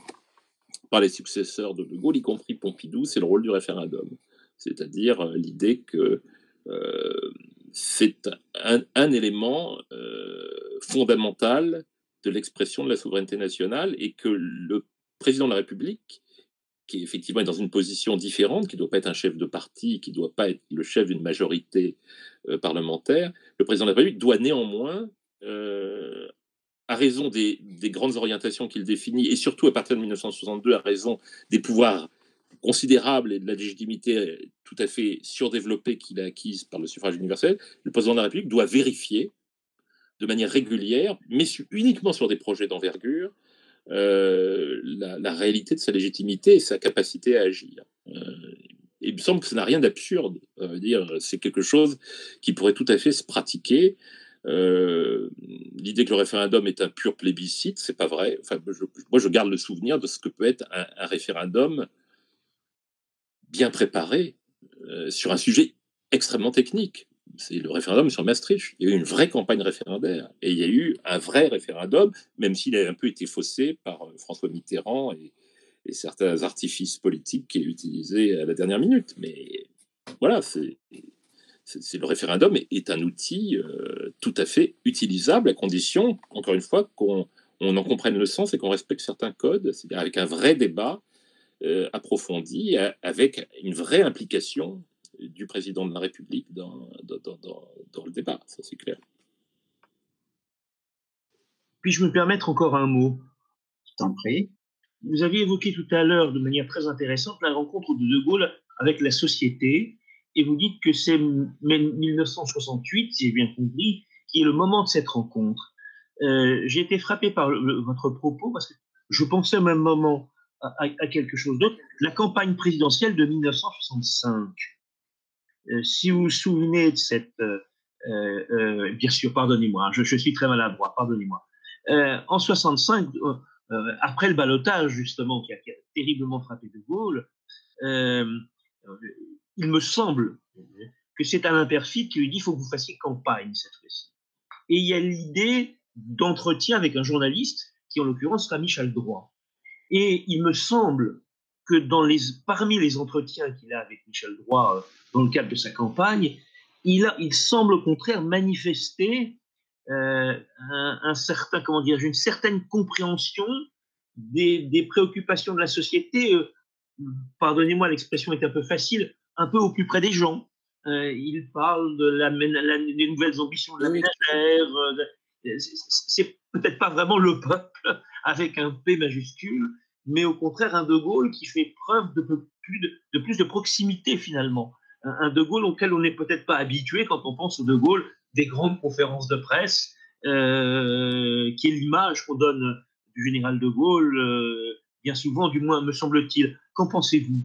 par les successeurs de Gaulle, y compris Pompidou, c'est le rôle du référendum. C'est-à-dire l'idée que c'est un élément fondamental de l'expression de la souveraineté nationale, et que le président de la République, qui effectivement est dans une position différente, qui ne doit pas être un chef de parti, qui ne doit pas être le chef d'une majorité parlementaire, le président de la République doit néanmoins, à raison des grandes orientations qu'il définit, et surtout à partir de 1962, à raison des pouvoirs considérables et de la légitimité tout à fait surdéveloppée qu'il a acquise par le suffrage universel, le président de la République doit vérifier de manière régulière, mais uniquement sur des projets d'envergure, la réalité de sa légitimité et sa capacité à agir. Il me semble que ça n'a rien d'absurde. C'est quelque chose qui pourrait tout à fait se pratiquer. L'idée que le référendum est un pur plébiscite, c'est pas vrai. Enfin, moi, je garde le souvenir de ce que peut être un référendum bien préparé sur un sujet extrêmement technique. C'est le référendum sur Maastricht. Il y a eu une vraie campagne référendaire, et il y a eu un vrai référendum, même s'il a un peu été faussé par François Mitterrand et certains artifices politiques qu'il a utilisés à la dernière minute. Mais voilà, le référendum est un outil tout à fait utilisable, à condition, encore une fois, qu'on en comprenne le sens et qu'on respecte certains codes, c'est-à-dire avec un vrai débat approfondi, avec une vraie implication du président de la République dans le débat, ça c'est clair. Puis-je me permettre encore un mot? Je t'en prie. Vous aviez évoqué tout à l'heure de manière très intéressante la rencontre de Gaulle avec la société, et vous dites que c'est 1968, si j'ai bien compris, qui est le moment de cette rencontre. J'ai été frappé par votre propos, parce que je pensais au même moment à quelque chose d'autre, la campagne présidentielle de 1965. Si vous vous souvenez de cette... bien sûr, pardonnez-moi, je suis très maladroit, pardonnez-moi. En 65, après le ballottage, justement, qui a terriblement frappé De Gaulle, il me semble que c'est Alain Peyrefitte qui lui dit « il faut que vous fassiez campagne cette fois-ci ». Et il y a l'idée d'entretien avec un journaliste qui en l'occurrence sera Michel Droit. Et il me semble que parmi les entretiens qu'il a avec Michel Droit dans le cadre de sa campagne, il semble au contraire manifester un certain, comment dire, une certaine compréhension des préoccupations de la société. Pardonnez-moi, l'expression est un peu facile, un peu au plus près des gens. Il parle des nouvelles ambitions de la ménagère. C'est peut-être pas vraiment le peuple avec un P majuscule, mais au contraire un De Gaulle qui fait preuve de plus de proximité finalement. Un De Gaulle auquel on n'est peut-être pas habitué quand on pense au De Gaulle des grandes conférences de presse, qui est l'image qu'on donne du général De Gaulle, bien souvent, du moins me semble-t-il. Qu'en pensez-vous ?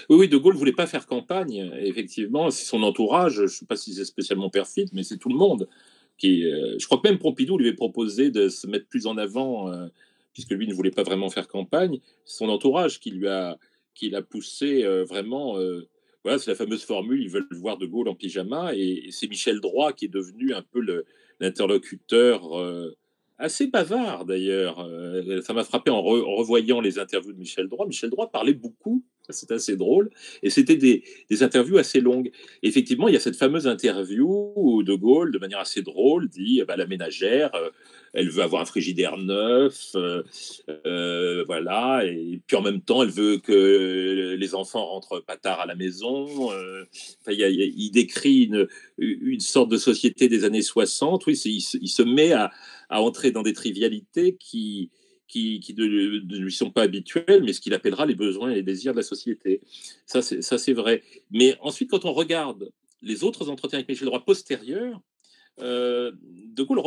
Oui, De Gaulle ne voulait pas faire campagne, effectivement. C'est son entourage, je ne sais pas si c'est spécialement perfide, mais c'est tout le monde. Je crois que même Pompidou lui avait proposé de se mettre plus en avant, puisque lui ne voulait pas vraiment faire campagne. C'est son entourage qui l'a poussé vraiment. Voilà, c'est la fameuse formule, ils veulent voir De Gaulle en pyjama, et c'est Michel Droit qui est devenu un peu l'interlocuteur assez bavard d'ailleurs. Ça m'a frappé en revoyant les interviews de Michel Droit. Michel Droit parlait beaucoup, c'est assez drôle, et c'était des interviews assez longues. Et effectivement, il y a cette fameuse interview où De Gaulle, de manière assez drôle, dit la ménagère, elle veut avoir un frigidaire neuf, voilà, et puis en même temps, elle veut que les enfants rentrent pas tard à la maison. Il décrit une sorte de société des années 60. Oui, il se met à entrer dans des trivialités qui ne lui sont pas habituelles, mais ce qu'il appellera les besoins et les désirs de la société. Ça, c'est vrai. Mais ensuite, quand on regarde les autres entretiens avec Michel Droit postérieurs, De Gaulle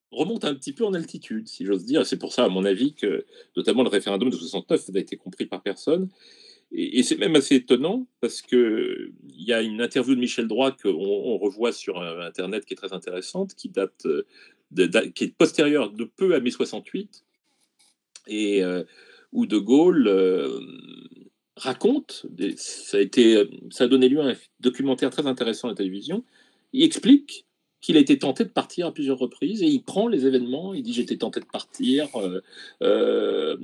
remonte un petit peu en altitude, si j'ose dire. C'est pour ça, à mon avis, que notamment le référendum de 69 n'a été compris par personne. Et c'est même assez étonnant parce qu'il y a une interview de Michel Droit qu'on revoit sur Internet qui est très intéressante, qui qui est postérieure de peu à mai 68, et où De Gaulle raconte, ça a donné lieu à un documentaire très intéressant à la télévision. Il explique qu'il a été tenté de partir à plusieurs reprises, et il prend les événements, il dit j'étais tenté de partir à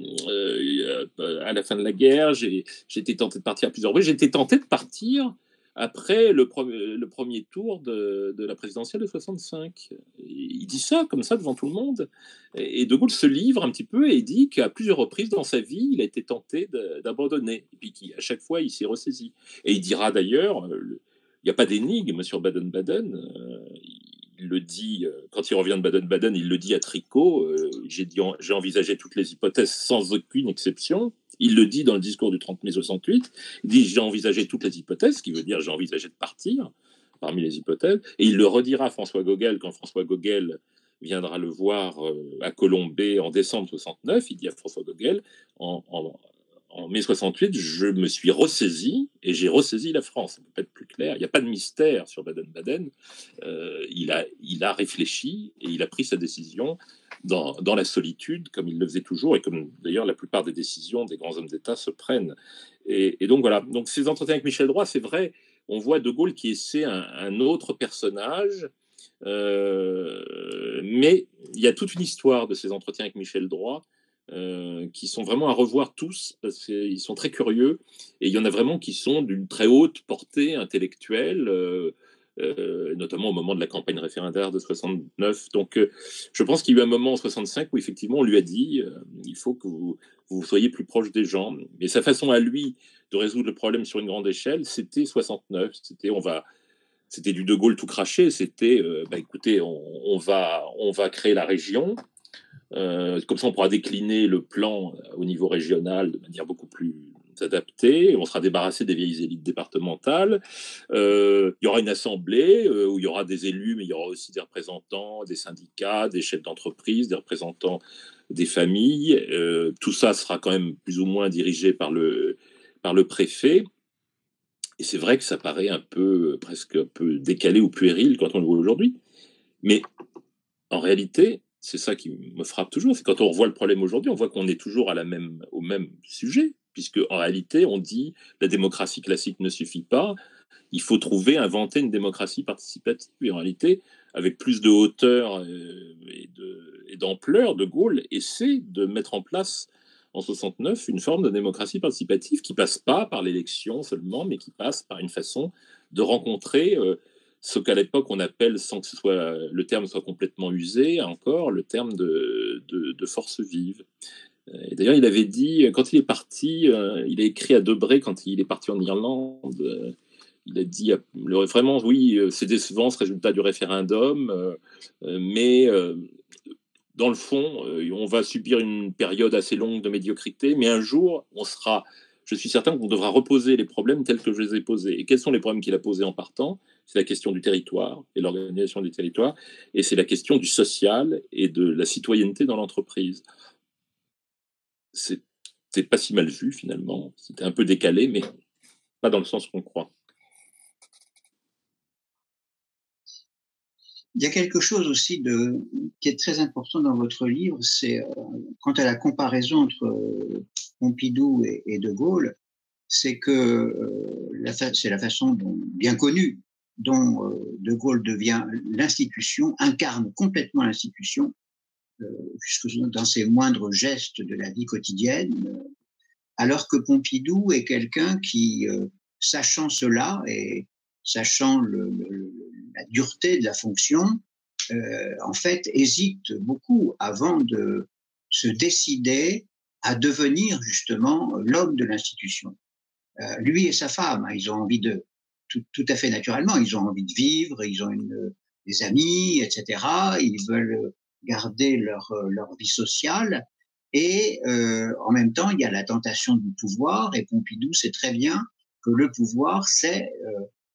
la fin de la guerre, j'ai été tenté de partir à plusieurs reprises, j'ai été tenté de partir après le premier tour de la présidentielle de 65. Il dit ça comme ça devant tout le monde, et De Gaulle se livre un petit peu et dit qu'à plusieurs reprises dans sa vie, il a été tenté d'abandonner, et puis qu'à chaque fois, il s'est ressaisi. Et il dira d'ailleurs, il n'y a pas d'énigme sur Baden-Baden. Il le dit, quand il revient de Baden-Baden, il le dit à Tricot, j'ai envisagé toutes les hypothèses sans aucune exception. Il le dit dans le discours du 30 mai 68. Il dit j'ai envisagé toutes les hypothèses, ce qui veut dire j'ai envisagé de partir parmi les hypothèses. Et il le redira à François Gogel quand François Gogel viendra le voir à Colombey en décembre 69. Il dit à François Gogel en mai 68, je me suis ressaisi et j'ai ressaisi la France. Ça ne peut pas être plus clair. Il n'y a pas de mystère sur Baden-Baden. Il a réfléchi et il a pris sa décision dans la solitude, comme il le faisait toujours, et comme d'ailleurs la plupart des décisions des grands hommes d'État se prennent. Et donc voilà. Donc ces entretiens avec Michel Droit, c'est vrai, on voit De Gaulle qui essaie un autre personnage. Mais il y a toute une histoire de ces entretiens avec Michel Droit qui sont vraiment à revoir tous, parce qu'ils sont très curieux, et il y en a vraiment qui sont d'une très haute portée intellectuelle, notamment au moment de la campagne référendaire de 69. Donc je pense qu'il y a eu un moment en 65 où effectivement on lui a dit il faut que vous soyez plus proche des gens. Mais sa façon à lui de résoudre le problème sur une grande échelle, c'était 69. C'était du De Gaulle tout craché. C'était écoutez, on va créer la région. Comme ça, on pourra décliner le plan au niveau régional de manière beaucoup plus adaptée. On sera débarrassé des vieilles élites départementales. Il y aura une assemblée où il y aura des élus, mais il y aura aussi des représentants des syndicats, des chefs d'entreprise, des représentants des familles. Tout ça sera quand même plus ou moins dirigé par le préfet. Et c'est vrai que ça paraît presque un peu décalé ou puéril quand on le voit aujourd'hui. Mais en réalité, c'est ça qui me frappe toujours, c'est quand on revoit le problème aujourd'hui, on voit qu'on est toujours au même sujet, puisque en réalité, on dit la démocratie classique ne suffit pas, il faut inventer une démocratie participative. Et en réalité, avec plus de hauteur et d'ampleur, De Gaulle essaie de mettre en place en 69 une forme de démocratie participative qui passe pas par l'élection seulement, mais qui passe par une façon de rencontrer ce qu'à l'époque on appelle, sans que le terme soit complètement usé encore, le terme de force vive. Et d'ailleurs, il avait dit, quand il est parti, il a écrit à Debré quand il est parti en Irlande, il a dit vraiment, oui, c'est décevant ce résultat du référendum, mais dans le fond, on va subir une période assez longue de médiocrité, mais un jour, je suis certain qu'on devra reposer les problèmes tels que je les ai posés. Et quels sont les problèmes qu'il a posés en partant? C'est la question du territoire et l'organisation du territoire, et c'est la question du social et de la citoyenneté dans l'entreprise. C'était pas si mal vu finalement, c'était un peu décalé, mais pas dans le sens qu'on croit. Il y a quelque chose aussi qui est très important dans votre livre, c'est quant à la comparaison entre Pompidou et De Gaulle, c'est que c'est la façon bien connue dont De Gaulle devient l'institution, incarne complètement l'institution, jusque dans ses moindres gestes de la vie quotidienne, alors que Pompidou est quelqu'un qui, sachant cela et sachant la dureté de la fonction, en fait, hésite beaucoup avant de se décider à devenir justement l'homme de l'institution. Lui et sa femme, ils ont envie tout à fait naturellement, ils ont envie de vivre, ils ont des amis, etc. Ils veulent garder leur vie sociale. Et en même temps, il y a la tentation du pouvoir, et Pompidou sait très bien que le pouvoir, c'est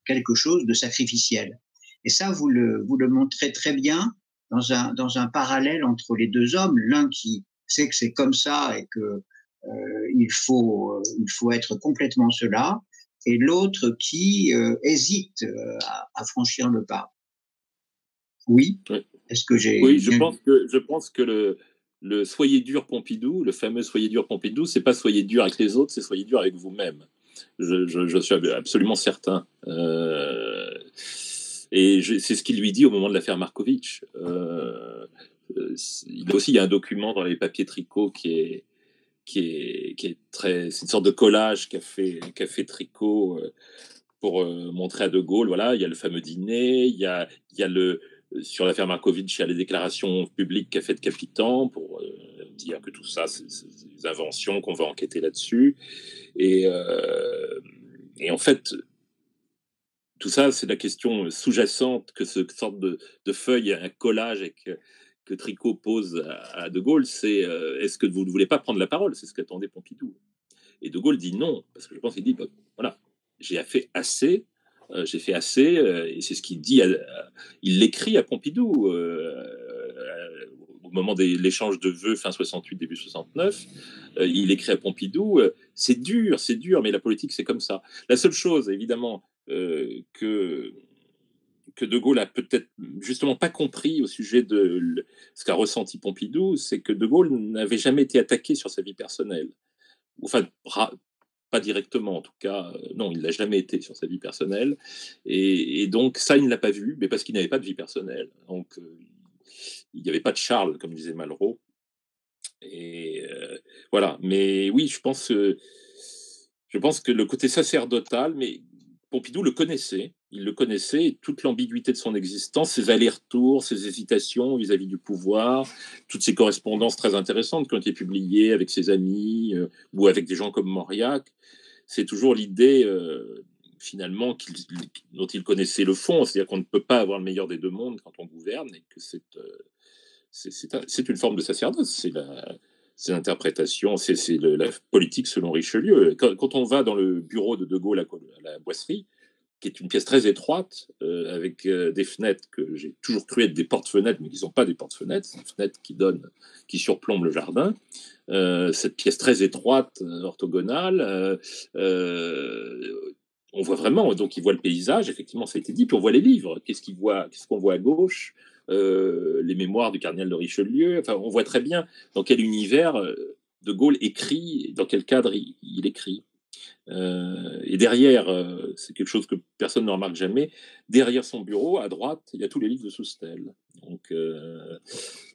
quelque chose de sacrificiel. Et ça, vous le montrez très bien dans un parallèle entre les deux hommes, l'un qui sait que c'est comme ça et que il faut être complètement cela, et l'autre qui hésite à franchir le pas. Oui. Oui. Est-ce que j'ai Oui, je pense que le soyez dur Pompidou, le fameux soyez dur Pompidou, c'est pas soyez dur avec les autres, c'est soyez dur avec vous-même. Je suis absolument certain. Et c'est ce qu'il lui dit au moment de l'affaire Markovitch. Il y a un document dans les papiers Tricot qui est très, c'est une sorte de collage qu'a fait Tricot pour montrer à De Gaulle. Voilà, il y a le fameux dîner, il y a sur l'affaire Markovitch, il y a les déclarations publiques qu'a fait Capitan pour dire que tout ça, c'est des inventions, qu'on va enquêter là-dessus. Et en fait, tout ça, c'est la question sous-jacente que ce sorte de feuille, un collage que Tricot pose à De Gaulle, c'est est-ce que vous ne voulez pas prendre la parole? C'est ce qu'attendait Pompidou. Et De Gaulle dit non, parce que je pense qu'il dit, voilà, j'ai fait assez, et c'est ce qu'il dit, il l'écrit à Pompidou au moment de l'échange de vœux fin 68, début 69, il écrit à Pompidou, c'est dur, mais la politique c'est comme ça. La seule chose, évidemment, que De Gaulle a peut-être justement pas compris au sujet de ce qu'a ressenti Pompidou, c'est que De Gaulle n'avait jamais été attaqué sur sa vie personnelle. Enfin, pas directement en tout cas, non, il l'a jamais été sur sa vie personnelle, et donc ça, il ne l'a pas vu, mais parce qu'il n'avait pas de vie personnelle. Donc, il n'y avait pas de Charles, comme disait Malraux. Et voilà, mais oui, je pense que le côté sacerdotal, mais Pompidou le connaissait, il le connaissait, toute l'ambiguïté de son existence, ses allers-retours, ses hésitations vis-à-vis du pouvoir, toutes ces correspondances très intéressantes qui ont été publiées avec ses amis ou avec des gens comme Mauriac. C'est toujours l'idée, finalement, dont il connaissait le fond, c'est-à-dire qu'on ne peut pas avoir le meilleur des deux mondes quand on gouverne, et que c'est une forme de sacerdoce, c'est l'interprétation, c'est la politique selon Richelieu. Quand on va dans le bureau de De Gaulle à la Boisserie, qui est une pièce très étroite, avec des fenêtres que j'ai toujours cru être des porte-fenêtres, mais qui ne sont pas des porte-fenêtres, c'est des fenêtres qui surplombent le jardin. Cette pièce très étroite, orthogonale, on voit vraiment, donc il voit le paysage, effectivement, ça a été dit, puis on voit les livres. Qu'est-ce qu'on voit à gauche? Les mémoires du cardinal de Richelieu. Enfin, on voit très bien dans quel univers De Gaulle écrit, dans quel cadre il écrit. Et derrière, c'est quelque chose que personne ne remarque jamais, derrière son bureau, à droite, il y a tous les livres de Soustelle. Donc,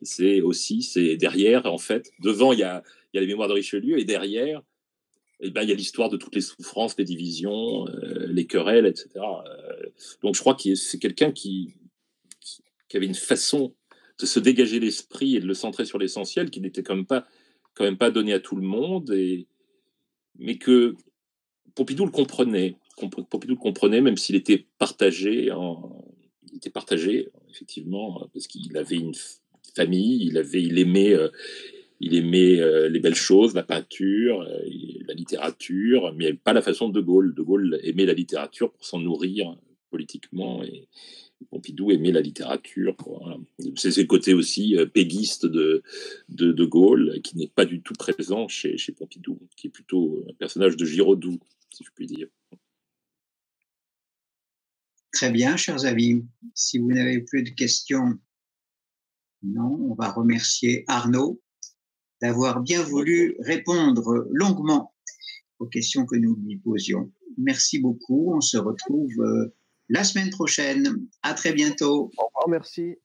c'est derrière, en fait, devant, il y a les mémoires de Richelieu, et derrière, il y a l'histoire de toutes les souffrances, les divisions, les querelles, etc. Donc, je crois que c'est quelqu'un qui avait une façon de se dégager l'esprit et de le centrer sur l'essentiel, qui n'était quand même pas donné à tout le monde, mais que Pompidou le comprenait. Pompidou le comprenait, même s'il était partagé, effectivement, parce qu'il avait une famille, il aimait les belles choses, la peinture, la littérature, mais pas la façon de Gaulle. De Gaulle aimait la littérature pour s'en nourrir politiquement, et Pompidou aimait la littérature. Voilà. C'est ce côté aussi péguiste de Gaulle, qui n'est pas du tout présent chez Pompidou, qui est plutôt un personnage de Giraudoux, si je puis dire. Très bien, chers amis. Si vous n'avez plus de questions, non, on va remercier Arnaud d'avoir bien voulu répondre longuement aux questions que nous lui posions. Merci beaucoup. On se retrouve la semaine prochaine. À très bientôt. Au revoir, merci.